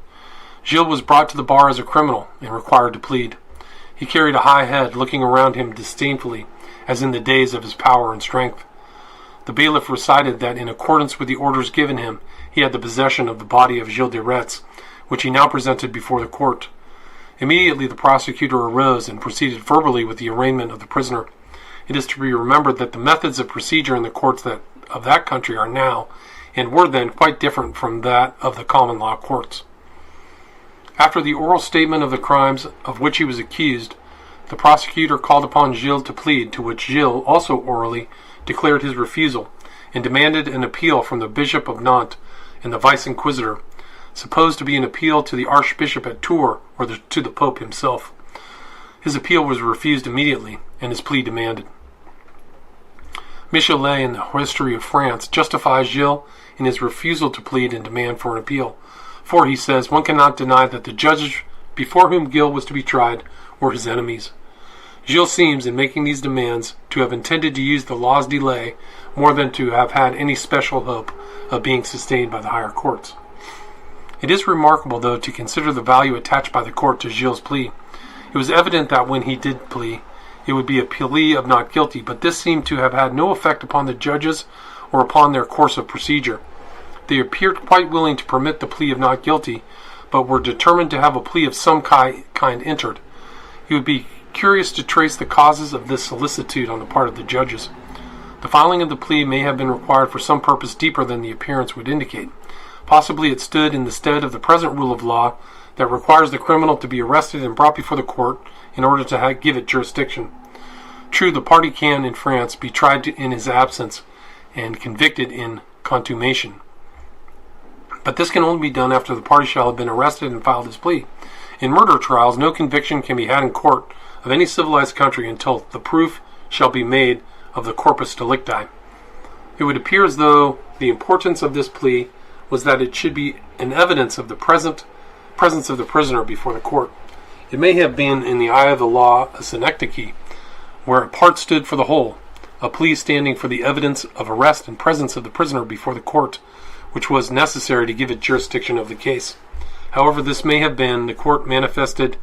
Gilles was brought to the bar as a criminal and required to plead. He carried a high head, looking around him disdainfully, as in the days of his power and strength. The bailiff recited that in accordance with the orders given him, he had the possession of the body of Gilles de Retz, which he now presented before the court. Immediately the prosecutor arose and proceeded verbally with the arraignment of the prisoner. It is to be remembered that the methods of procedure in the courts of that country are now, and were then, quite different from that of the common law courts. After the oral statement of the crimes of which he was accused, The prosecutor called upon Gilles to plead, to which Gilles also orally declared his refusal and demanded an appeal from the Bishop of Nantes and the Vice Inquisitor, supposed to be an appeal to the Archbishop at Tours or to the Pope himself. His appeal was refused immediately, and his plea demanded. Michelet, in the History of France, justifies Gilles in his refusal to plead and demand for an appeal. For, he says, one cannot deny that the judges before whom Gilles was to be tried were his enemies. Gilles seems, in making these demands, to have intended to use the law's delay more than to have had any special hope of being sustained by the higher courts. It is remarkable, though, to consider the value attached by the court to Gilles' plea. It was evident that when he did plea, it would be a plea of not guilty, but this seemed to have had no effect upon the judges or upon their course of procedure. They appeared quite willing to permit the plea of not guilty, but were determined to have a plea of some kind entered. It would be curious to trace the causes of this solicitude on the part of the judges. The filing of the plea may have been required for some purpose deeper than the appearance would indicate. Possibly it stood in the stead of the present rule of law that requires the criminal to be arrested and brought before the court in order to give it jurisdiction. True, the party can, in France, be tried in his absence and convicted in contumacion. But this can only be done after the party shall have been arrested and filed his plea. In murder trials, no conviction can be had in court of any civilized country until the proof shall be made of the corpus delicti. It would appear as though the importance of this plea was that it should be an evidence of the presence of the prisoner before the court. It may have been, in the eye of the law, a synecdoche, where a part stood for the whole, a plea standing for the evidence of arrest and presence of the prisoner before the court, which was necessary to give it jurisdiction of the case. However this may have been, the court manifested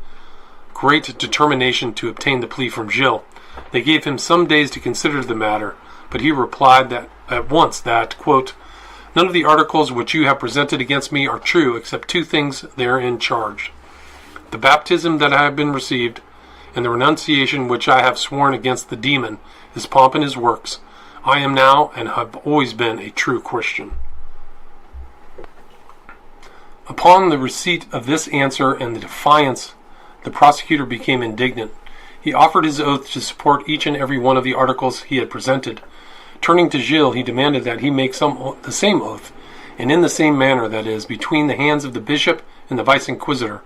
great determination to obtain the plea from Gilles. They gave him some days to consider the matter, but he replied at once that, quote, "None of the articles which you have presented against me are true, except two things therein charged: the baptism that I have been received, and the renunciation which I have sworn against the demon, his pomp and his works. I am now, and have always been, a true Christian." Upon the receipt of this answer and the defiance, the prosecutor became indignant. He offered his oath to support each and every one of the articles he had presented. Turning to Gilles, he demanded that he make the same oath, and in the same manner, that is, between the hands of the bishop and the vice inquisitor.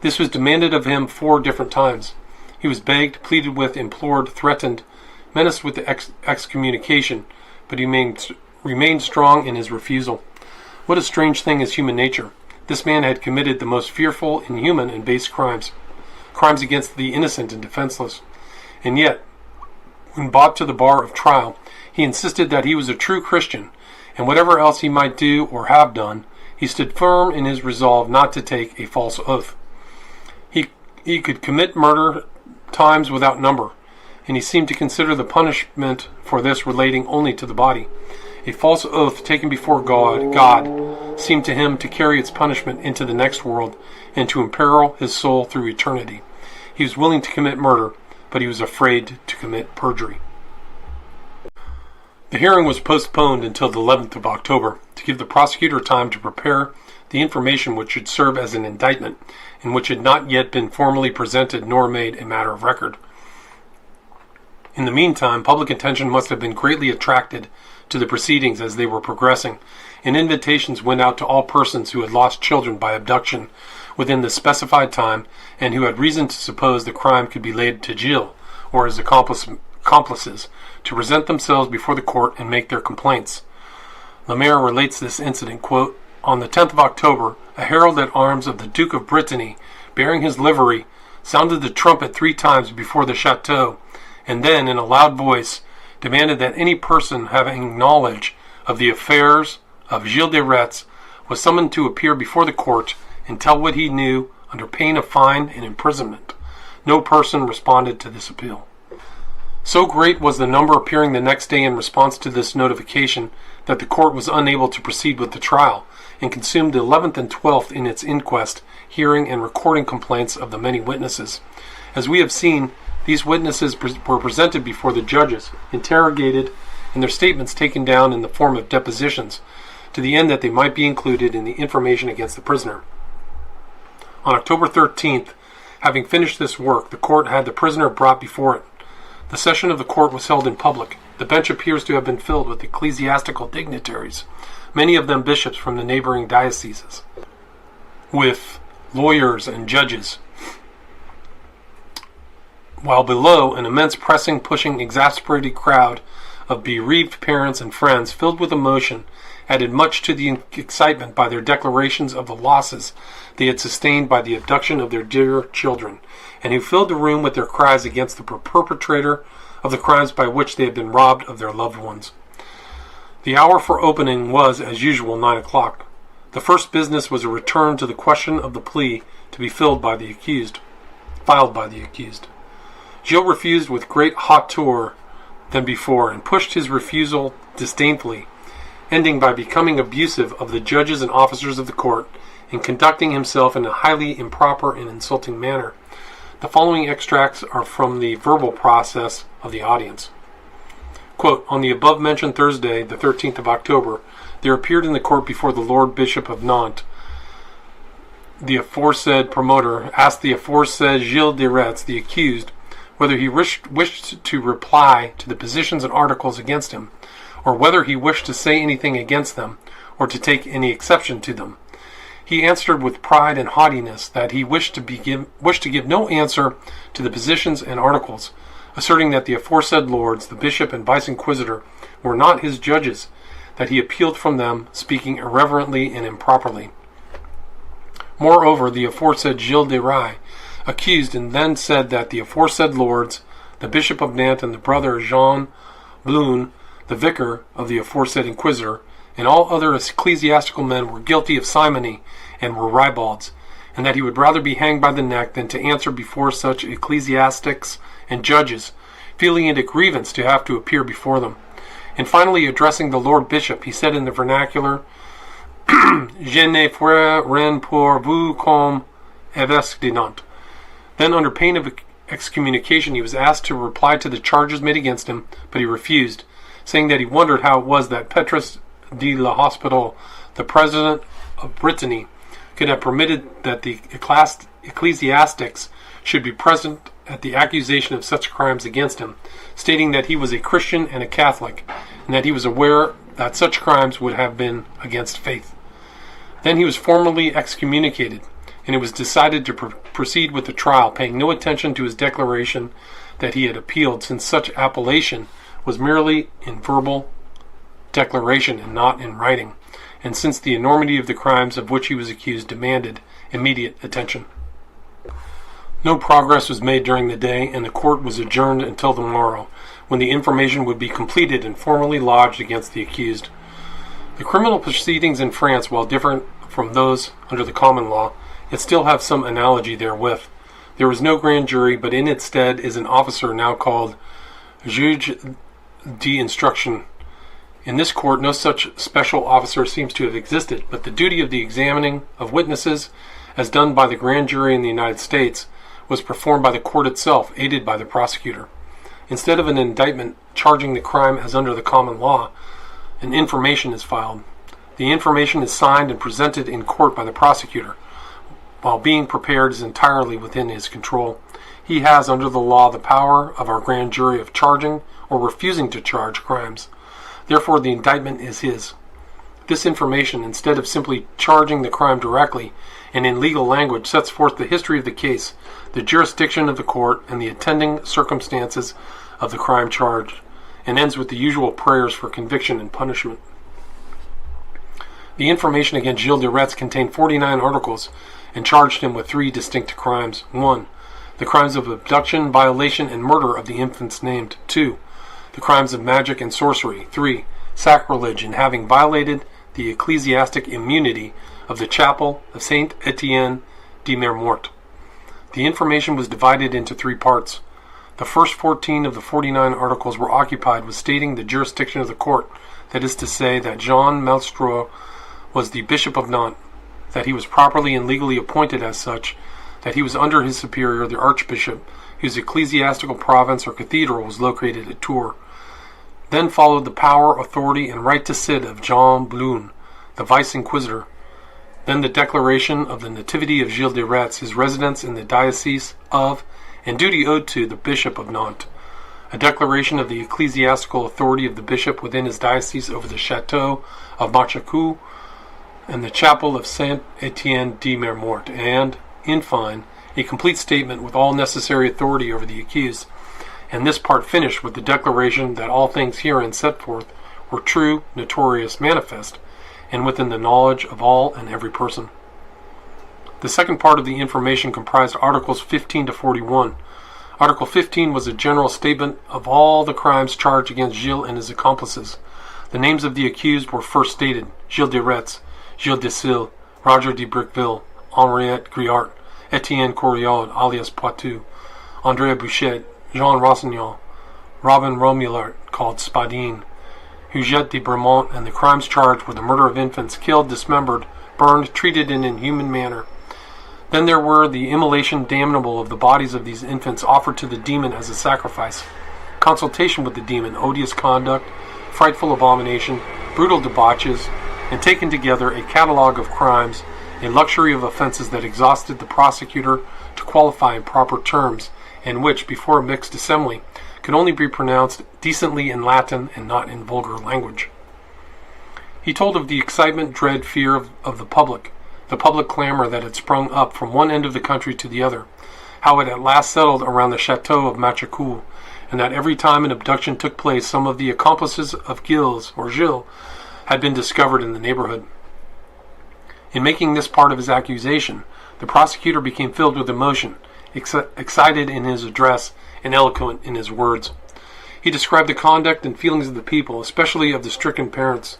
This was demanded of him 4 different times. He was begged, pleaded with, implored, threatened, menaced with the excommunication, but he remained strong in his refusal. What a strange thing is human nature. This man had committed the most fearful, inhuman, and base crimes against the innocent and defenseless. And yet, when brought to the bar of trial, he insisted that he was a true Christian, and whatever else he might do or have done, he stood firm in his resolve not to take a false oath. He could commit murder times without number, and he seemed to consider the punishment for this relating only to the body. A false oath taken before God seemed to him to carry its punishment into the next world and to imperil his soul through eternity. He was willing to commit murder, but he was afraid to commit perjury. The hearing was postponed until the 11th of October to give the prosecutor time to prepare the information which should serve as an indictment and which had not yet been formally presented nor made a matter of record. In the meantime, public attention must have been greatly attracted to the proceedings as they were progressing, and invitations went out to all persons who had lost children by abduction within the specified time and who had reason to suppose the crime could be laid to Gilles or his accomplices to present themselves before the court and make their complaints. Lemaire relates this incident, quote, "On the 10th of October, a herald at arms of the Duke of Brittany, bearing his livery, sounded the trumpet 3 times before the chateau, and then, in a loud voice, demanded that any person having knowledge of the affairs of Gilles de Rais was summoned to appear before the court and tell what he knew under pain of fine and imprisonment. No person responded to this appeal." So great was the number appearing the next day in response to this notification that the court was unable to proceed with the trial, and consumed the 11th and 12th in its inquest, hearing and recording complaints of the many witnesses. As we have seen, these witnesses were presented before the judges, interrogated, and their statements taken down in the form of depositions, to the end that they might be included in the information against the prisoner. On October 13th, Having finished this work, the court had the prisoner brought before it. The session of the court was held in public. The bench appears to have been filled with ecclesiastical dignitaries, many of them bishops from the neighboring dioceses, with lawyers and judges, while below an immense pressing, pushing, exasperated crowd of bereaved parents and friends filled with emotion added much to the excitement by their declarations of the losses they had sustained by the abduction of their dear children, and who filled the room with their cries against the perpetrator of the crimes by which they had been robbed of their loved ones. The hour for opening was, as usual, 9 o'clock. The first business was a return to the question of the plea to be filed by the accused. Gilles refused with great hauteur than before, and pushed his refusal disdainfully, ending by becoming abusive of the judges and officers of the court, and conducting himself in a highly improper and insulting manner. The following extracts are from the verbal process of the audience. Quote, on the above-mentioned Thursday, the 13th of October, there appeared in the court before the Lord Bishop of Nantes, the aforesaid promoter, asked the aforesaid Gilles de Rais, the accused, whether he wished to reply to the positions and articles against him, or whether he wished to say anything against them, or to take any exception to them. He answered with pride and haughtiness that he wished to give no answer to the positions and articles, asserting that the aforesaid lords, the bishop and vice-inquisitor, were not his judges, that he appealed from them, speaking irreverently and improperly. Moreover, the aforesaid Gilles de Rais accused and then said that the aforesaid lords, the Bishop of Nantes and the brother Jean Blun, the vicar of the aforesaid inquisitor, and all other ecclesiastical men were guilty of simony and were ribalds, and that he would rather be hanged by the neck than to answer before such ecclesiastics and judges, feeling it a grievance to have to appear before them. And finally, addressing the Lord Bishop, he said in the vernacular, Je ne ferai rien pour vous comme évêque de Nantes. Then, under pain of excommunication, he was asked to reply to the charges made against him, but he refused, saying that he wondered how it was that Petrus de la Hospital, the president of Brittany, could have permitted that the ecclesiastics should be present at the accusation of such crimes against him, stating that he was a Christian and a Catholic, and that he was aware that such crimes would have been against faith. Then he was formally excommunicated, and it was decided to proceed with the trial, paying no attention to his declaration that he had appealed, since such appellation was merely in verbal declaration and not in writing, and since the enormity of the crimes of which he was accused demanded immediate attention. No progress was made during the day, and the court was adjourned until the morrow, when the information would be completed and formally lodged against the accused. The criminal proceedings in France, while different from those under the common law, yet still have some analogy therewith. There was no grand jury, but in its stead is an officer now called juge d'instruction. In this court, no such special officer seems to have existed, but the duty of the examining of witnesses, as done by the grand jury in the United States, was performed by the court itself, aided by the prosecutor. Instead of an indictment charging the crime as under the common law, an information is filed. The information is signed and presented in court by the prosecutor, while being prepared is entirely within his control. He has, under the law, the power of our grand jury of charging or refusing to charge crimes. Therefore, the indictment is his. This information, instead of simply charging the crime directly, and in legal language, sets forth the history of the case, the jurisdiction of the court, and the attending circumstances of the crime charged, and ends with the usual prayers for conviction and punishment. The information against Gilles de Rais contained 49 articles, and charged him with 3 distinct crimes. 1. The crimes of abduction, violation, and murder of the infants named. 2. The crimes of magic and sorcery. 3. Sacrilege in having violated the ecclesiastic immunity of the chapel of Saint Etienne de Mermort. The information was divided into 3 parts. The first 14 of the 49 articles were occupied with stating the jurisdiction of the court, that is to say, that Jean Malstreux was the Bishop of Nantes, that he was properly and legally appointed as such, that he was under his superior, the Archbishop, whose ecclesiastical province or cathedral was located at Tours. Then followed the power, authority, and right to sit of Jean Blun, the Vice-Inquisitor, Then the declaration of the nativity of Gilles de Rais, his residence in the diocese of, and duty owed to, the Bishop of Nantes. A declaration of the ecclesiastical authority of the bishop within his diocese over the chateau of Machacu and the chapel of Saint Etienne de Mermort, and, in fine, a complete statement with all necessary authority over the accused, and this part finished with the declaration that all things herein set forth were true, notorious, manifest, and within the knowledge of all and every person. The second part of the information comprised Articles 15 to 41. Article 15 was a general statement of all the crimes charged against Gilles and his accomplices. The names of the accused were first stated: Gilles de Retz, Gilles de Sille, Roger de Briqueville, Henriette Griart, Etienne Corriaud, alias Poitou, Andrea Bouchet, Jean Rossignol, Robin Romulart, called Spadine, Huguette de Bremont, and the crimes charged were the murder of infants, killed, dismembered, burned, treated in an inhuman manner. Then there were the immolation damnable of the bodies of these infants offered to the demon as a sacrifice, consultation with the demon, odious conduct, frightful abomination, brutal debauches, and taken together a catalogue of crimes, a luxury of offenses that exhausted the prosecutor to qualify in proper terms, and which, before a mixed assembly, could only be pronounced decently in Latin and not in vulgar language. He told of the excitement, dread, fear of the public clamor that had sprung up from one end of the country to the other, how it at last settled around the chateau of Machacu, and that every time an abduction took place, some of the accomplices of Gilles had been discovered in the neighborhood. In making this part of his accusation, the prosecutor became filled with emotion, excited in his address and eloquent in his words. He described the conduct and feelings of the people, especially of the stricken parents,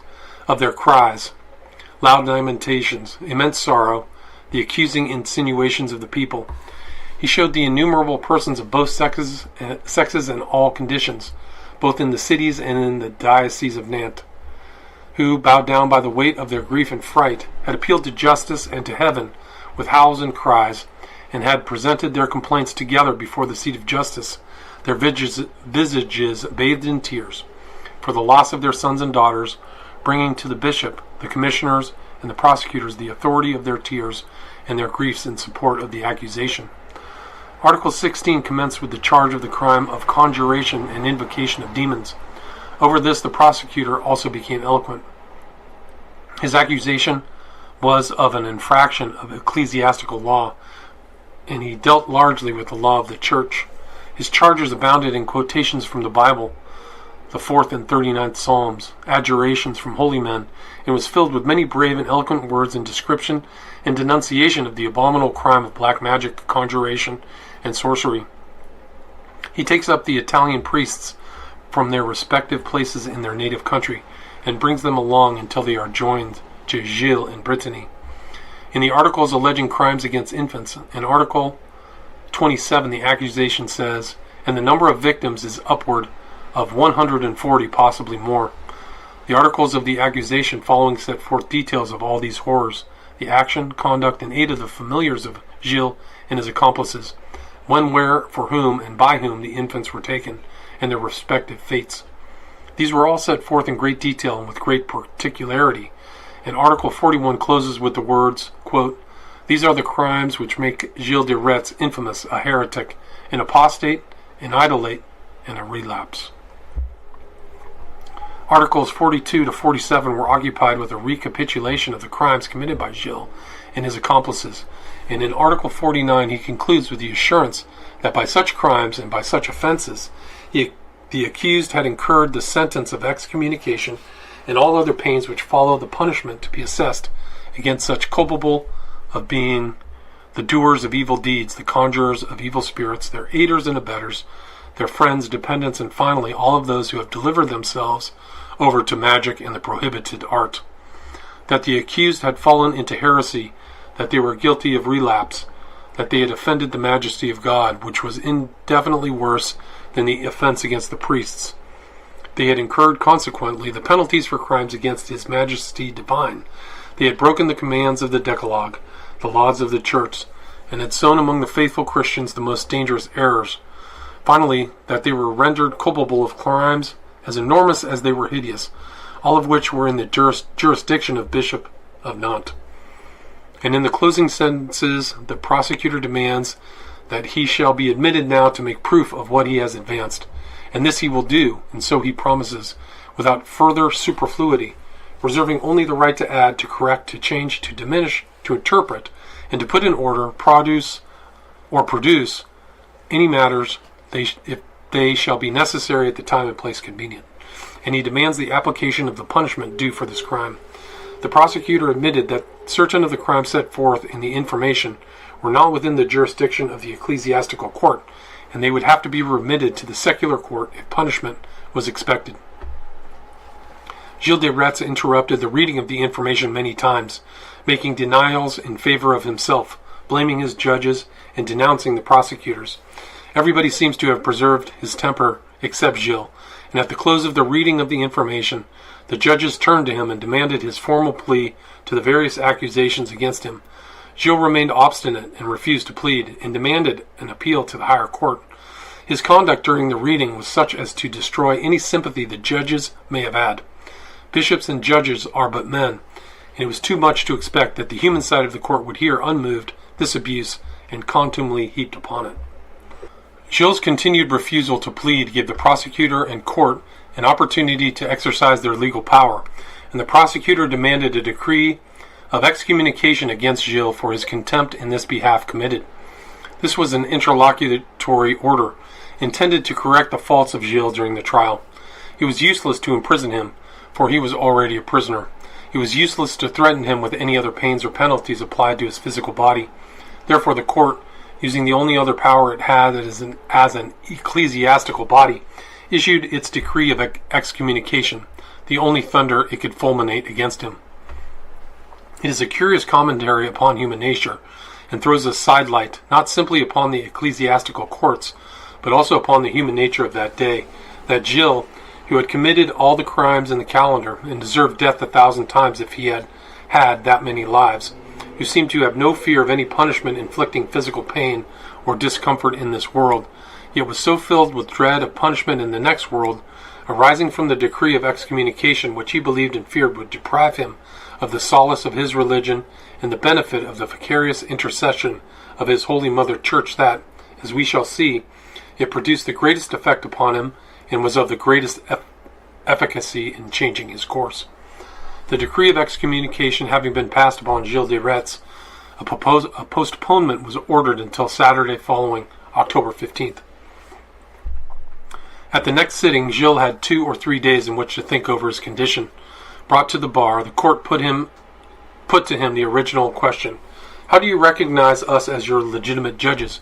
of their cries, loud lamentations, immense sorrow, the accusing insinuations of the people. He showed the innumerable persons of both sexes and all conditions, both in the cities and in the diocese of Nantes, who, bowed down by the weight of their grief and fright, had appealed to justice and to heaven with howls and cries, and had presented their complaints together before the seat of justice, their visages bathed in tears, for the loss of their sons and daughters, bringing to the bishop, the commissioners, and the prosecutors the authority of their tears and their griefs in support of the accusation. Article 16 commenced with the charge of the crime of conjuration and invocation of demons. Over this the prosecutor also became eloquent. His accusation was of an infraction of ecclesiastical law, and he dealt largely with the law of the Church. His charges abounded in quotations from the Bible, the 4th and 39th Psalms, adjurations from holy men, and was filled with many brave and eloquent words in description and denunciation of the abominable crime of black magic, conjuration, and sorcery. He takes up the Italian priests from their respective places in their native country, and brings them along until they are joined to Gilles in Brittany. In the articles alleging crimes against infants, in Article 27 the accusation says, and the number of victims is upward of 140, possibly more. The articles of the accusation following set forth details of all these horrors, the action, conduct, and aid of the familiars of Gilles and his accomplices, when, where, for whom, and by whom the infants were taken, and their respective fates. These were all set forth in great detail and with great particularity, and Article 41 closes with the words, quote, "These are the crimes which make Gilles de Retz infamous, a heretic, an apostate, an idolate, and a relapse." Articles 42 to 47 were occupied with a recapitulation of the crimes committed by Gilles and his accomplices, and in Article 49 he concludes with the assurance that by such crimes and by such offenses the accused had incurred the sentence of excommunication and all other pains which follow the punishment to be assessed against such culpable of being the doers of evil deeds, the conjurers of evil spirits, their aiders and abettors, their friends, dependents, and finally all of those who have delivered themselves over to magic and the prohibited art. That the accused had fallen into heresy, that they were guilty of relapse, that they had offended the majesty of God, which was indefinitely worse than the offense against the priests. They had incurred, consequently, the penalties for crimes against His Majesty Divine. They had broken the commands of the Decalogue, the laws of the Church, and had sown among the faithful Christians the most dangerous errors. Finally, that they were rendered culpable of crimes as enormous as they were hideous, all of which were in the jurisdiction of Bishop of Nantes. And in the closing sentences, the prosecutor demands that he shall be admitted now to make proof of what he has advanced. And this he will do, and so he promises, without further superfluity, reserving only the right to add, to correct, to change, to diminish, to interpret, and to put in order, produce any matters if they shall be necessary at the time and place convenient. And he demands the application of the punishment due for this crime. The prosecutor admitted that certain of the crimes set forth in the information were not within the jurisdiction of the ecclesiastical court, and they would have to be remitted to the secular court if punishment was expected. Gilles de Rais interrupted the reading of the information many times, making denials in favor of himself, blaming his judges, and denouncing the prosecutors. Everybody seems to have preserved his temper except Gilles, and at the close of the reading of the information, the judges turned to him and demanded his formal plea to the various accusations against him. Gilles remained obstinate and refused to plead, and demanded an appeal to the higher court. His conduct during the reading was such as to destroy any sympathy the judges may have had. Bishops and judges are but men, and it was too much to expect that the human side of the court would hear unmoved this abuse and contumely heaped upon it. Gilles' continued refusal to plead gave the prosecutor and court an opportunity to exercise their legal power, and the prosecutor demanded a decree of excommunication against Gilles for his contempt in this behalf committed. This was an interlocutory order, intended to correct the faults of Gilles during the trial. It was useless to imprison him, for he was already a prisoner. It was useless to threaten him with any other pains or penalties applied to his physical body. Therefore the court, using the only other power it had as an ecclesiastical body, issued its decree of excommunication, the only thunder it could fulminate against him. It is a curious commentary upon human nature, and throws a sidelight not simply upon the ecclesiastical courts, but also upon the human nature of that day, that Gilles, who had committed all the crimes in the calendar, and deserved death 1,000 times if he had had that many lives, who seemed to have no fear of any punishment inflicting physical pain or discomfort in this world, yet was so filled with dread of punishment in the next world, arising from the decree of excommunication which he believed and feared would deprive him of the solace of his religion and the benefit of the vicarious intercession of his Holy Mother Church, that, as we shall see, it produced the greatest effect upon him and was of the greatest efficacy in changing his course. The decree of excommunication having been passed upon Gilles de Retz, a postponement was ordered until Saturday following, October 15th. At the next sitting, Gilles had 2 or 3 days in which to think over his condition. Brought to the bar, the court put to him the original question: "How do you recognize us as your legitimate judges?"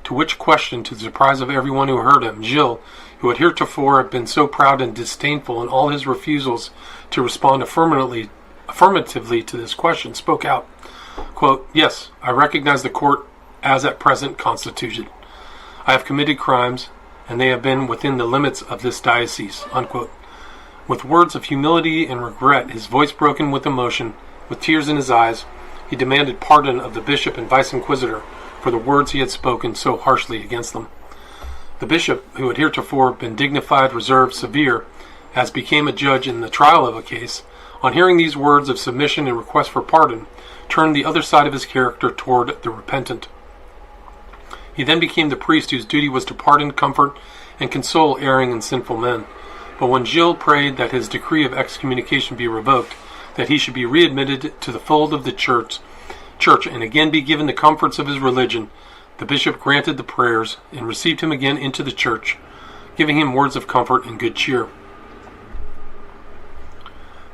To which question, to the surprise of everyone who heard him, Gilles, who had heretofore been so proud and disdainful in all his refusals to respond affirmatively to this question, spoke out, quote, "Yes, I recognize the court as at present constituted. I have committed crimes, and they have been within the limits of this diocese," unquote. With words of humility and regret, his voice broken with emotion, with tears in his eyes, he demanded pardon of the bishop and vice-inquisitor for the words he had spoken so harshly against them. The bishop, who had heretofore been dignified, reserved, severe, as became a judge in the trial of a case, on hearing these words of submission and request for pardon, turned the other side of his character toward the repentant. He then became the priest whose duty was to pardon, comfort, and console erring and sinful men. But when Gilles prayed that his decree of excommunication be revoked, that he should be readmitted to the fold of the church, and again be given the comforts of his religion, the bishop granted the prayers and received him again into the church, giving him words of comfort and good cheer.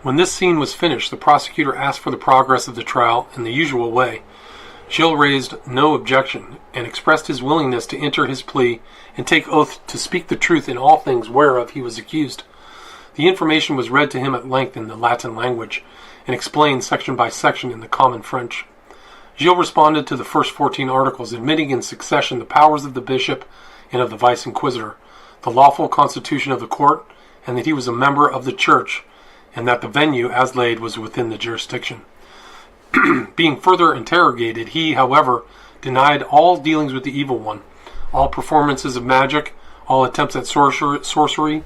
When this scene was finished, the prosecutor asked for the progress of the trial in the usual way. Gilles raised no objection, and expressed his willingness to enter his plea and take oath to speak the truth in all things whereof he was accused. The information was read to him at length in the Latin language, and explained section by section in the common French. Gilles responded to the first 14 articles, admitting in succession the powers of the bishop and of the vice-inquisitor, the lawful constitution of the court, and that he was a member of the church, and that the venue, as laid, was within the jurisdiction. Being further interrogated, he, however, denied all dealings with the evil one, all performances of magic, all attempts at sorcery,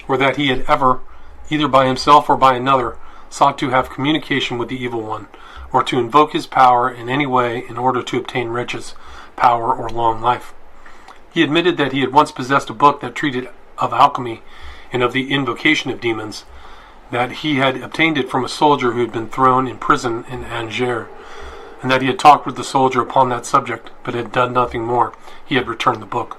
or that he had ever, either by himself or by another, sought to have communication with the evil one, or to invoke his power in any way in order to obtain riches, power, or long life. He admitted that he had once possessed a book that treated of alchemy and of the invocation of demons, that he had obtained it from a soldier who had been thrown in prison in Angers, and that he had talked with the soldier upon that subject, but had done nothing more. He had returned the book.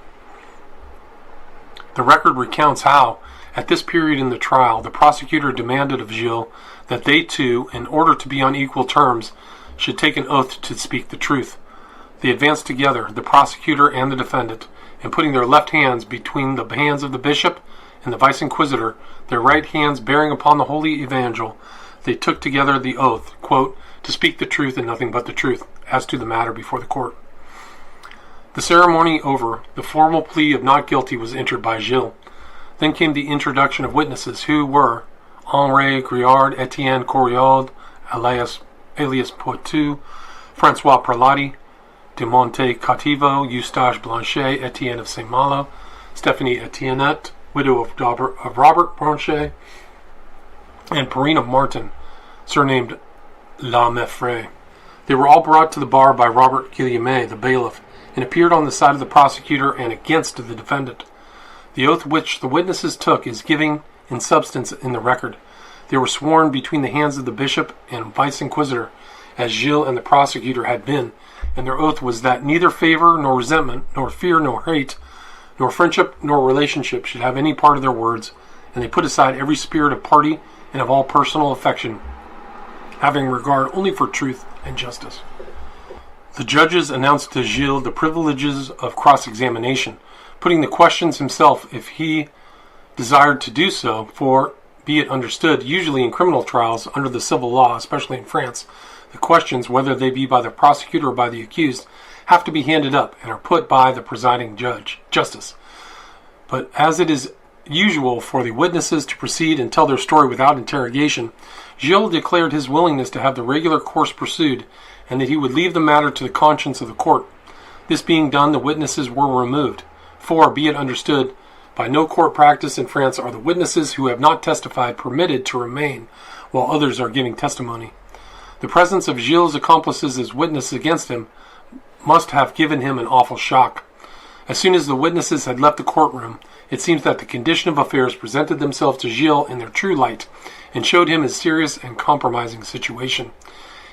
The record recounts how, at this period in the trial, the prosecutor demanded of Gilles that they two, in order to be on equal terms, should take an oath to speak the truth. They advanced together, the prosecutor and the defendant, and putting their left hands between the hands of the bishop and the vice-inquisitor, their right hands bearing upon the holy evangel, they took together the oath, quote, to speak the truth and nothing but the truth, as to the matter before the court. The ceremony over, the formal plea of not guilty was entered by Gilles. Then came the introduction of witnesses, who were Henri Griard, Etienne Corriaud, alias Poitou, Francois Prelati, de Monte Cativo, Eustache Blanchet, Etienne of Saint-Malo, Stephanie Etiennette, widow of Robert Blanchet, and Perrine Martin, surnamed La Meffray. They were all brought to the bar by Robert Guillaume, the bailiff, and appeared on the side of the prosecutor and against the defendant. The oath which the witnesses took is given in substance in the record. They were sworn between the hands of the bishop and vice-inquisitor, as Gilles and the prosecutor had been, and their oath was that neither favor nor resentment, nor fear nor hate, nor friendship nor relationship should have any part of their words, and they put aside every spirit of party and of all personal affection, having regard only for truth and justice. The judges announced to Gilles the privileges of cross-examination, putting the questions himself if he desired to do so, for, be it understood, usually in criminal trials under the civil law, especially in France, the questions, whether they be by the prosecutor or by the accused, have to be handed up and are put by the presiding justice. But as it is usual for the witnesses to proceed and tell their story without interrogation, Gilles declared his willingness to have the regular course pursued, and that he would leave the matter to the conscience of the court. This being done, the witnesses were removed. For, be it understood, by no court practice in France are the witnesses who have not testified permitted to remain while others are giving testimony. The presence of Gilles' accomplices as witnesses against him must have given him an awful shock. As soon as the witnesses had left the courtroom, it seems that the condition of affairs presented themselves to Gilles in their true light, and showed him his serious and compromising situation.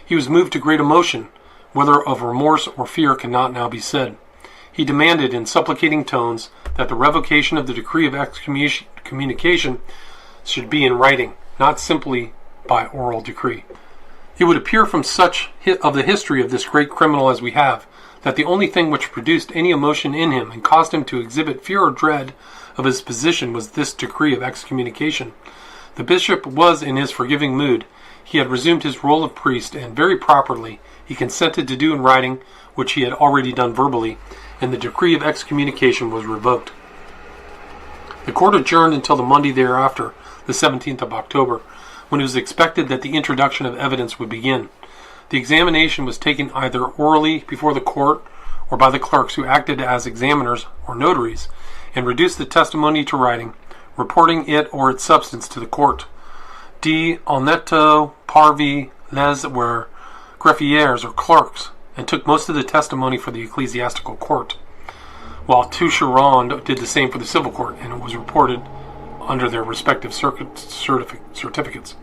He was moved to great emotion, whether of remorse or fear cannot now be said. He demanded in supplicating tones that the revocation of the decree of excommunication should be in writing, not simply by oral decree. It would appear from such of the history of this great criminal as we have, that the only thing which produced any emotion in him and caused him to exhibit fear or dread of his position was this decree of excommunication. The bishop was in his forgiving mood. He had resumed his role of priest, and very properly he consented to do in writing which he had already done verbally, and the decree of excommunication was revoked. The court adjourned until the Monday thereafter, the 17th of October, when it was expected that the introduction of evidence would begin. The examination was taken either orally before the court or by the clerks who acted as examiners or notaries, and reduced the testimony to writing, reporting it or its substance to the court. D. Alneto Parvi Les were greffiers or clerks, and took most of the testimony for the ecclesiastical court, while Toucheronde did the same for the civil court, and it was reported under their respective certificates.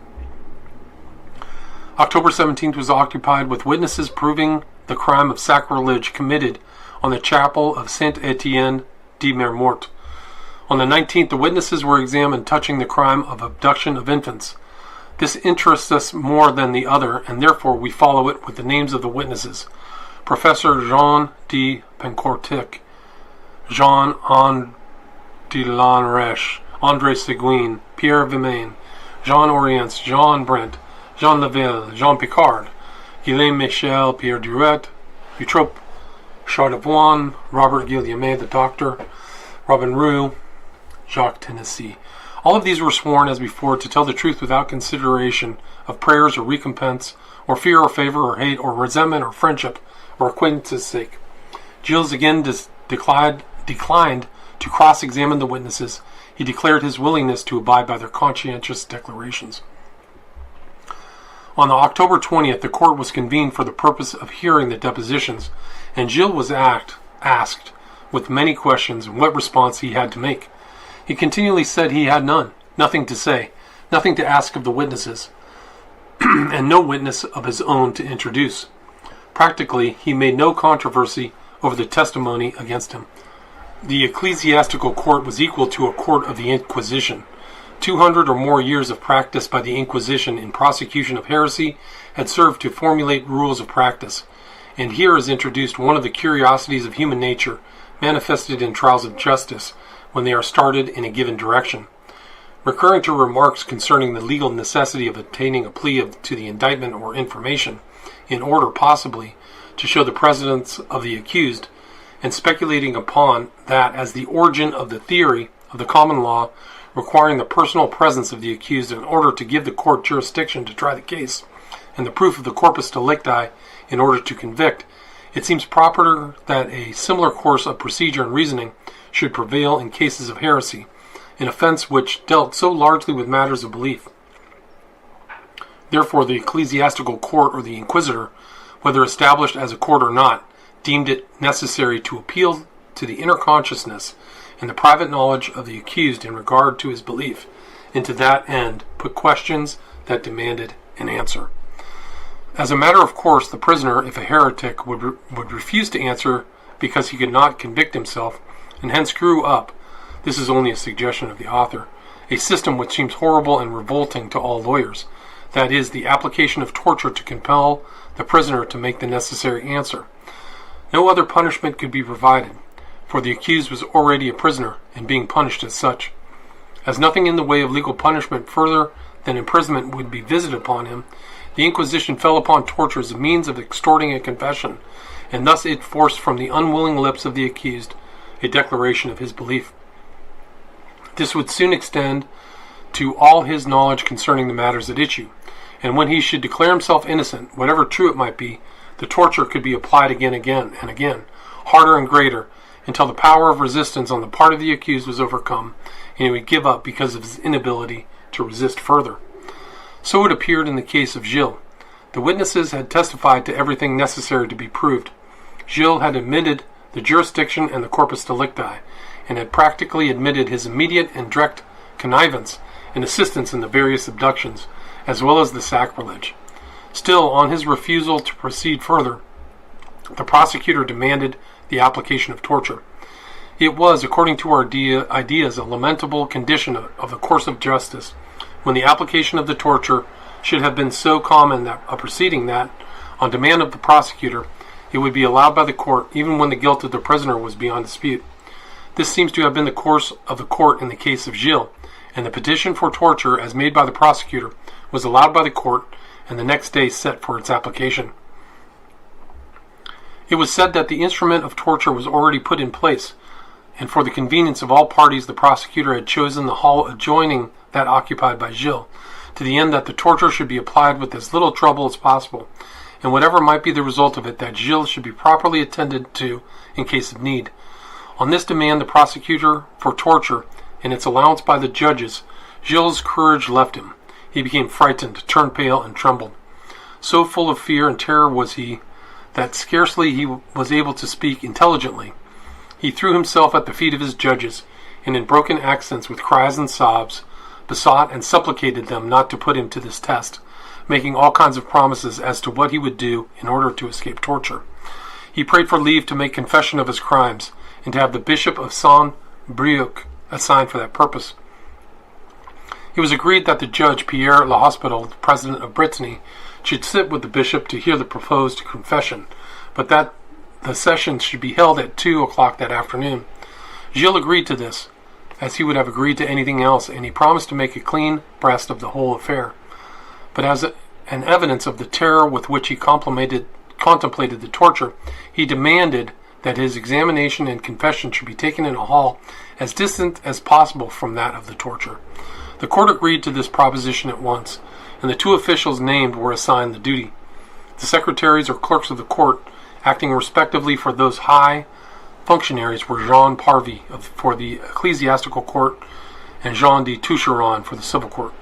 October 17th was occupied with witnesses proving the crime of sacrilege committed on the chapel of Saint-Étienne de Mermort. On the 19th, the witnesses were examined touching the crime of abduction of infants. This interests us more than the other, and therefore we follow it with the names of the witnesses. Professor Jean de Pencourtic, Jean de Lanreche, André Seguin, Pierre Vimain, Jean Orients, Jean Brent, Jean Laville, Jean Picard, Guillaume Michel, Pierre Duret, Eutrope Chardavoine, Robert Guillaume, the doctor, Robin Roux, Jacques Tennessee. All of these were sworn, as before, to tell the truth without consideration of prayers or recompense, or fear or favor or hate or resentment or friendship or acquaintance's sake. Gilles again declined to cross-examine the witnesses. He declared his willingness to abide by their conscientious declarations. On the October 20th, the court was convened for the purpose of hearing the depositions, and Gilles was asked with many questions what response he had to make. He continually said he had nothing to say, nothing to ask of the witnesses, and no witness of his own to introduce. Practically, he made no controversy over the testimony against him. The ecclesiastical court was equal to a court of the Inquisition. 200 or more years of practice by the Inquisition in prosecution of heresy had served to formulate rules of practice, and here is introduced one of the curiosities of human nature manifested in trials of justice when they are started in a given direction. Recurring to remarks concerning the legal necessity of obtaining a plea to the indictment or information, in order possibly to show the presence of the accused, and speculating upon that as the origin of the theory of the common law requiring the personal presence of the accused in order to give the court jurisdiction to try the case, and the proof of the corpus delicti in order to convict, it seems proper that a similar course of procedure and reasoning should prevail in cases of heresy, an offense which dealt so largely with matters of belief. Therefore, the ecclesiastical court or the inquisitor, whether established as a court or not, deemed it necessary to appeal to the inner consciousness and the private knowledge of the accused in regard to his belief, and to that end put questions that demanded an answer. As a matter of course, the prisoner, if a heretic, would refuse to answer because he could not convict himself, and hence grew up, this is only a suggestion of the author, a system which seems horrible and revolting to all lawyers, that is, the application of torture to compel the prisoner to make the necessary answer. No other punishment could be provided, for the accused was already a prisoner and being punished as such. As nothing in the way of legal punishment further than imprisonment would be visited upon him, the Inquisition fell upon torture as a means of extorting a confession, and thus it forced from the unwilling lips of the accused a declaration of his belief. This would soon extend to all his knowledge concerning the matters at issue, and when he should declare himself innocent, whatever true it might be, the torture could be applied again and again, harder and greater, until the power of resistance on the part of the accused was overcome, and he would give up because of his inability to resist further. So it appeared in the case of Gilles. The witnesses had testified to everything necessary to be proved. Gilles had admitted the jurisdiction and the corpus delicti, and had practically admitted his immediate and direct connivance and assistance in the various abductions, as well as the sacrilege. Still, on his refusal to proceed further, the prosecutor demanded the application of torture. It was, according to our ideas, a lamentable condition of the course of justice, when the application of the torture should have been so common that a proceeding that, on demand of the prosecutor, it would be allowed by the court even when the guilt of the prisoner was beyond dispute. This seems to have been the course of the court in the case of Gilles, and the petition for torture, as made by the prosecutor, was allowed by the court, and the next day set for its application. It was said that the instrument of torture was already put in place, and for the convenience of all parties the prosecutor had chosen the hall adjoining that occupied by Gilles, to the end that the torture should be applied with as little trouble as possible, and whatever might be the result of it, that Gilles should be properly attended to in case of need. On this demand the prosecutor for torture, and its allowance by the judges, Gilles' courage left him. He became frightened, turned pale, and trembled. So full of fear and terror was he, that scarcely he was able to speak intelligently. He threw himself at the feet of his judges, and in broken accents, with cries and sobs, besought and supplicated them not to put him to this test, making all kinds of promises as to what he would do in order to escape torture. He prayed for leave to make confession of his crimes, and to have the Bishop of Saint-Brieuc assigned for that purpose. It was agreed that the judge, Pierre L'Hospital, the president of Brittany, should sit with the bishop to hear the proposed confession, but that the session should be held at 2 o'clock that afternoon. Gilles agreed to this, as he would have agreed to anything else, and he promised to make a clean breast of the whole affair. But as an evidence of the terror with which he contemplated the torture, he demanded that his examination and confession should be taken in a hall as distant as possible from that of the torture. The court agreed to this proposition at once, and the two officials named were assigned the duty. The secretaries or clerks of the court, acting respectively for those high functionaries, were Jean Parvy for the ecclesiastical court and Jean de Toucheron for the civil court.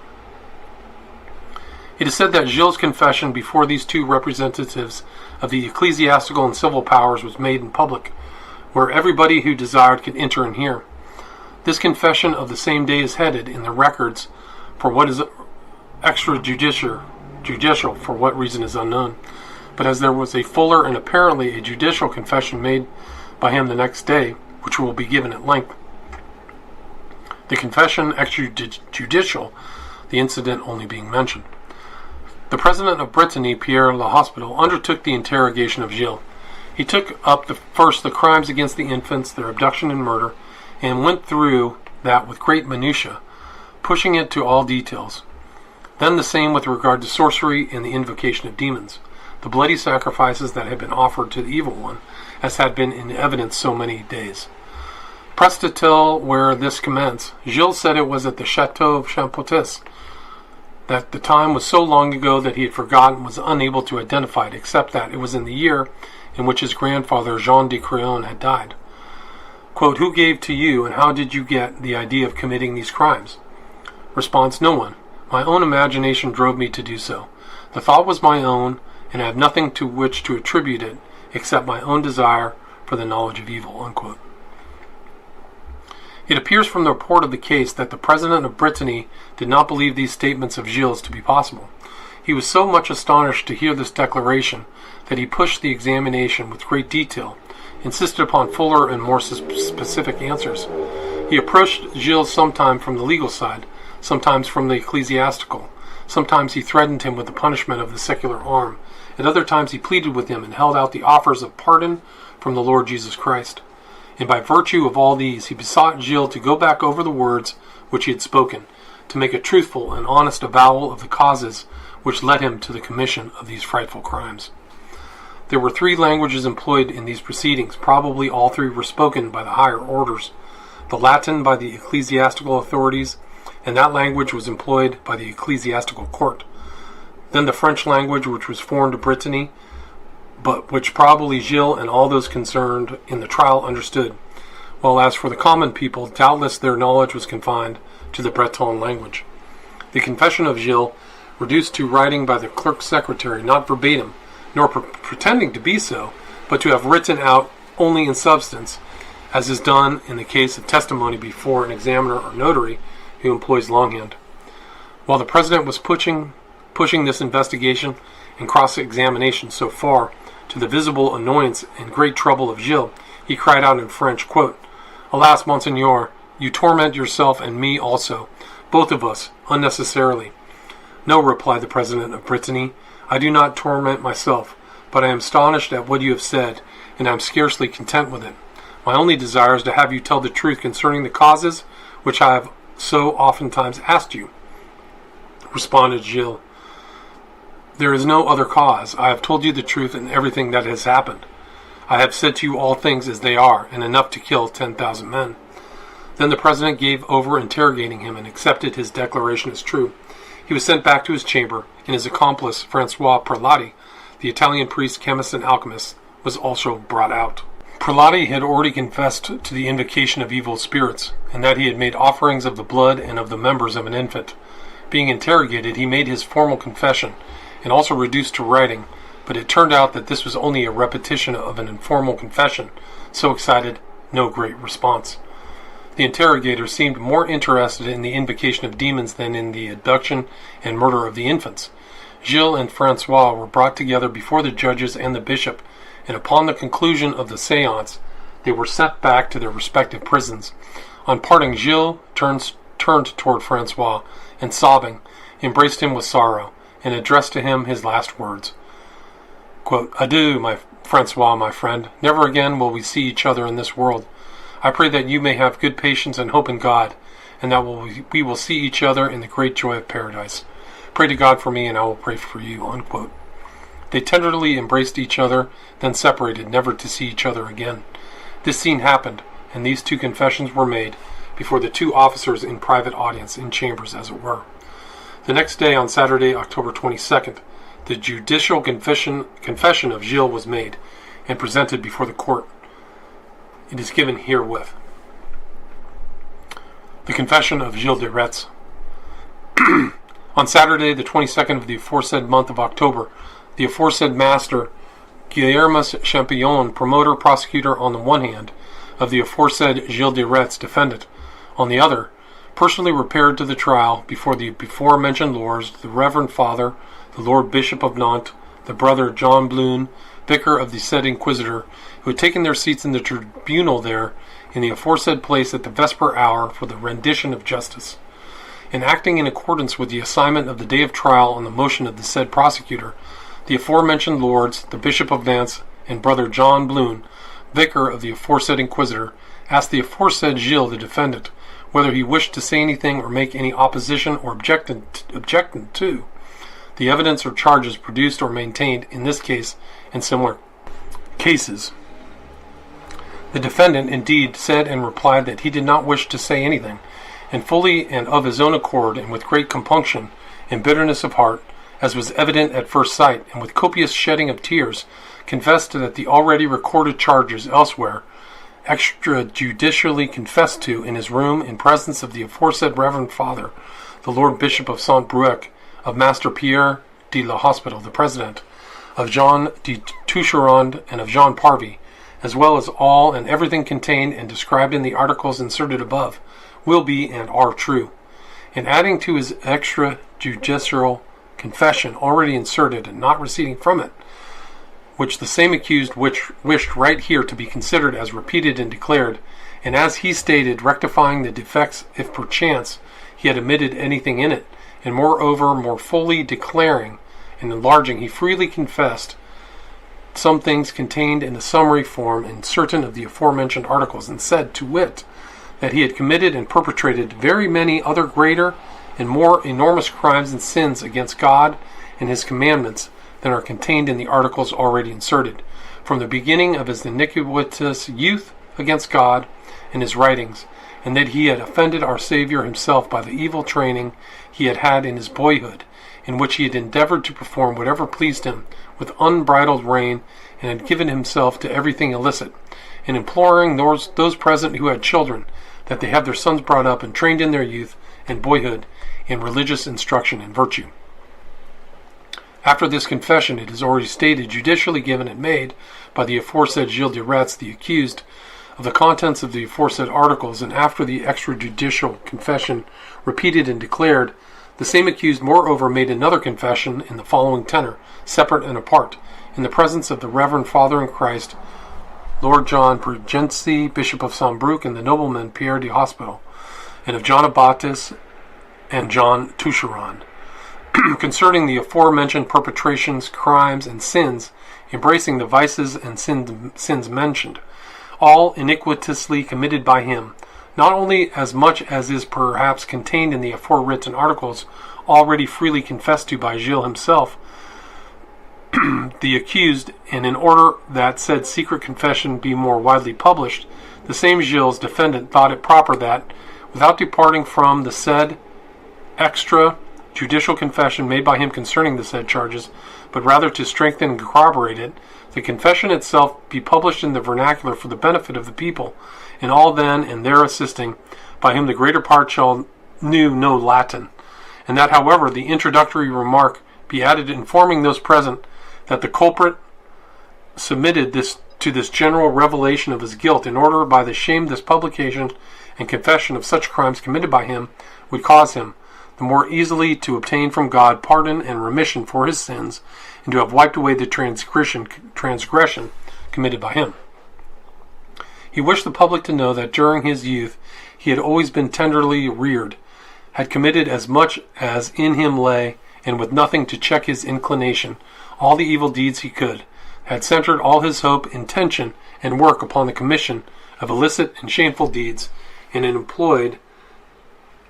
It is said that Gilles' confession before these two representatives of the ecclesiastical and civil powers was made in public, where everybody who desired could enter and hear. This confession of the same day is headed in the records for what is extrajudicial, for what reason is unknown. But as there was a fuller and apparently a judicial confession made by him the next day, which will be given at length, the confession extrajudicial, the incident only being mentioned. The president of Brittany, Pierre L'Hospital, undertook the interrogation of Gilles. He took up first the crimes against the infants, their abduction and murder, and went through that with great minutiae, pushing it to all details. Then the same with regard to sorcery and the invocation of demons, the bloody sacrifices that had been offered to the evil one, as had been in evidence so many days. Pressed to tell where this commenced, Gilles said it was at the Chateau of Champotis, that the time was so long ago that he had forgotten, was unable to identify it, except that it was in the year in which his grandfather Jean de Craon had died. Quote, "Who gave to you, and how did you get the idea of committing these crimes?" Response, "No one. My own imagination drove me to do so. The thought was my own, and I have nothing to which to attribute it, except my own desire for the knowledge of evil." Unquote. It appears from the report of the case that the president of Brittany did not believe these statements of Gilles to be possible. He was so much astonished to hear this declaration that he pushed the examination with great detail, insisted upon fuller and more specific answers. He approached Gilles sometimes from the legal side, sometimes from the ecclesiastical. Sometimes he threatened him with the punishment of the secular arm. At other times he pleaded with him and held out the offers of pardon from the Lord Jesus Christ. And by virtue of all these, he besought Gilles to go back over the words which he had spoken, to make a truthful and honest avowal of the causes which led him to the commission of these frightful crimes. There were 3 languages employed in these proceedings. Probably all 3 were spoken by the higher orders. The Latin by the ecclesiastical authorities, and that language was employed by the ecclesiastical court. Then the French language, which was foreign to Brittany, but which probably Gilles and all those concerned in the trial understood, while as for the common people, doubtless their knowledge was confined to the Breton language. The confession of Gilles, reduced to writing by the clerk's secretary, not verbatim, nor pretending to be so, but to have written out only in substance, as is done in the case of testimony before an examiner or notary who employs longhand. While the president was pushing this investigation and cross-examination so far, to the visible annoyance and great trouble of Gilles, he cried out in French, quote, "Alas, Monseigneur, you torment yourself and me also, both of us, unnecessarily." "No," replied the president of Brittany, "I do not torment myself, but I am astonished at what you have said, and I am scarcely content with it. My only desire is to have you tell the truth concerning the causes which I have so oftentimes asked you." Responded Gilles, "There is no other cause. I have told you the truth in everything that has happened. I have said to you all things as they are, and enough to kill 10,000 men. Then the president gave over interrogating him and accepted his declaration as true. He was sent back to his chamber, and his accomplice, Francois Prelati, the Italian priest, chemist, and alchemist, was also brought out. Prelati had already confessed to the invocation of evil spirits, and that he had made offerings of the blood and of the members of an infant. Being interrogated, he made his formal confession, and also reduced to writing, but it turned out that this was only a repetition of an informal confession, so excited no great response. The interrogator seemed more interested in the invocation of demons than in the abduction and murder of the infants. Gilles and Francois were brought together before the judges and the bishop, and upon the conclusion of the séance, they were sent back to their respective prisons. On parting, Gilles turned toward Francois, and sobbing, embraced him with sorrow, and addressed to him his last words. Quote, "Adieu, my Francois, my friend. Never again will we see each other in this world. I pray that you may have good patience and hope in God, and that we will see each other in the great joy of paradise. Pray to God for me, and I will pray for you." Unquote. They tenderly embraced each other, then separated, never to see each other again. This scene happened, and these 2 confessions were made before the 2 officers in private audience, in chambers as it were. The next day, on Saturday, October 22nd, the judicial confession of Gilles was made and presented before the court. It is given herewith. The confession of Gilles de Retz. On Saturday, the 22nd of the aforesaid month of October, the aforesaid master, Guillermo Champillon, promoter, prosecutor on the one hand, of the aforesaid Gilles de Rais, defendant, on the other, personally repaired to the trial before the before-mentioned lords, the Reverend Father, the Lord Bishop of Nantes, the brother John Blune, vicar of the said inquisitor, who had taken their seats in the tribunal there, in the aforesaid place at the vesper hour for the rendition of justice. And acting in accordance with the assignment of the day of trial on the motion of the said prosecutor, the aforementioned lords, the Bishop of Nantes, and brother John Blune, vicar of the aforesaid inquisitor, asked the aforesaid Gilles, the defendant, whether he wished to say anything or make any opposition or objection to the evidence or charges produced or maintained in this case and similar cases. The defendant, indeed, said and replied that he did not wish to say anything, and fully and of his own accord, and with great compunction and bitterness of heart, as was evident at first sight, and with copious shedding of tears, confessed that the already recorded charges elsewhere, extrajudicially confessed to in his room in presence of the aforesaid Reverend Father, the Lord Bishop of Saint-Brouec, of Master Pierre de la Hospital, the President, of Jean de Toucherand, and of Jean Parvy, as well as all and everything contained and described in the articles inserted above, will be and are true. And adding to his extrajudicial confession already inserted and not receding from it, which the same accused wished right here to be considered as repeated and declared, and as he stated, rectifying the defects if perchance he had omitted anything in it, and moreover more fully declaring and enlarging, he freely confessed some things contained in the summary form in certain of the aforementioned articles, and said, to wit, that he had committed and perpetrated very many other greater and more enormous crimes and sins against God and his commandments than are contained in the articles already inserted, from the beginning of his iniquitous youth against God and his writings, and that he had offended our Savior himself by the evil training he had had in his boyhood, in which he had endeavored to perform whatever pleased him with unbridled rein, and had given himself to everything illicit, and imploring those present who had children, that they have their sons brought up and trained in their youth and boyhood in religious instruction and virtue. After this confession, it is already stated, judicially given and made by the aforesaid Gilles de Rais, the accused, of the contents of the aforesaid articles, and after the extrajudicial confession repeated and declared, the same accused moreover made another confession in the following tenor, separate and apart, in the presence of the Reverend Father in Christ, Lord John Pregency, Bishop of Saint-Brouec, and the nobleman Pierre de Hospital, and of John Abatis and John Toucherand, concerning the aforementioned perpetrations, crimes, and sins, embracing the vices and sins mentioned, all iniquitously committed by him, not only as much as is perhaps contained in the aforewritten articles, already freely confessed to by Gilles himself, the accused, and in order that said secret confession be more widely published, the same Gilles, defendant, thought it proper that, without departing from the said extra-judicial confession made by him concerning the said charges, but rather to strengthen and corroborate it, the confession itself be published in the vernacular for the benefit of the people, and all then and there assisting, by whom the greater part knew no Latin, and that, however, the introductory remark be added informing those present that the culprit submitted to this general revelation of his guilt, in order by the shame this publication and confession of such crimes committed by him would cause him the more easily to obtain from God pardon and remission for his sins, and to have wiped away the transgression committed by him. He wished the public to know that during his youth he had always been tenderly reared, had committed as much as in him lay, and with nothing to check his inclination, all the evil deeds he could, had centered all his hope, intention, and work upon the commission of illicit and shameful deeds, and had employed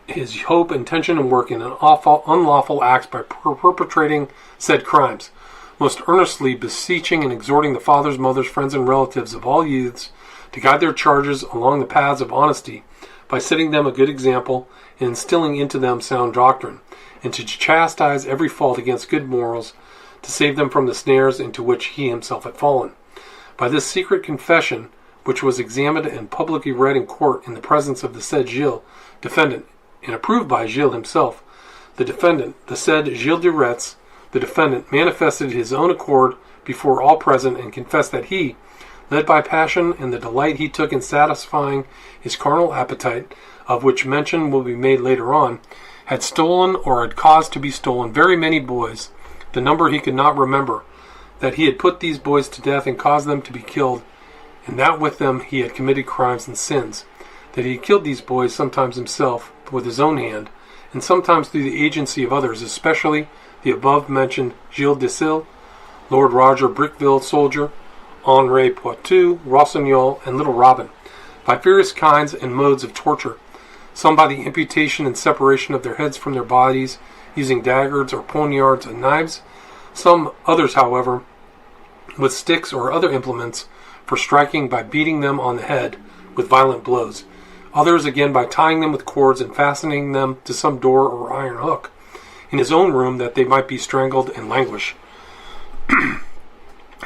his hope, intention, and work in unlawful acts by perpetrating said crimes, most earnestly beseeching and exhorting the fathers, mothers, friends, and relatives of all youths to guide their charges along the paths of honesty, by setting them a good example and instilling into them sound doctrine, and to chastise every fault against good morals, to save them from the snares into which he himself had fallen. By this secret confession, which was examined and publicly read in court in the presence of the said Gilles, defendant, and approved by Gilles himself, the defendant, the said Gilles de Rais, the defendant, manifested his own accord before all present and confessed that he, led by passion and the delight he took in satisfying his carnal appetite, of which mention will be made later on, had stolen or had caused to be stolen very many boys, the number he could not remember, that he had put these boys to death and caused them to be killed, and that with them he had committed crimes and sins, that he had killed these boys sometimes himself with his own hand, and sometimes through the agency of others, especially the above-mentioned Gilles de Rais, Lord Roger Brickville, soldier, Henri Poitou, Rossignol, and Little Robin, by various kinds and modes of torture, some by the amputation and separation of their heads from their bodies, using daggers or poniards and knives, some others, however, with sticks or other implements for striking by beating them on the head with violent blows, others again by tying them with cords and fastening them to some door or iron hook in his own room that they might be strangled and languish.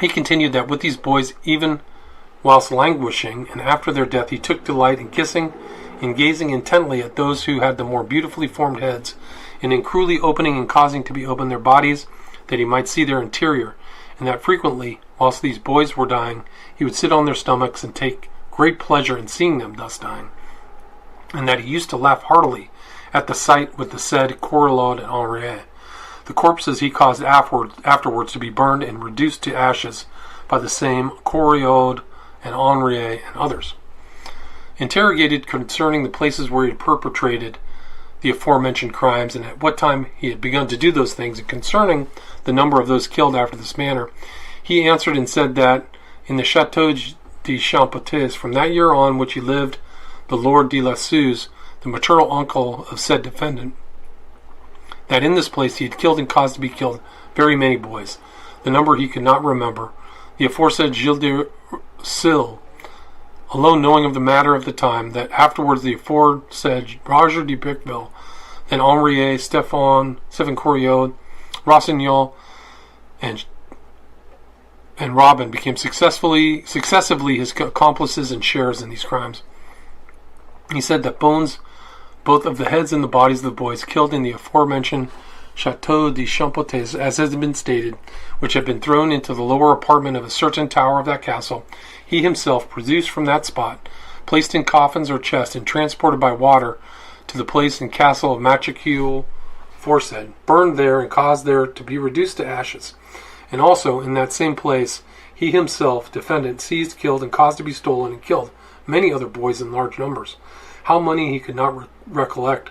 He continued that with these boys, even whilst languishing, and after their death, he took delight in kissing and gazing intently at those who had the more beautifully formed heads, and in cruelly opening and causing to be opened their bodies, that he might see their interior, and that frequently, whilst these boys were dying, he would sit on their stomachs and take great pleasure in seeing them thus dying, and that he used to laugh heartily at the sight with the said Corillod and Henri. The corpses he caused afterwards to be burned and reduced to ashes by the same Corillod and Henri and others. Interrogated concerning the places where he had perpetrated the aforementioned crimes and at what time he had begun to do those things, and concerning the number of those killed after this manner, he answered and said that in the Chateau de Champotes, from that year on which he lived, the Lord de la Suze, the maternal uncle of said defendant, that in this place he had killed and caused to be killed very many boys, the number he could not remember, the aforesaid Gilles de Rais, alone knowing of the matter of the time, that afterwards the aforesaid Roger de Brickville, then Henri, Stéphane Corillod, Rossignol, and Robin became successively his accomplices and sharers in these crimes. He said that bones, both of the heads and the bodies of the boys killed in the aforementioned Chateau de Champotes, as has been stated, which had been thrown into the lower apartment of a certain tower of that castle, he himself produced from that spot, placed in coffins or chests, and transported by water to the place and castle of Machicule aforesaid, burned there and caused there to be reduced to ashes. And also in that same place he himself, defendant, seized, killed, and caused to be stolen and killed many other boys in large numbers, how many he could not recollect,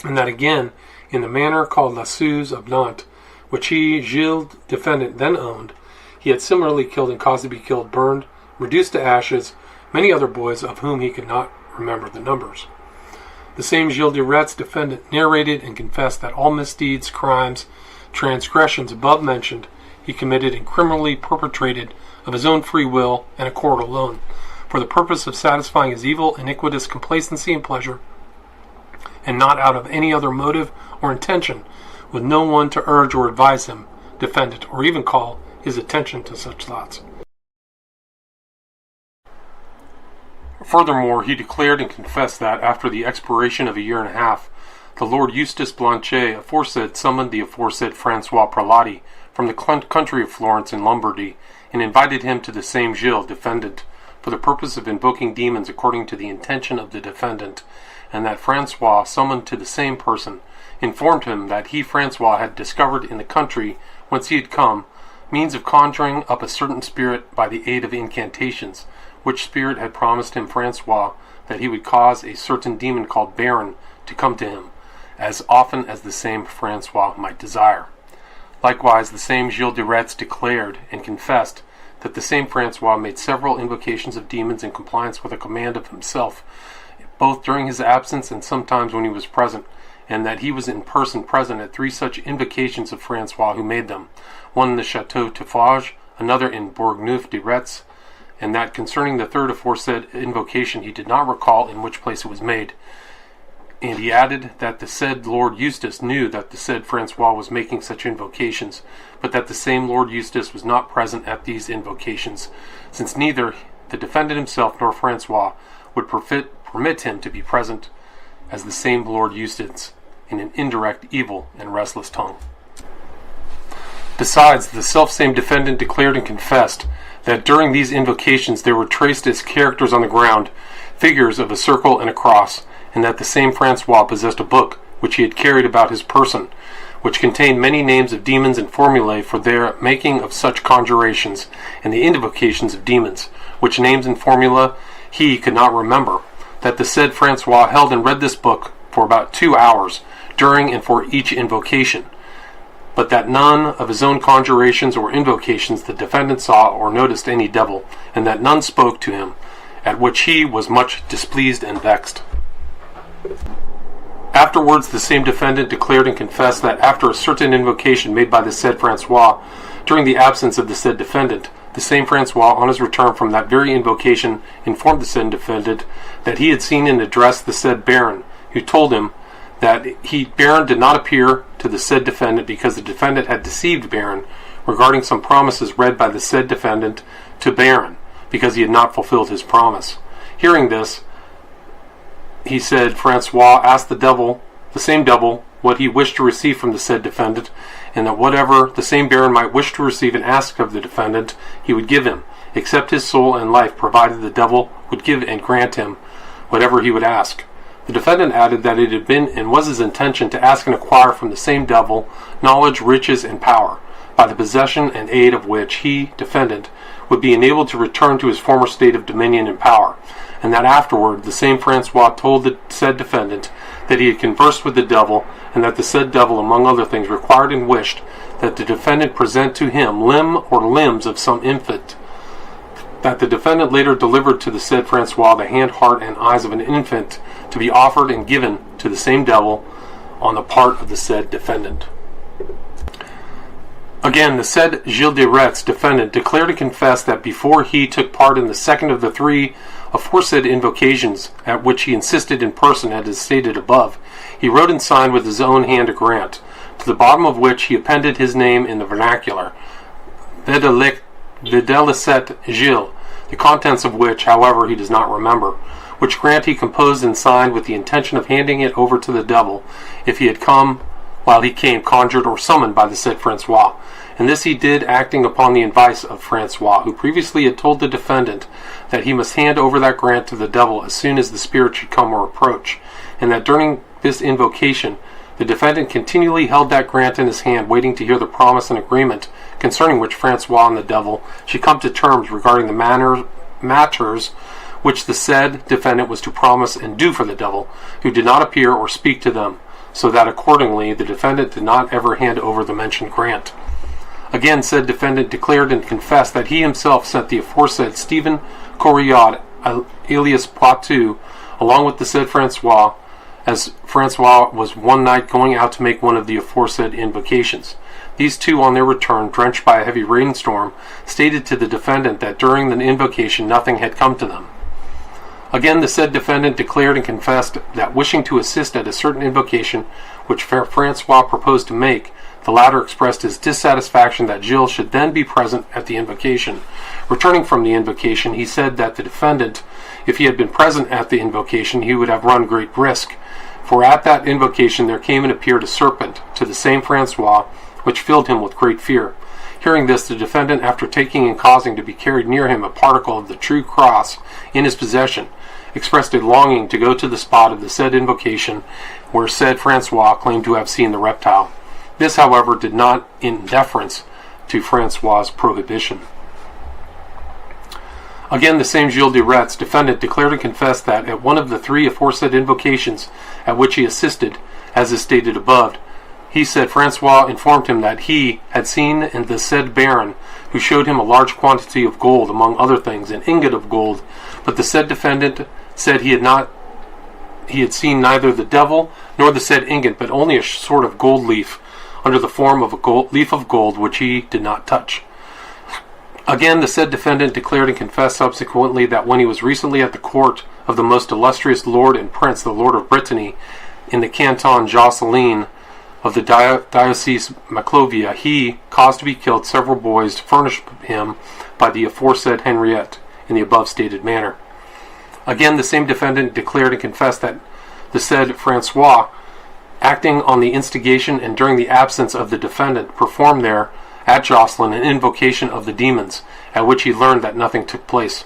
and that again in the manor called La Suze of Nantes, which he, Gilles, defendant, then owned, he had similarly killed and caused to be killed, burned, reduced to ashes, many other boys of whom he could not remember the numbers. The same Gilles de Rais, defendant, narrated and confessed that all misdeeds, crimes, transgressions above mentioned he committed and criminally perpetrated of his own free will and accord alone, for the purpose of satisfying his evil, iniquitous complacency and pleasure, and not out of any other motive or intention, with no one to urge or advise him, defendant, or even call his attention to such thoughts. Furthermore, he declared and confessed that, after the expiration of a year and a half, the Lord Eustace Blanchet aforesaid summoned the aforesaid Francois Prelati from the country of Florence in Lombardy, and invited him to the same Gilles, defendant, for the purpose of invoking demons according to the intention of the defendant, and that Francois, summoned to the same person, informed him that he, Francois, had discovered in the country whence he had come means of conjuring up a certain spirit by the aid of incantations, which spirit had promised him, Francois, that he would cause a certain demon called Baron to come to him, as often as the same Francois might desire. Likewise, the same Gilles de Rais declared and confessed that the same Francois made several invocations of demons in compliance with a command of himself, both during his absence and sometimes when he was present, and that he was in person present at 3 such invocations of Francois who made them, one in the Chateau Tiffauges, another in Bourgneuf de Retz, and that concerning the third aforesaid invocation he did not recall in which place it was made. And he added that the said Lord Eustace knew that the said Francois was making such invocations, but that the same Lord Eustace was not present at these invocations, since neither the defendant himself nor Francois would permit him to be present, as the same Lord Eustace in an indirect, evil, and restless tongue. Besides, the selfsame defendant declared and confessed that during these invocations there were traced as characters on the ground figures of a circle and a cross, and that the same Francois possessed a book which he had carried about his person, which contained many names of demons and formulae for their making of such conjurations, and the invocations of demons, which names and formula he could not remember, that the said Francois held and read this book for about 2 hours, during and for each invocation, but that none of his own conjurations or invocations the defendant saw or noticed any devil, and that none spoke to him, at which he was much displeased and vexed. Afterwards the same defendant declared and confessed that after a certain invocation made by the said Francois, during the absence of the said defendant, the same Francois, on his return from that very invocation, informed the said defendant that he had seen and addressed the said baron, who told him that baron did not appear to the said defendant because the defendant had deceived baron regarding some promises read by the said defendant to baron, because he had not fulfilled his promise. Hearing this, he said Francois asked the same devil, what he wished to receive from the said defendant, and that whatever the same baron might wish to receive and ask of the defendant, he would give him, except his soul and life, provided the devil would give and grant him whatever he would ask. The defendant added that it had been and was his intention to ask and acquire from the same devil knowledge, riches, and power, by the possession and aid of which he, defendant, would be enabled to return to his former state of dominion and power, and that afterward the same Francois told the said defendant that he had conversed with the devil, and that the said devil, among other things, required and wished that the defendant present to him limb or limbs of some infant, that the defendant later delivered to the said Francois the hand, heart, and eyes of an infant to be offered and given to the same devil on the part of the said defendant. Again, the said Gilles de Rais, defendant, declared and confessed that before he took part in the second of the 3 aforesaid invocations, at which he insisted in person as stated above, he wrote and signed with his own hand a grant, to the bottom of which he appended his name in the vernacular, Videlicet Gilles, the contents of which, however, he does not remember, which grant he composed and signed with the intention of handing it over to the devil, if he had come while he came conjured or summoned by the said Francois. And this he did, acting upon the advice of Francois, who previously had told the defendant that he must hand over that grant to the devil as soon as the spirit should come or approach, and that during this invocation the defendant continually held that grant in his hand, waiting to hear the promise and agreement concerning which Francois and the devil should come to terms regarding the matters which the said defendant was to promise and do for the devil, who did not appear or speak to them, so that accordingly the defendant did not ever hand over the mentioned grant. Again, said defendant declared and confessed that he himself sent the aforesaid Stephen Corriod, alias Poitou, along with the said Francois, as Francois was one night going out to make one of the aforesaid invocations. These two, on their return, drenched by a heavy rainstorm, stated to the defendant that during the invocation nothing had come to them. Again, the said defendant declared and confessed that, wishing to assist at a certain invocation which Francois proposed to make, the latter expressed his dissatisfaction that Gilles should then be present at the invocation. Returning from the invocation, he said that the defendant, if he had been present at the invocation, he would have run great risk, for at that invocation there came and appeared a serpent to the same Francois, which filled him with great fear. Hearing this, the defendant, after taking and causing to be carried near him a particle of the true cross in his possession, expressed a longing to go to the spot of the said invocation where said Francois claimed to have seen the reptile. This, however, did not in deference to Francois' prohibition. Again, the same Gilles de Rais, defendant, declared and confessed that at one of the 3 aforesaid invocations at which he assisted, as is stated above, he said Francois informed him that he had seen the said baron, who showed him a large quantity of gold, among other things, an ingot of gold, but the said defendant said he had seen neither the devil nor the said ingot, but only a sort of gold leaf, under the form of a leaf of gold, which he did not touch. Again, the said defendant declared and confessed subsequently that when he was recently at the court of the most illustrious lord and prince, the Lord of Brittany, in the canton Josselin of the diocese Maclovia, he caused to be killed several boys furnished him by the aforesaid Henriette, in the above stated manner. Again, the same defendant declared and confessed that the said Francois acting on the instigation and during the absence of the defendant, performed there at Jocelyn an invocation of the demons, at which he learned that nothing took place.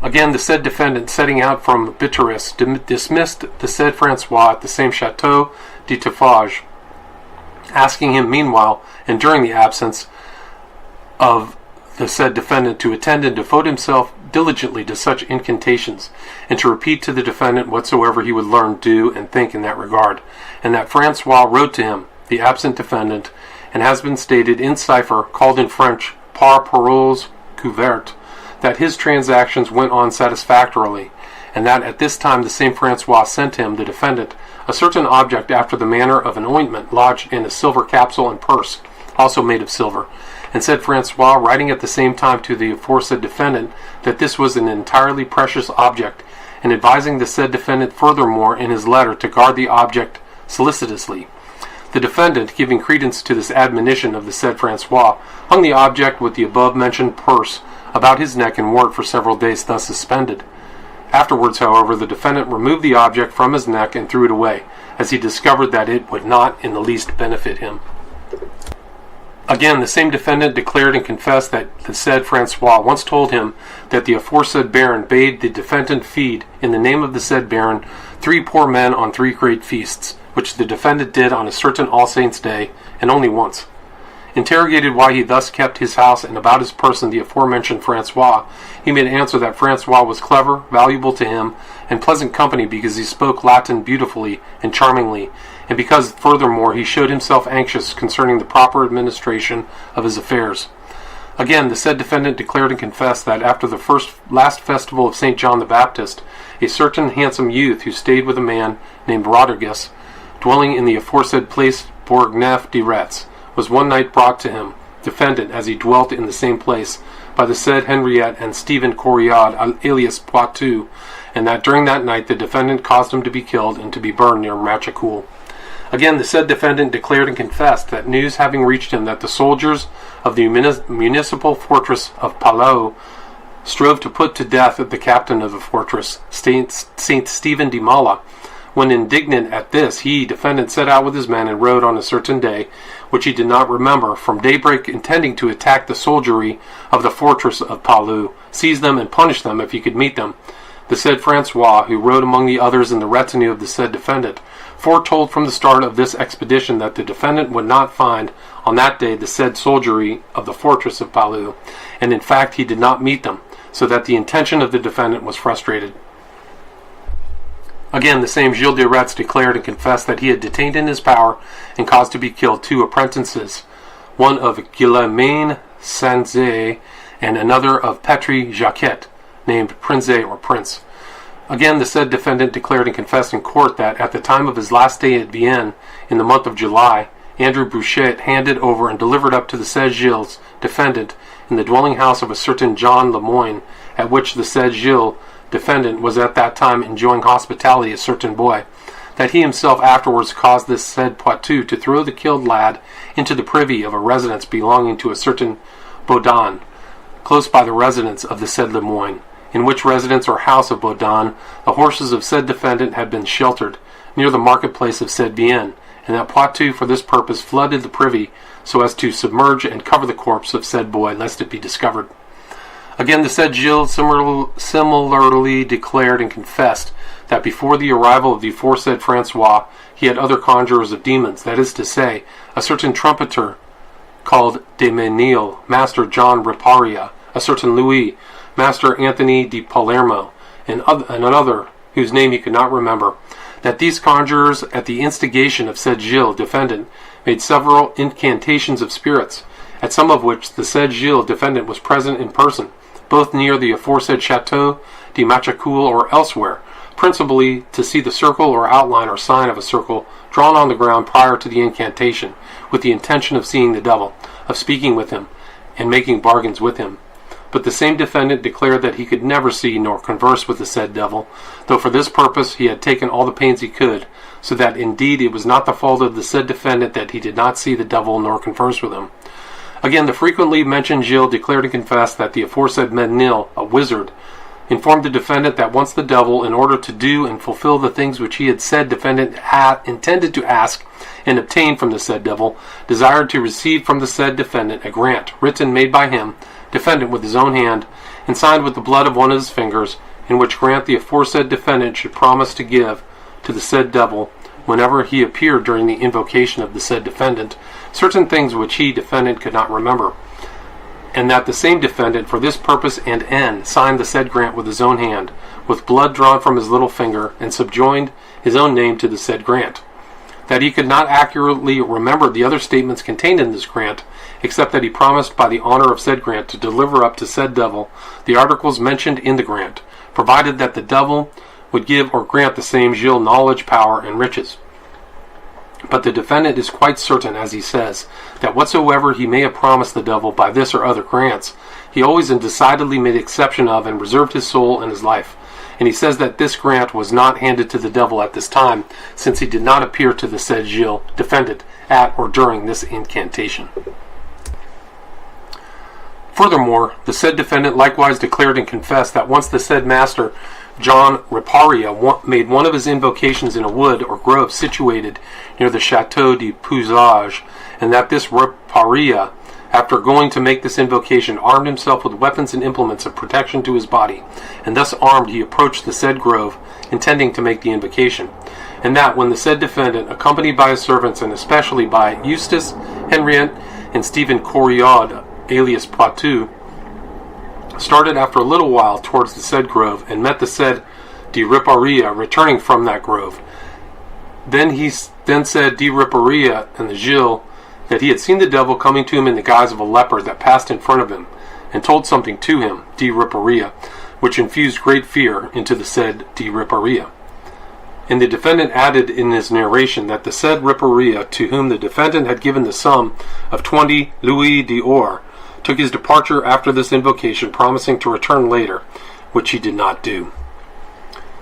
Again, the said defendant, setting out from Bitterus, dismissed the said Francois at the same Chateau de Taffage, asking him meanwhile, and during the absence of the said defendant, to attend and devote himself diligently to such incantations, and to repeat to the defendant whatsoever he would learn, do, and think in that regard, and that Francois wrote to him, the absent defendant, and has been stated in cipher, called in French par paroles couvertes, that his transactions went on satisfactorily, and that at this time the same Francois sent him, the defendant, a certain object after the manner of an ointment lodged in a silver capsule and purse, also made of silver, and said Francois, writing at the same time to the aforesaid defendant, that this was an entirely precious object, and advising the said defendant furthermore in his letter to guard the object solicitously. The defendant, giving credence to this admonition of the said Francois, hung the object with the above-mentioned purse about his neck and wore it for several days thus suspended. Afterwards, however, the defendant removed the object from his neck and threw it away, as he discovered that it would not in the least benefit him. Again, the same defendant declared and confessed that the said Francois once told him that the aforesaid baron bade the defendant feed, in the name of the said baron, 3 poor men on 3 great feasts, which the defendant did on a certain All Saints' Day, and only once. Interrogated why he thus kept his house and about his person the aforementioned Francois, he made answer that Francois was clever, valuable to him, and pleasant company because he spoke Latin beautifully and charmingly, and because furthermore he showed himself anxious concerning the proper administration of his affairs. Again, the said defendant declared and confessed that after the last festival of St. John the Baptist, a certain handsome youth who stayed with a man named Rodriguez, dwelling in the aforesaid place Bourgneuf de Retz, was one night brought to him, defendant, as he dwelt in the same place, by the said Henriette and Stephen Corriad, alias Poitou, and that during that night the defendant caused him to be killed and to be burned near Machecoul. Again, the said defendant declared and confessed that news having reached him that the soldiers of the municipal fortress of Palau strove to put to death the captain of the fortress, Saint Stephen de Mala. When indignant at this, he, defendant, set out with his men and rode on a certain day, which he did not remember, from daybreak, intending to attack the soldiery of the fortress of Palau, seize them and punish them if he could meet them. The said Francois, who rode among the others in the retinue of the said defendant, foretold from the start of this expedition that the defendant would not find on that day the said soldiery of the fortress of Palau, and in fact he did not meet them, so that the intention of the defendant was frustrated. Again, the same Gilles de Rais declared and confessed that he had detained in his power and caused to be killed 2 apprentices, one of Guillaumin Sanzé and another of Petri Jacquet, named Prince or Prince. Again, the said defendant declared and confessed in court that at the time of his last stay at Vienne, in the month of July, Andrew Bouchet handed over and delivered up to the said Gilles, defendant, in the dwelling house of a certain John Lemoyne, at which the said Gilles, defendant, was at that time enjoying hospitality a certain boy, that he himself afterwards caused this said Poitou to throw the killed lad into the privy of a residence belonging to a certain Baudin, close by the residence of the said Lemoyne, in which residence or house of Baudin the horses of said defendant had been sheltered, near the marketplace of said Vienne, and that Poitou for this purpose flooded the privy so as to submerge and cover the corpse of said boy, lest it be discovered. Again, the said Gilles similarly declared and confessed that before the arrival of the aforesaid Francois, he had other conjurers of demons, that is to say, a certain trumpeter called de Menil, Master John Riparia, a certain Louis, Master Anthony de Palermo, and another whose name he could not remember, that these conjurers, at the instigation of said Gilles, defendant, made several incantations of spirits, at some of which the said Gilles, defendant, was present in person, both near the aforesaid Chateau de Machecoul or elsewhere, principally to see the circle or outline or sign of a circle drawn on the ground prior to the incantation, with the intention of seeing the devil, of speaking with him, and making bargains with him. But the same defendant declared that he could never see nor converse with the said devil, though for this purpose he had taken all the pains he could, so that indeed it was not the fault of the said defendant that he did not see the devil nor converse with him. Again, the frequently mentioned Gilles declared and confessed that the aforesaid Menil, a wizard, informed the defendant that once the devil, in order to do and fulfill the things which he had said defendant had intended to ask and obtain from the said devil, desired to receive from the said defendant a grant, written, made by him, defendant, with his own hand, and signed with the blood of one of his fingers, in which grant the aforesaid defendant should promise to give to the said devil, whenever he appeared during the invocation of the said defendant, certain things which he, defendant, could not remember, and that the same defendant, for this purpose and end, signed the said grant with his own hand, with blood drawn from his little finger, and subjoined his own name to the said grant. That he could not accurately remember the other statements contained in this grant, except that he promised by the honor of said grant to deliver up to said devil the articles mentioned in the grant, provided that the devil would give or grant the same Gilles knowledge, power, and riches. But the defendant is quite certain, as he says, that whatsoever he may have promised the devil by this or other grants, he always and decidedly made exception of and reserved his soul and his life. And he says that this grant was not handed to the devil at this time, since he did not appear to the said Gilles, defendant, at or during this incantation. Furthermore, the said defendant likewise declared and confessed that once the said master, John Riparia, made one of his invocations in a wood or grove situated near the Chateau de Pouzage, and that this Riparia, after going to make this invocation, armed himself with weapons and implements of protection to his body, and thus armed he approached the said grove, intending to make the invocation, and that when the said defendant, accompanied by his servants, and especially by Eustace, Henriette, and Stephen Corriod, alias Poitou, started after a little while towards the said grove, and met the said de Riparia returning from that grove. Then said de Riparia and the Gilles that he had seen the devil coming to him in the guise of a leopard that passed in front of him, and told something to him, de Riparia, which infused great fear into the said de Riparia. And the defendant added in his narration that the said Riparia, to whom the defendant had given the sum of 20 louis d'or, took his departure after this invocation, promising to return later, which he did not do.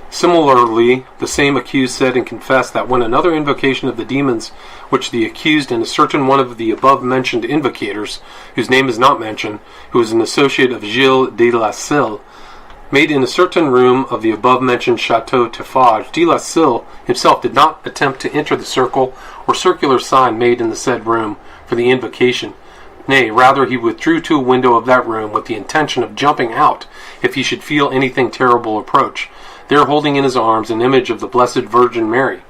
Similarly, the same accused said and confessed that when another invocation of the demons, which the accused and a certain one of the above-mentioned invocators, whose name is not mentioned, who is an associate of Gilles de Rais, made in a certain room of the above-mentioned Chateau Teffage, de Rais himself did not attempt to enter the circle or circular sign made in the said room for the invocation. Nay, rather he withdrew to a window of that room with the intention of jumping out if he should feel anything terrible approach, there holding in his arms an image of the Blessed Virgin Mary.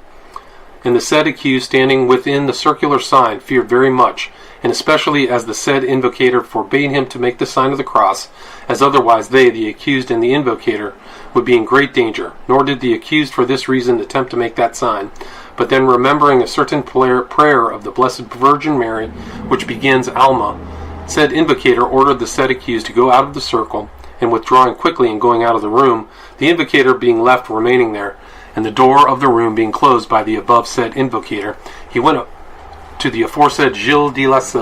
And the said accused, standing within the circular sign, feared very much, and especially as the said invocator forbade him to make the sign of the cross, as otherwise they, the accused and the invocator, would be in great danger. Nor did the accused for this reason attempt to make that sign, but then remembering a certain prayer of the Blessed Virgin Mary, which begins Alma, said invocator ordered the said accused to go out of the circle, and withdrawing quickly and going out of the room, the invocator being left remaining there, and the door of the room being closed by the above said invocator, he went up to the aforesaid Gilles de Rais,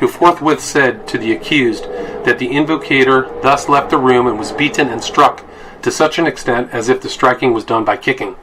who forthwith said to the accused that the invocator thus left the room and was beaten and struck to such an extent as if the striking was done by kicking.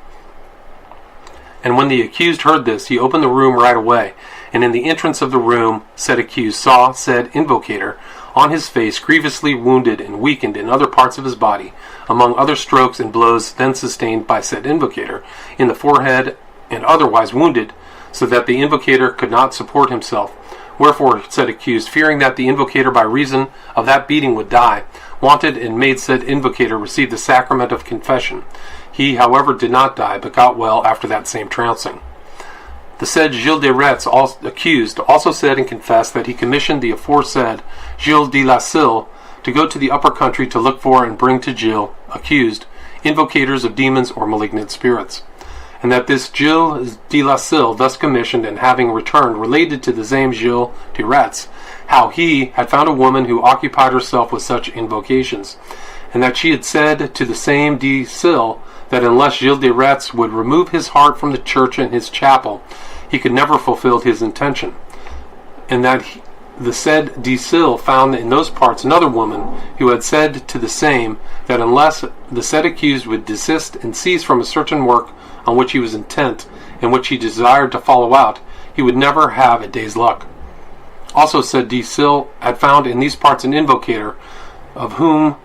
And when the accused heard this, he opened the room right away, and in the entrance of the room, said accused saw said invocator on his face, grievously wounded and weakened in other parts of his body, among other strokes and blows then sustained by said invocator, in the forehead and otherwise wounded, so that the invocator could not support himself. Wherefore, said accused, fearing that the invocator by reason of that beating would die, wanted and made said invocator receive the sacrament of confession. He, however, did not die, but got well after that same trouncing. The said Gilles de Rais, accused, also said and confessed that he commissioned the aforesaid Gilles de Rais to go to the upper country to look for and bring to Gilles, accused, invocators of demons or malignant spirits, and that this Gilles de Rais, thus commissioned and having returned, related to the same Gilles de Rais how he had found a woman who occupied herself with such invocations, and that she had said to the same de Rais that unless Gilles de Rais would remove his heart from the church and his chapel, he could never fulfill his intention, and that the said de Rais found in those parts another woman who had said to the same that unless the said accused would desist and cease from a certain work on which he was intent and which he desired to follow out, he would never have a day's luck. Also said de Rais had found in these parts an invocator, of whom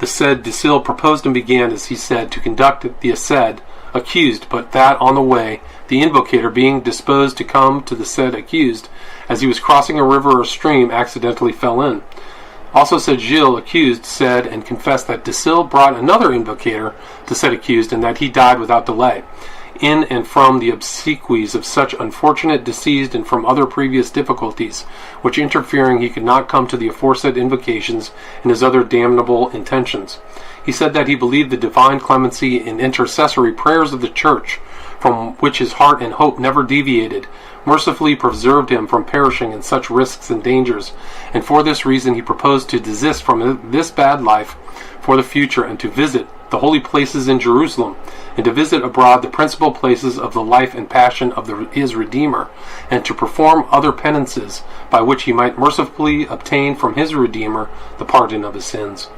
the said Desil proposed and began, as he said, to conduct the said accused, but that on the way, the invocator, being disposed to come to the said accused, as he was crossing a river or stream, accidentally fell in. Also said Gilles, accused, said and confessed that Desil brought another invocator to said accused, and that he died without delay, in and from the obsequies of such unfortunate deceased, and from other previous difficulties, which interfering he could not come to the aforesaid invocations and his other damnable intentions. He said that he believed the divine clemency and intercessory prayers of the Church, from which his heart and hope never deviated, mercifully preserved him from perishing in such risks and dangers, and for this reason he proposed to desist from this bad life for the future, and to visit the holy places in Jerusalem, and to visit abroad the principal places of the life and passion of his Redeemer, and to perform other penances, by which he might mercifully obtain from his Redeemer the pardon of his sins.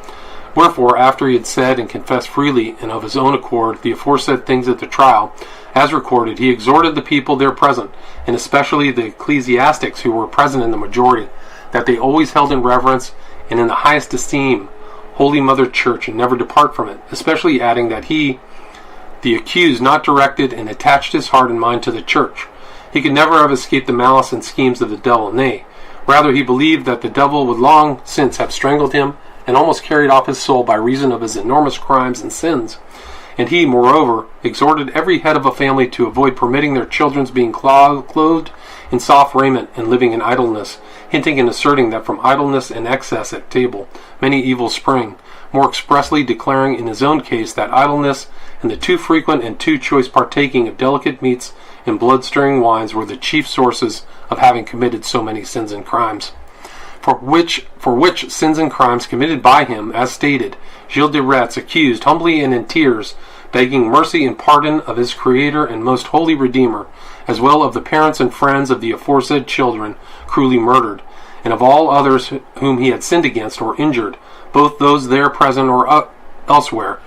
Wherefore, after he had said and confessed freely and of his own accord the aforesaid things at the trial, as recorded, he exhorted the people there present, and especially the ecclesiastics who were present in the majority, that they always held in reverence and in the highest esteem Holy Mother Church, and never depart from it, especially adding that he, the accused, not directed and attached his heart and mind to the Church. He could never have escaped the malice and schemes of the devil, nay, rather he believed that the devil would long since have strangled him and almost carried off his soul by reason of his enormous crimes and sins. And he, moreover, exhorted every head of a family to avoid permitting their children's being clothed in soft raiment and living in idleness, hinting and asserting that from idleness and excess at table many evils spring, more expressly declaring in his own case that idleness and the too frequent and too choice partaking of delicate meats and blood-stirring wines were the chief sources of having committed so many sins and crimes. For which sins and crimes committed by him, as stated, Gilles de Rais, accused, humbly and in tears, begging mercy and pardon of his Creator and most holy Redeemer, as well of the parents and friends of the aforesaid children cruelly murdered, and of all others whom he had sinned against or injured, both those there present or elsewhere,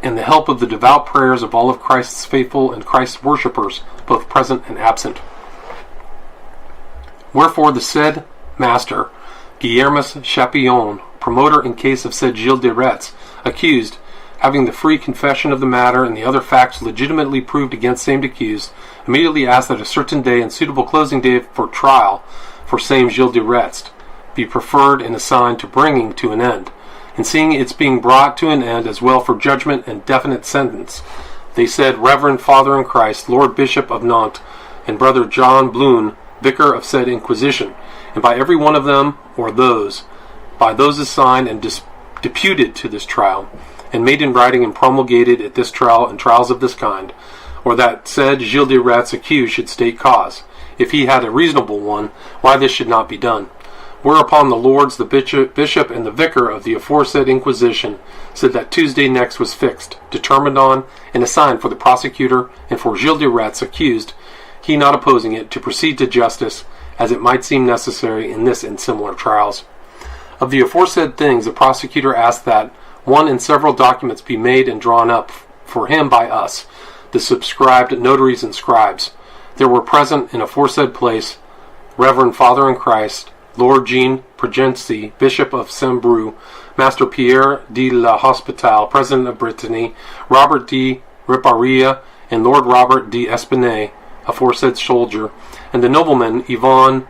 and the help of the devout prayers of all of Christ's faithful and Christ's worshippers, both present and absent. Wherefore the said Master, Guillermus Chapillon, promoter in case of said Gilles de Rais, accused, having the free confession of the matter and the other facts legitimately proved against same accused, immediately asked that a certain day and suitable closing day for trial for same Gilles de Rais be preferred and assigned to bringing to an end, and seeing its being brought to an end as well for judgment and definite sentence, they said, Reverend Father in Christ, Lord Bishop of Nantes, and Brother John Blune, Vicar of said Inquisition, and by every one of them, or those, by those assigned and deputed to this trial, and made in writing and promulgated at this trial and trials of this kind, or that said Gilles de Rais accused should state cause, if he had a reasonable one, why this should not be done. Whereupon the lords, the bishop and the vicar of the aforesaid Inquisition said that Tuesday next was fixed, determined on, and assigned for the prosecutor and for Gilles de Rais accused, he not opposing it, to proceed to justice, as it might seem necessary in this and similar trials. Of the aforesaid things, the prosecutor asked that one and several documents be made and drawn up for him by us, the subscribed notaries and scribes. There were present in aforesaid place Reverend Father in Christ, Lord Jean Pregency, Bishop of Saint-Brou, Master Pierre de la Hospital, President of Brittany, Robert de Riparia, and Lord Robert de Espinay, aforesaid soldier, and the nobleman Yvon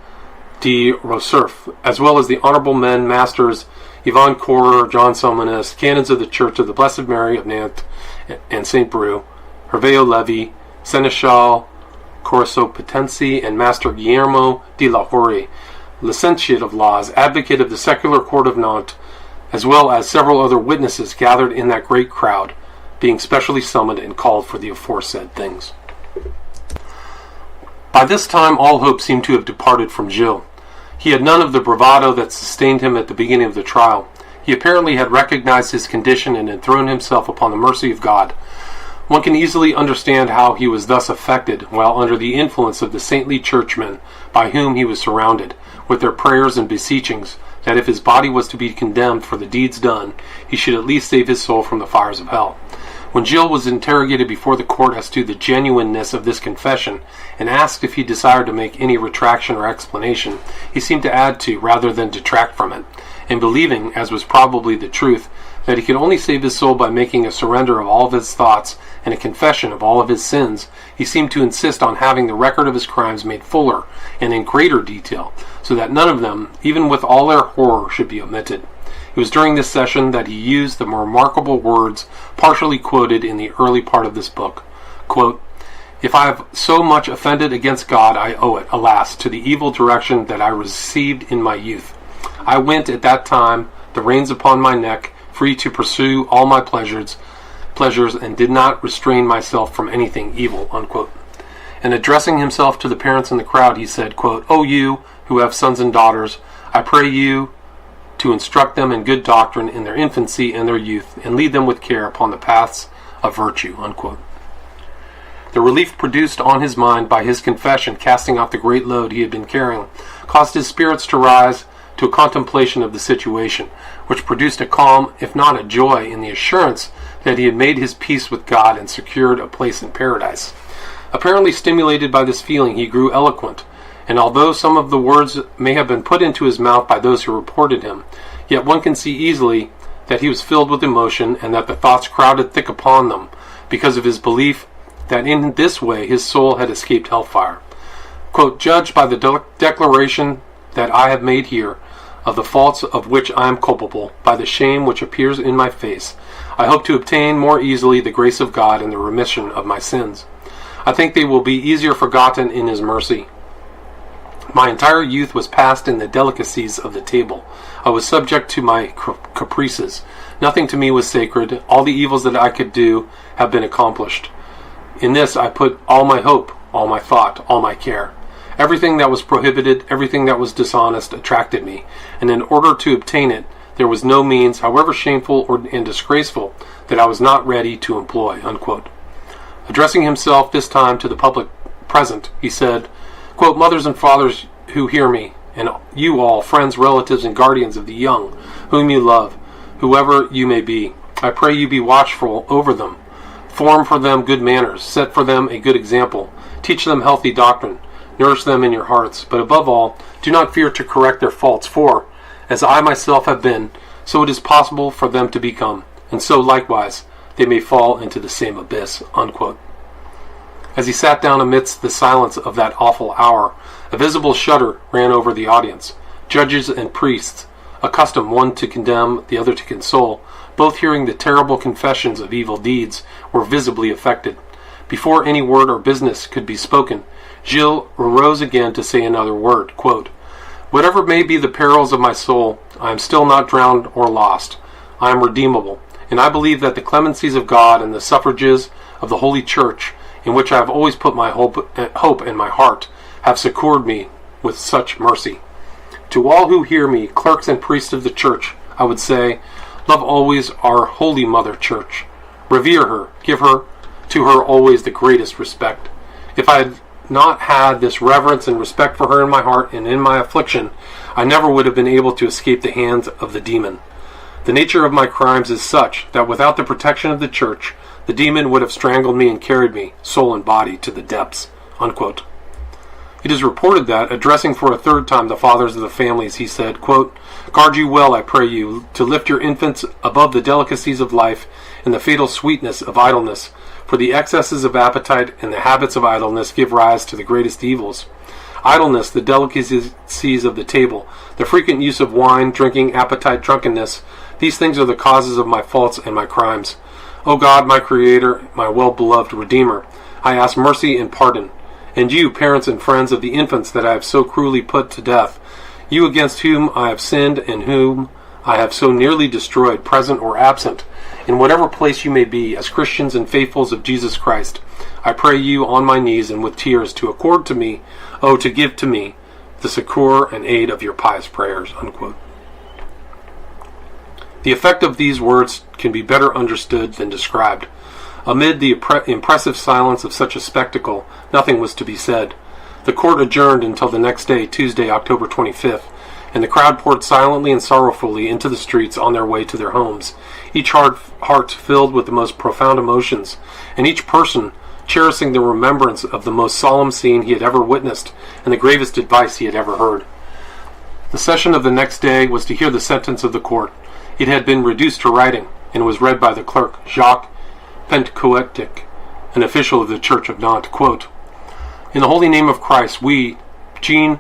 de Rosurf, as well as the honorable men, Masters Yvon Corer, John Somanus, canons of the Church of the Blessed Mary of Nantes and St. Brou, Hervé Levy, Seneschal Corsopatensi, and Master Guillermo de la Horie, licentiate of laws, advocate of the secular court of Nantes, as well as several other witnesses gathered in that great crowd, being specially summoned and called for the aforesaid things. By this time all hope seemed to have departed from Gilles. He had none of the bravado that sustained him at the beginning of the trial. He apparently had recognized his condition and had thrown himself upon the mercy of God. One can easily understand how he was thus affected while under the influence of the saintly churchmen by whom he was surrounded, with their prayers and beseechings, that if his body was to be condemned for the deeds done, he should at least save his soul from the fires of hell. When Gilles was interrogated before the court as to the genuineness of this confession, and asked if he desired to make any retraction or explanation, he seemed to add to rather than detract from it, and believing, as was probably the truth, that he could only save his soul by making a surrender of all of his thoughts and a confession of all of his sins, he seemed to insist on having the record of his crimes made fuller and in greater detail, so that none of them, even with all their horror, should be omitted. It was during this session that he used the remarkable words partially quoted in the early part of this book. Quote, "If I have so much offended against God, I owe it, alas, to the evil direction that I received in my youth. I went at that time, the reins upon my neck, free to pursue all my pleasures, and did not restrain myself from anything evil," unquote. And addressing himself to the parents in the crowd, he said, quote, "O you who have sons and daughters, I pray you to instruct them in good doctrine in their infancy and their youth, and lead them with care upon the paths of virtue," unquote. The relief produced on his mind by his confession, casting off the great load he had been carrying, caused his spirits to rise to a contemplation of the situation, which produced a calm, if not a joy, in the assurance that he had made his peace with God and secured a place in paradise. Apparently stimulated by this feeling, he grew eloquent, and although some of the words may have been put into his mouth by those who reported him, yet one can see easily that he was filled with emotion and that the thoughts crowded thick upon them because of his belief that in this way his soul had escaped hellfire. Quote, "Judged by the declaration that I have made here, of the faults of which I am culpable, by the shame which appears in my face, I hope to obtain more easily the grace of God and the remission of my sins. I think they will be easier forgotten in his mercy. My entire youth was passed in the delicacies of the table. I was subject to my caprices. Nothing to me was sacred. All the evils that I could do have been accomplished. In this I put all my hope, all my thought, all my care. Everything that was prohibited, everything that was dishonest attracted me, and in order to obtain it, there was no means, however shameful and disgraceful, that I was not ready to employ," unquote. Addressing himself this time to the public present, he said, quote, "Mothers and fathers who hear me, and you all, friends, relatives, and guardians of the young, whom you love, whoever you may be, I pray you be watchful over them. Form for them good manners, set for them a good example, teach them healthy doctrine, nourish them in your hearts, but above all, do not fear to correct their faults, for, as I myself have been, so it is possible for them to become, and so likewise they may fall into the same abyss," unquote. As he sat down amidst the silence of that awful hour, a visible shudder ran over the audience. Judges and priests, accustomed one to condemn, the other to console, both hearing the terrible confessions of evil deeds, were visibly affected. Before any word or business could be spoken, Gilles arose again to say another word, quote, "Whatever may be the perils of my soul, I am still not drowned or lost. I am redeemable, and I believe that the clemencies of God and the suffrages of the Holy Church, in which I have always put my hope and my heart, have succored me with such mercy. To all who hear me, clerks and priests of the Church, I would say, love always our Holy Mother Church. Revere her, give to her always the greatest respect. If I had not had this reverence and respect for her in my heart and in my affliction, I never would have been able to escape the hands of the demon. The nature of my crimes is such that without the protection of the Church, the demon would have strangled me and carried me, soul and body, to the depths," unquote. It is reported that, addressing for a third time the fathers of the families, he said, quote, "Guard you well, I pray you, to lift your infants above the delicacies of life and the fatal sweetness of idleness, for the excesses of appetite and the habits of idleness give rise to the greatest evils. Idleness, the delicacies of the table, the frequent use of wine, drinking, appetite, drunkenness, these things are the causes of my faults and my crimes. O God, my Creator, my well-beloved Redeemer, I ask mercy and pardon. And you, parents and friends of the infants that I have so cruelly put to death, you against whom I have sinned and whom I have so nearly destroyed, present or absent, in whatever place you may be, as Christians and faithfuls of Jesus Christ, I pray you on my knees and with tears to accord to me, to give to me, the succor and aid of your pious prayers," unquote. The effect of these words can be better understood than described. Amid the impressive silence of such a spectacle, nothing was to be said. The court adjourned until the next day, Tuesday, October 25th, and the crowd poured silently and sorrowfully into the streets on their way to their homes, each heart filled with the most profound emotions, and each person cherishing the remembrance of the most solemn scene he had ever witnessed and the gravest advice he had ever heard. The session of the next day was to hear the sentence of the court. It had been reduced to writing. and was read by the clerk Jacques Pentecôtic, an official of the Church of Nantes. Quote, "In the holy name of Christ, we, Jean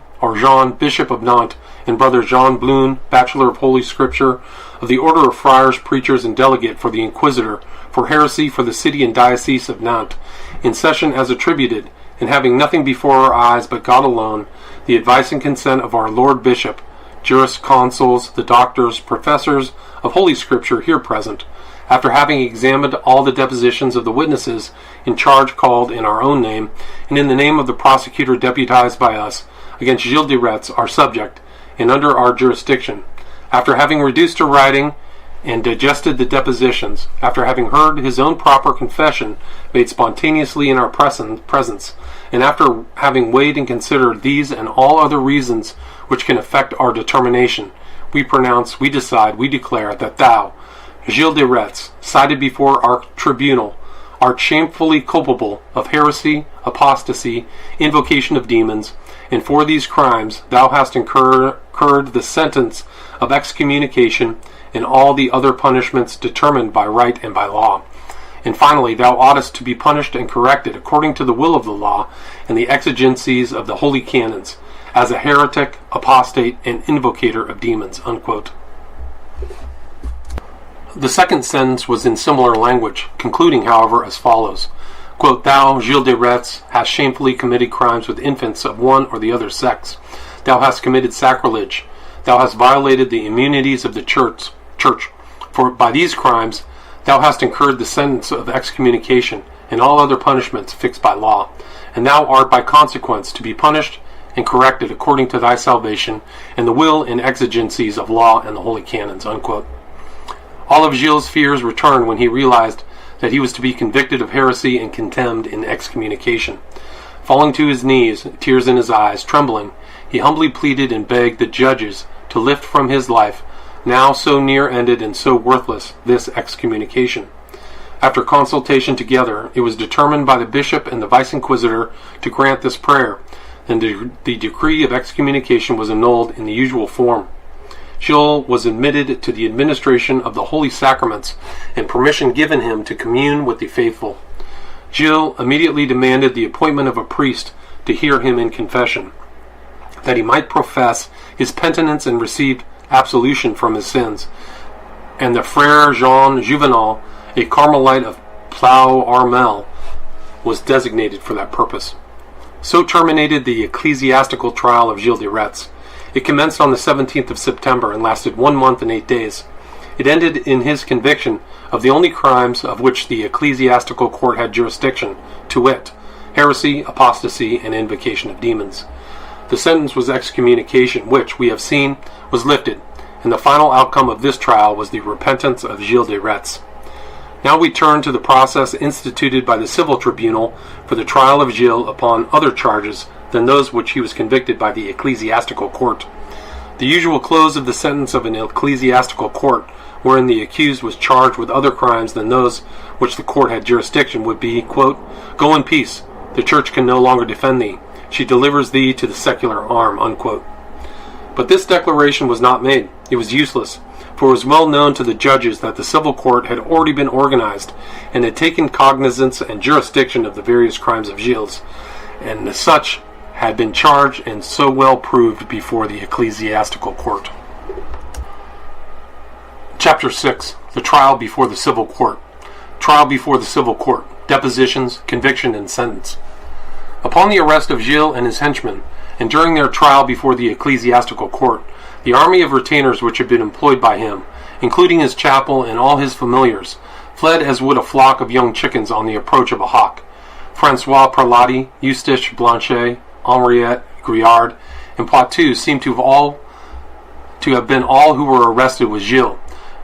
Bishop of Nantes, and Brother Jean Blum, Bachelor of Holy Scripture, of the Order of Friars, Preachers, and Delegate for the Inquisitor, for heresy for the city and diocese of Nantes, in session as attributed, and having nothing before our eyes but God alone, the advice and consent of our Lord Bishop, jurisconsuls, the doctors, professors of Holy Scripture here present, after having examined all the depositions of the witnesses in charge called in our own name, and in the name of the prosecutor deputized by us, against Gilles de Rais, our subject, and under our jurisdiction, after having reduced to writing and digested the depositions, after having heard his own proper confession made spontaneously in our presence, and after having weighed and considered these and all other reasons which can affect our determination, we pronounce, we decide, we declare that thou, Gilles de Rais, cited before our tribunal, art shamefully culpable of heresy, apostasy, invocation of demons, and for these crimes thou hast incurred the sentence of excommunication and all the other punishments determined by right and by law. And finally, thou oughtest to be punished and corrected according to the will of the law and the exigencies of the holy canons, as a heretic, apostate, and invocator of demons." Unquote. The second sentence was in similar language, concluding, however, as follows. Quote, "Thou, Gilles de Rais, hast shamefully committed crimes with infants of one or the other sex. Thou hast committed sacrilege. Thou hast violated the immunities of the church. For by these crimes thou hast incurred the sentence of excommunication and all other punishments fixed by law. And thou art by consequence to be punished and corrected according to thy salvation and the will and exigencies of law and the holy canons." Unquote. All of Gilles' fears returned when he realized that he was to be convicted of heresy and condemned in excommunication. Falling to his knees, tears in his eyes, trembling, he humbly pleaded and begged the judges to lift from his life, now so near ended and so worthless, this excommunication. After consultation together, it was determined by the bishop and the vice-inquisitor to grant this prayer, and the decree of excommunication was annulled in the usual form. Gilles was admitted to the administration of the holy sacraments and permission given him to commune with the faithful. Gilles immediately demanded the appointment of a priest to hear him in confession, that he might profess his penitence and receive absolution from his sins, and the Frère Jean Juvenal, a Carmelite of Ploux-Armel, was designated for that purpose. So terminated the ecclesiastical trial of Gilles de Rais. It commenced on the 17th of September and lasted 1 month and 8 days. It ended in his conviction of the only crimes of which the ecclesiastical court had jurisdiction, to wit, heresy, apostasy, and invocation of demons. The sentence was excommunication, which, we have seen, was lifted, and the final outcome of this trial was the repentance of Gilles de Rais. Now we turn to the process instituted by the civil tribunal for the trial of Gilles upon other charges than those which he was convicted by the ecclesiastical court. The usual close of the sentence of an ecclesiastical court, wherein the accused was charged with other crimes than those which the court had jurisdiction, would be, quote, "Go in peace. The church can no longer defend thee. She delivers thee to the secular arm." Unquote. But this declaration was not made. It was useless, for it was well known to the judges that the civil court had already been organized and had taken cognizance and jurisdiction of the various crimes of Gilles, and as such had been charged and so well proved before the ecclesiastical court. Chapter 6. The Trial before the Civil Court. Trial before the Civil Court. Depositions, conviction, and sentence. Upon the arrest of Gilles and his henchmen, and during their trial before the ecclesiastical court, the army of retainers which had been employed by him, including his chapel and all his familiars, fled as would a flock of young chickens on the approach of a hawk. Francois Prelati, Eustache Blanchet, Henriette, Griard, and Poitou seemed to have been all who were arrested with Gilles.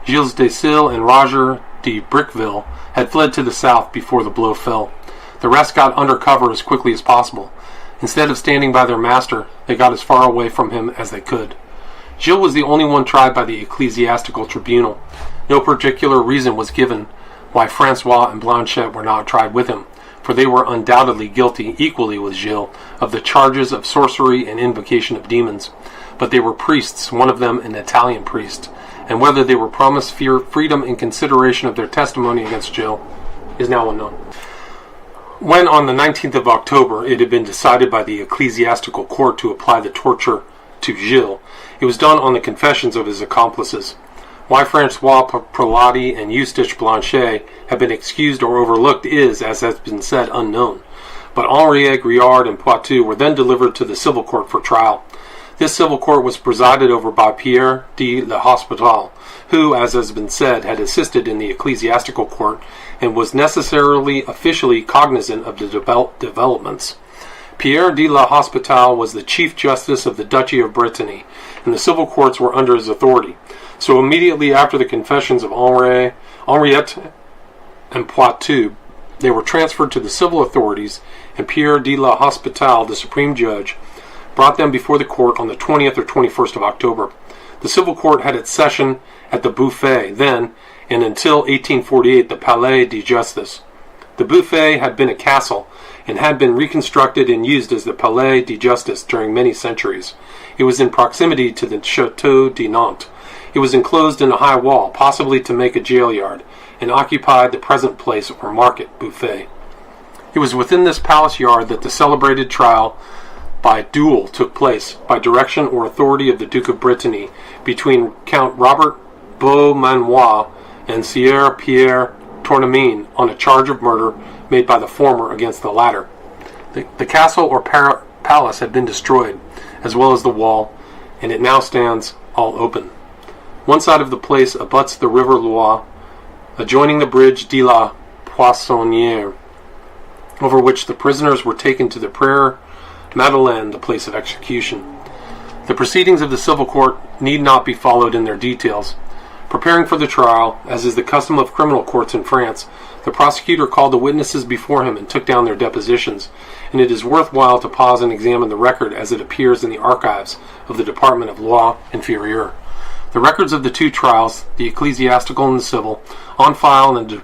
Gilles de Sille and Roger de Briqueville had fled to the south before the blow fell. The rest got under cover as quickly as possible. Instead of standing by their master, they got as far away from him as they could. Gilles was the only one tried by the ecclesiastical tribunal. No particular reason was given why Francois and Blanchet were not tried with him, for they were undoubtedly guilty, equally with Gilles, of the charges of sorcery and invocation of demons. But they were priests, one of them an Italian priest, and whether they were promised freedom in consideration of their testimony against Gilles is now unknown. When on the 19th of October it had been decided by the ecclesiastical court to apply the torture to Gilles, it was done on the confessions of his accomplices. Why Francois Prelati and Eustache Blanchet have been excused or overlooked is, as has been said, unknown. But Henriet, Griard, and Poitou were then delivered to the civil court for trial. This civil court was presided over by Pierre de la Hospital, who, as has been said, had assisted in the ecclesiastical court and was necessarily officially cognizant of the developments. Pierre de la Hospital was the Chief Justice of the Duchy of Brittany, and the civil courts were under his authority. So immediately after the confessions of Henriette and Poitou, they were transferred to the civil authorities, and Pierre de la Hospital, the supreme judge, brought them before the court on the 20th or 21st of October. The civil court had its session at the Buffet, then, and until 1848, the Palais de Justice. The Buffet had been a castle, and had been reconstructed and used as the Palais de Justice during many centuries. It was in proximity to the Chateau de Nantes. It was enclosed in a high wall, possibly to make a jail yard, and occupied the present place or market, Buffet. It was within this palace yard that the celebrated trial by duel took place, by direction or authority of the Duke of Brittany, between Count Robert Beaumanoir and Sieur Pierre Tournemine on a charge of murder made by the former against the latter. The castle or palace had been destroyed, as well as the wall, and it now stands all open. One side of the place abuts the river Loire, adjoining the bridge de la Poissonnière, over which the prisoners were taken to the Prairie Madeleine, the place of execution. The proceedings of the civil court need not be followed in their details. Preparing for the trial, as is the custom of criminal courts in France, the prosecutor called the witnesses before him and took down their depositions, and it is worthwhile to pause and examine the record as it appears in the archives of the Department of Loi Inférieure. The records of the two trials, the ecclesiastical and the civil, on file in the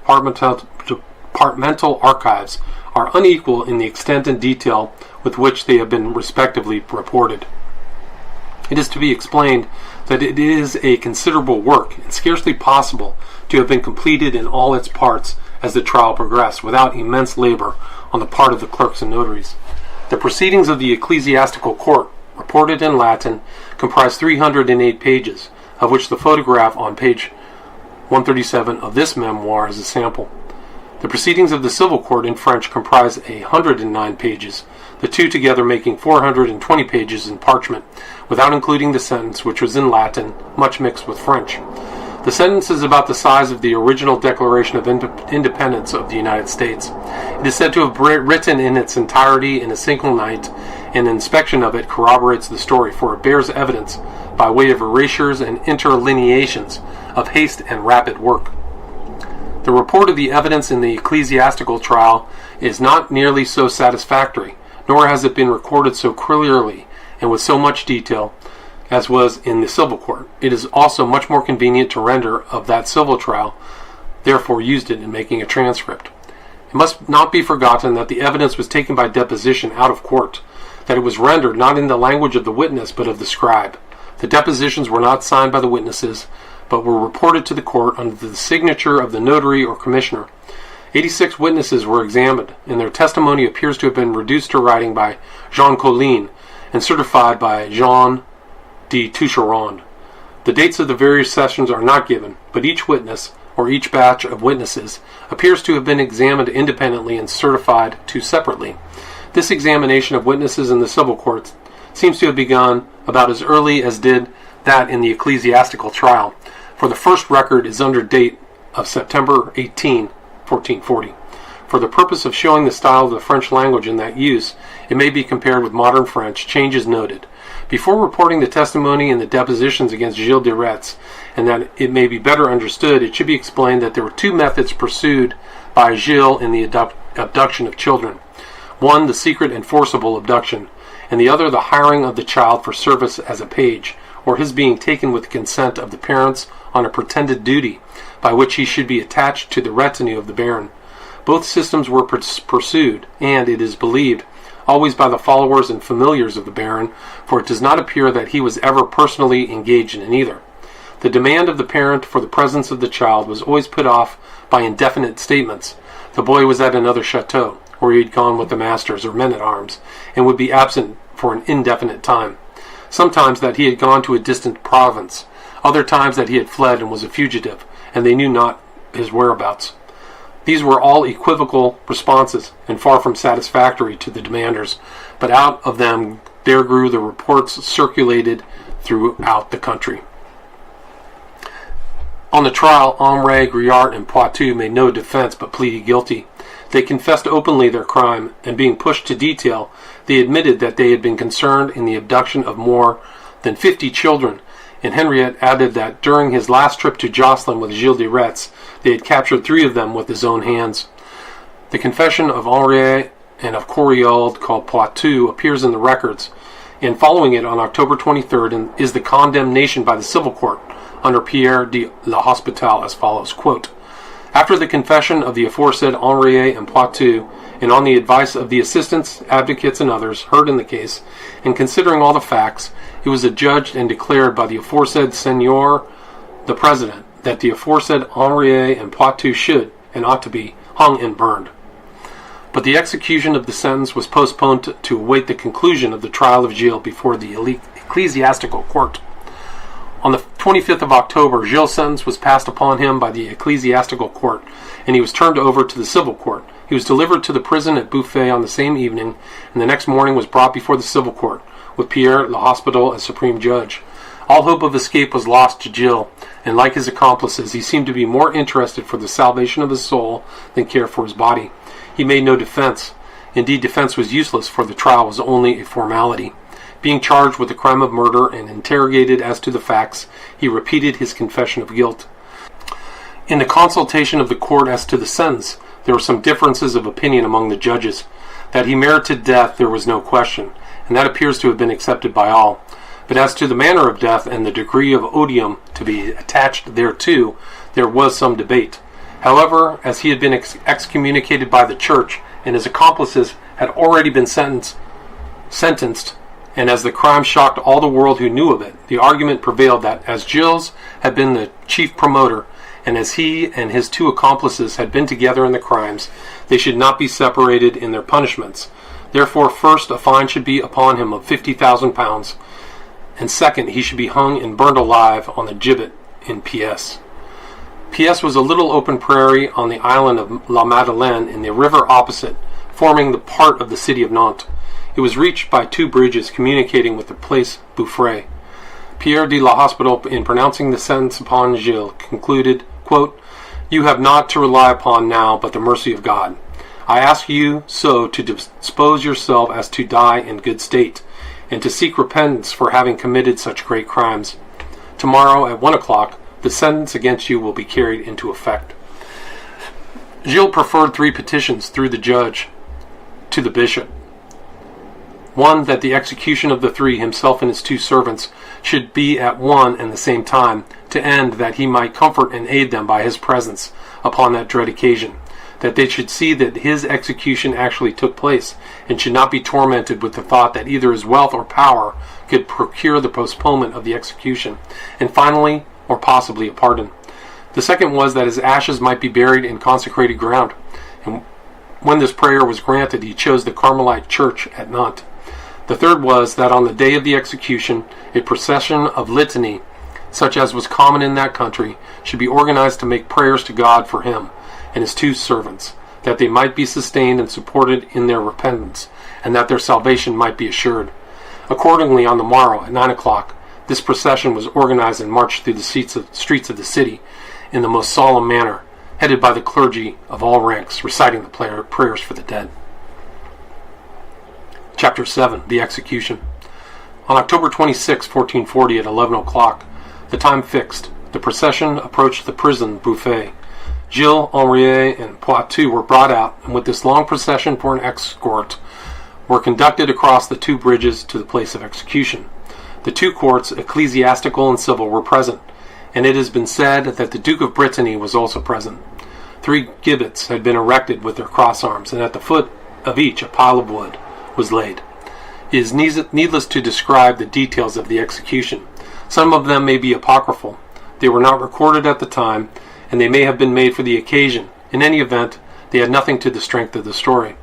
departmental archives, are unequal in the extent and detail with which they have been respectively reported. It is to be explained that it is a considerable work, and scarcely possible to have been completed in all its parts as the trial progressed, without immense labor on the part of the clerks and notaries. The proceedings of the ecclesiastical court, reported in Latin, comprise 308 pages, of which the photograph on page 137 of this memoir is a sample. The proceedings of the civil court in French comprise 109 pages, the two together making 420 pages in parchment, without including the sentence, which was in Latin, much mixed with French. The sentence is about the size of the original Declaration of Independence of the United States. It is said to have written in its entirety in a single night, and inspection of it corroborates the story, for it bears evidence, by way of erasures and interlineations, of haste and rapid work. The report of the evidence in the ecclesiastical trial is not nearly so satisfactory, nor has it been recorded so clearly and with so much detail as was in the civil court. It is also much more convenient to render of that civil trial, therefore used it in making a transcript. It must not be forgotten that the evidence was taken by deposition out of court, that it was rendered not in the language of the witness but of the scribe. The depositions were not signed by the witnesses, but were reported to the court under the signature of the notary or commissioner. 86 witnesses were examined, and their testimony appears to have been reduced to writing by Jean Colline and certified by Jean de Toucheronde. The dates of the various sessions are not given, but each witness, or each batch of witnesses, appears to have been examined independently and certified to separately. This examination of witnesses in the civil courts seems to have begun about as early as did that in the ecclesiastical trial, for the first record is under date of September 18, 1440. For the purpose of showing the style of the French language in that use, it may be compared with modern French, changes noted. Before reporting the testimony and the depositions against Gilles de Rais, and that it may be better understood, it should be explained that there were two methods pursued by Gilles in the abduction of children. One, the secret and forcible abduction, and the other, the hiring of the child for service as a page, or his being taken with the consent of the parents on a pretended duty, by which he should be attached to the retinue of the baron. Both systems were pursued, and, it is believed, always by the followers and familiars of the baron, for it does not appear that he was ever personally engaged in either. The demand of the parent for the presence of the child was always put off by indefinite statements. The boy was at another chateau, where he had gone with the masters or men-at-arms, and would be absent for an indefinite time. Sometimes that he had gone to a distant province, other times that he had fled and was a fugitive, and they knew not his whereabouts. These were all equivocal responses, and far from satisfactory to the demanders, but out of them there grew the reports circulated throughout the country. On the trial, Henri, Griart, and Poitou made no defense but pleaded guilty. They confessed openly their crime, and being pushed to detail, they admitted that they had been concerned in the abduction of more than 50 children, and Henriette added that during his last trip to Jocelyn with Gilles de Rais, they had captured 3 of them with his own hands. The confession of Henri and of Coriolde, called Poitou, appears in the records, and following it on October 23rd is the condemnation by the civil court under Pierre de la Hospital as follows, quote, "After the confession of the aforesaid Henri and Poitou, and on the advice of the assistants, advocates, and others heard in the case, and considering all the facts, it was adjudged and declared by the aforesaid Seigneur the President that the aforesaid Henri and Poitou should, and ought to be, hung and burned. But the execution of the sentence was postponed to await the conclusion of the trial of Gilles before the ecclesiastical court. On the 25th of October, Gilles' sentence was passed upon him by the ecclesiastical court, and he was turned over to the civil court. He was delivered to the prison at Bouffay on the same evening, and the next morning was brought before the civil court, with Pierre Le Hospital as supreme judge. All hope of escape was lost to Gilles, and like his accomplices, he seemed to be more interested for the salvation of his soul than care for his body. He made no defense. Indeed, defense was useless, for the trial was only a formality. Being charged with the crime of murder and interrogated as to the facts, he repeated his confession of guilt. In the consultation of the court as to the sentence, there were some differences of opinion among the judges. That he merited death there was no question, and that appears to have been accepted by all. But as to the manner of death and the degree of odium to be attached thereto, there was some debate. However, as he had been excommunicated by the church, and his accomplices had already been sentenced, and as the crime shocked all the world who knew of it, the argument prevailed that as Gilles had been the chief promoter, and as he and his 2 accomplices had been together in the crimes, they should not be separated in their punishments. Therefore, first, a fine should be upon him of 50,000 pounds, and second, he should be hung and burned alive on the gibbet in Pièce. Pièce was a little open prairie on the island of La Madeleine in the river opposite, forming the part of the city of Nantes. It was reached by 2 bridges communicating with the place Bouffray. Pierre de la Hospital, in pronouncing the sentence upon Gilles, concluded, quote, "You have not to rely upon now but the mercy of God. I ask you so to dispose yourself as to die in good state, and to seek repentance for having committed such great crimes. Tomorrow at 1 o'clock, the sentence against you will be carried into effect." Gilles preferred 3 petitions through the judge to the bishop. One, that the execution of the 3, himself and his 2 servants, should be at one and the same time, to end that he might comfort and aid them by his presence upon that dread occasion, that they should see that his execution actually took place, and should not be tormented with the thought that either his wealth or power could procure the postponement of the execution, and finally, or possibly, a pardon. The second was that his ashes might be buried in consecrated ground, and when this prayer was granted, he chose the Carmelite church at Nantes. The third was that on the day of the execution, a procession of litany, such as was common in that country, should be organized to make prayers to God for him and his 2 servants, that they might be sustained and supported in their repentance, and that their salvation might be assured. Accordingly, on the morrow, at 9 o'clock, this procession was organized and marched through the streets of the city in the most solemn manner, headed by the clergy of all ranks, reciting the prayers for the dead. Chapter 7. The Execution. On October 26, 1440, at 11 o'clock, the time fixed, the procession approached the prison Bouffay. Gilles, Henri, and Poitou were brought out, and with this long procession for an escort, were conducted across the 2 bridges to the place of execution. The 2 courts, ecclesiastical and civil, were present, and it has been said that the Duke of Brittany was also present. 3 gibbets had been erected with their cross arms, and at the foot of each a pile of wood was laid. It is needless to describe the details of the execution. Some of them may be apocryphal, They were not recorded at the time, and they may have been made for the occasion. In any event, they had nothing to the strength of the story.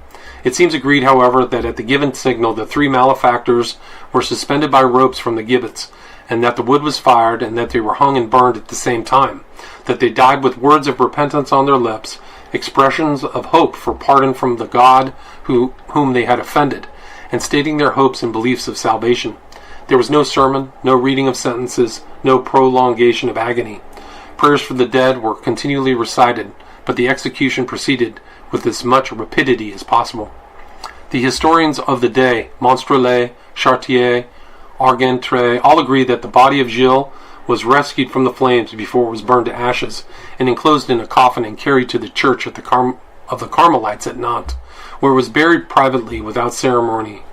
It seems agreed, however, that at the given signal the three malefactors were suspended by ropes from the gibbets, and that the wood was fired, and that they were hung and burned at the same time, that they died with words of repentance on their lips, expressions of hope for pardon from the God whom they had offended, and stating their hopes and beliefs of salvation. There was no sermon, no reading of sentences, no prolongation of agony. Prayers for the dead were continually recited, but the execution proceeded with as much rapidity as possible. The historians of the day, Monstrelet, Chartier, Argentre, all agree that the body of Gilles was rescued from the flames before it was burned to ashes, and enclosed in a coffin and carried to the church of the Carmelites at Nantes, where it was buried privately without ceremony,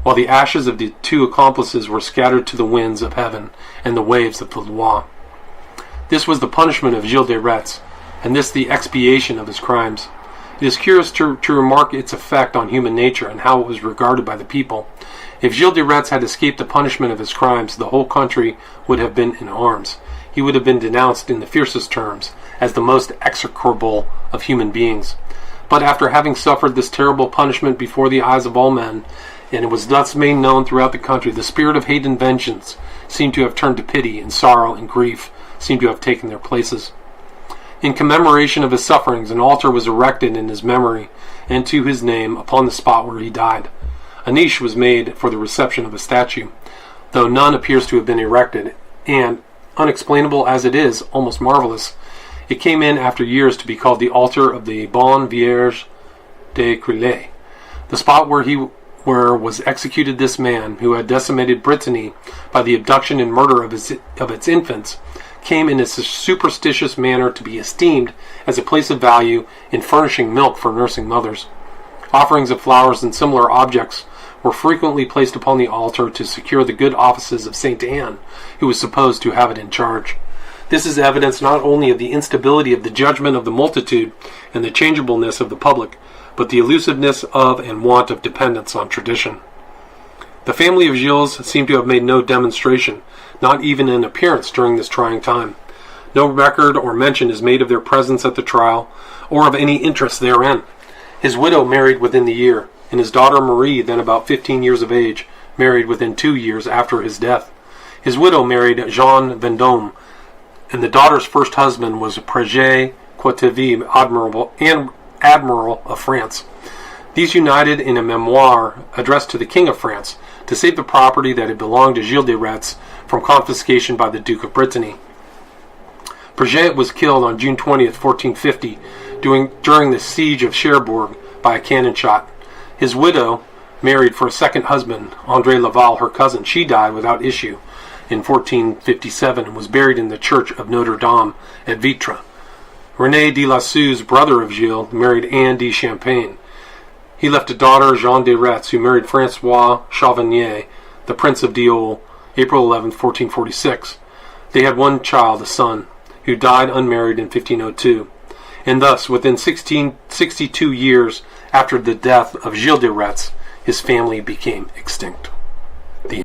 while the ashes of the two accomplices were scattered to the winds of heaven and the waves of the Loire. This was the punishment of Gilles de Rais, and this the expiation of his crimes. It is curious to remark its effect on human nature and how it was regarded by the people. If Gilles de Rais had escaped the punishment of his crimes, the whole country would have been in arms. He would have been denounced in the fiercest terms as the most execrable of human beings. But after having suffered this terrible punishment before the eyes of all men, and it was thus made known throughout the country, the spirit of hate and vengeance seemed to have turned to pity, and sorrow and grief seemed to have taken their places. In commemoration of his sufferings, an altar was erected in his memory and to his name upon the spot where he died. A niche was made for the reception of a statue, though none appears to have been erected, and, unexplainable as it is, almost marvelous, it came in after years to be called the altar of the Bonne Vierge de Crueillet. The spot where was executed this man, who had decimated Brittany by the abduction and murder of its infants, came in a superstitious manner to be esteemed as a place of value in furnishing milk for nursing mothers. Offerings of flowers and similar objects were frequently placed upon the altar to secure the good offices of Saint Anne, who was supposed to have it in charge. This is evidence not only of the instability of the judgment of the multitude and the changeableness of the public, but the elusiveness of and want of dependence on tradition. The family of Gilles seem to have made no demonstration, not even in appearance, during this trying time. No record or mention is made of their presence at the trial, or of any interest therein. His widow married within the year, and his daughter Marie, then about 15 years of age, married within 2 years after his death. His widow married Jean Vendôme, and the daughter's first husband was Préjat Coiteville, Admiral of France. These united in a memoir addressed to the King of France to save the property that had belonged to Gilles de Rais from confiscation by the Duke of Brittany. Préjat was killed on June 20th, 1450, during the siege of Cherbourg by a cannon shot. His widow married for a second husband, André Laval, her cousin. She died without issue in 1457 and was buried in the church of Notre Dame at Vitre. René de la Suze, brother of Gilles, married Anne de Champagne. He left a daughter, Jeanne de Retz, who married François Chauvigny, the Prince of Dieul, April 11, 1446. They had one child, a son, who died unmarried in 1502. And thus, within 62 years after the death of Gilles de Retz, his family became extinct.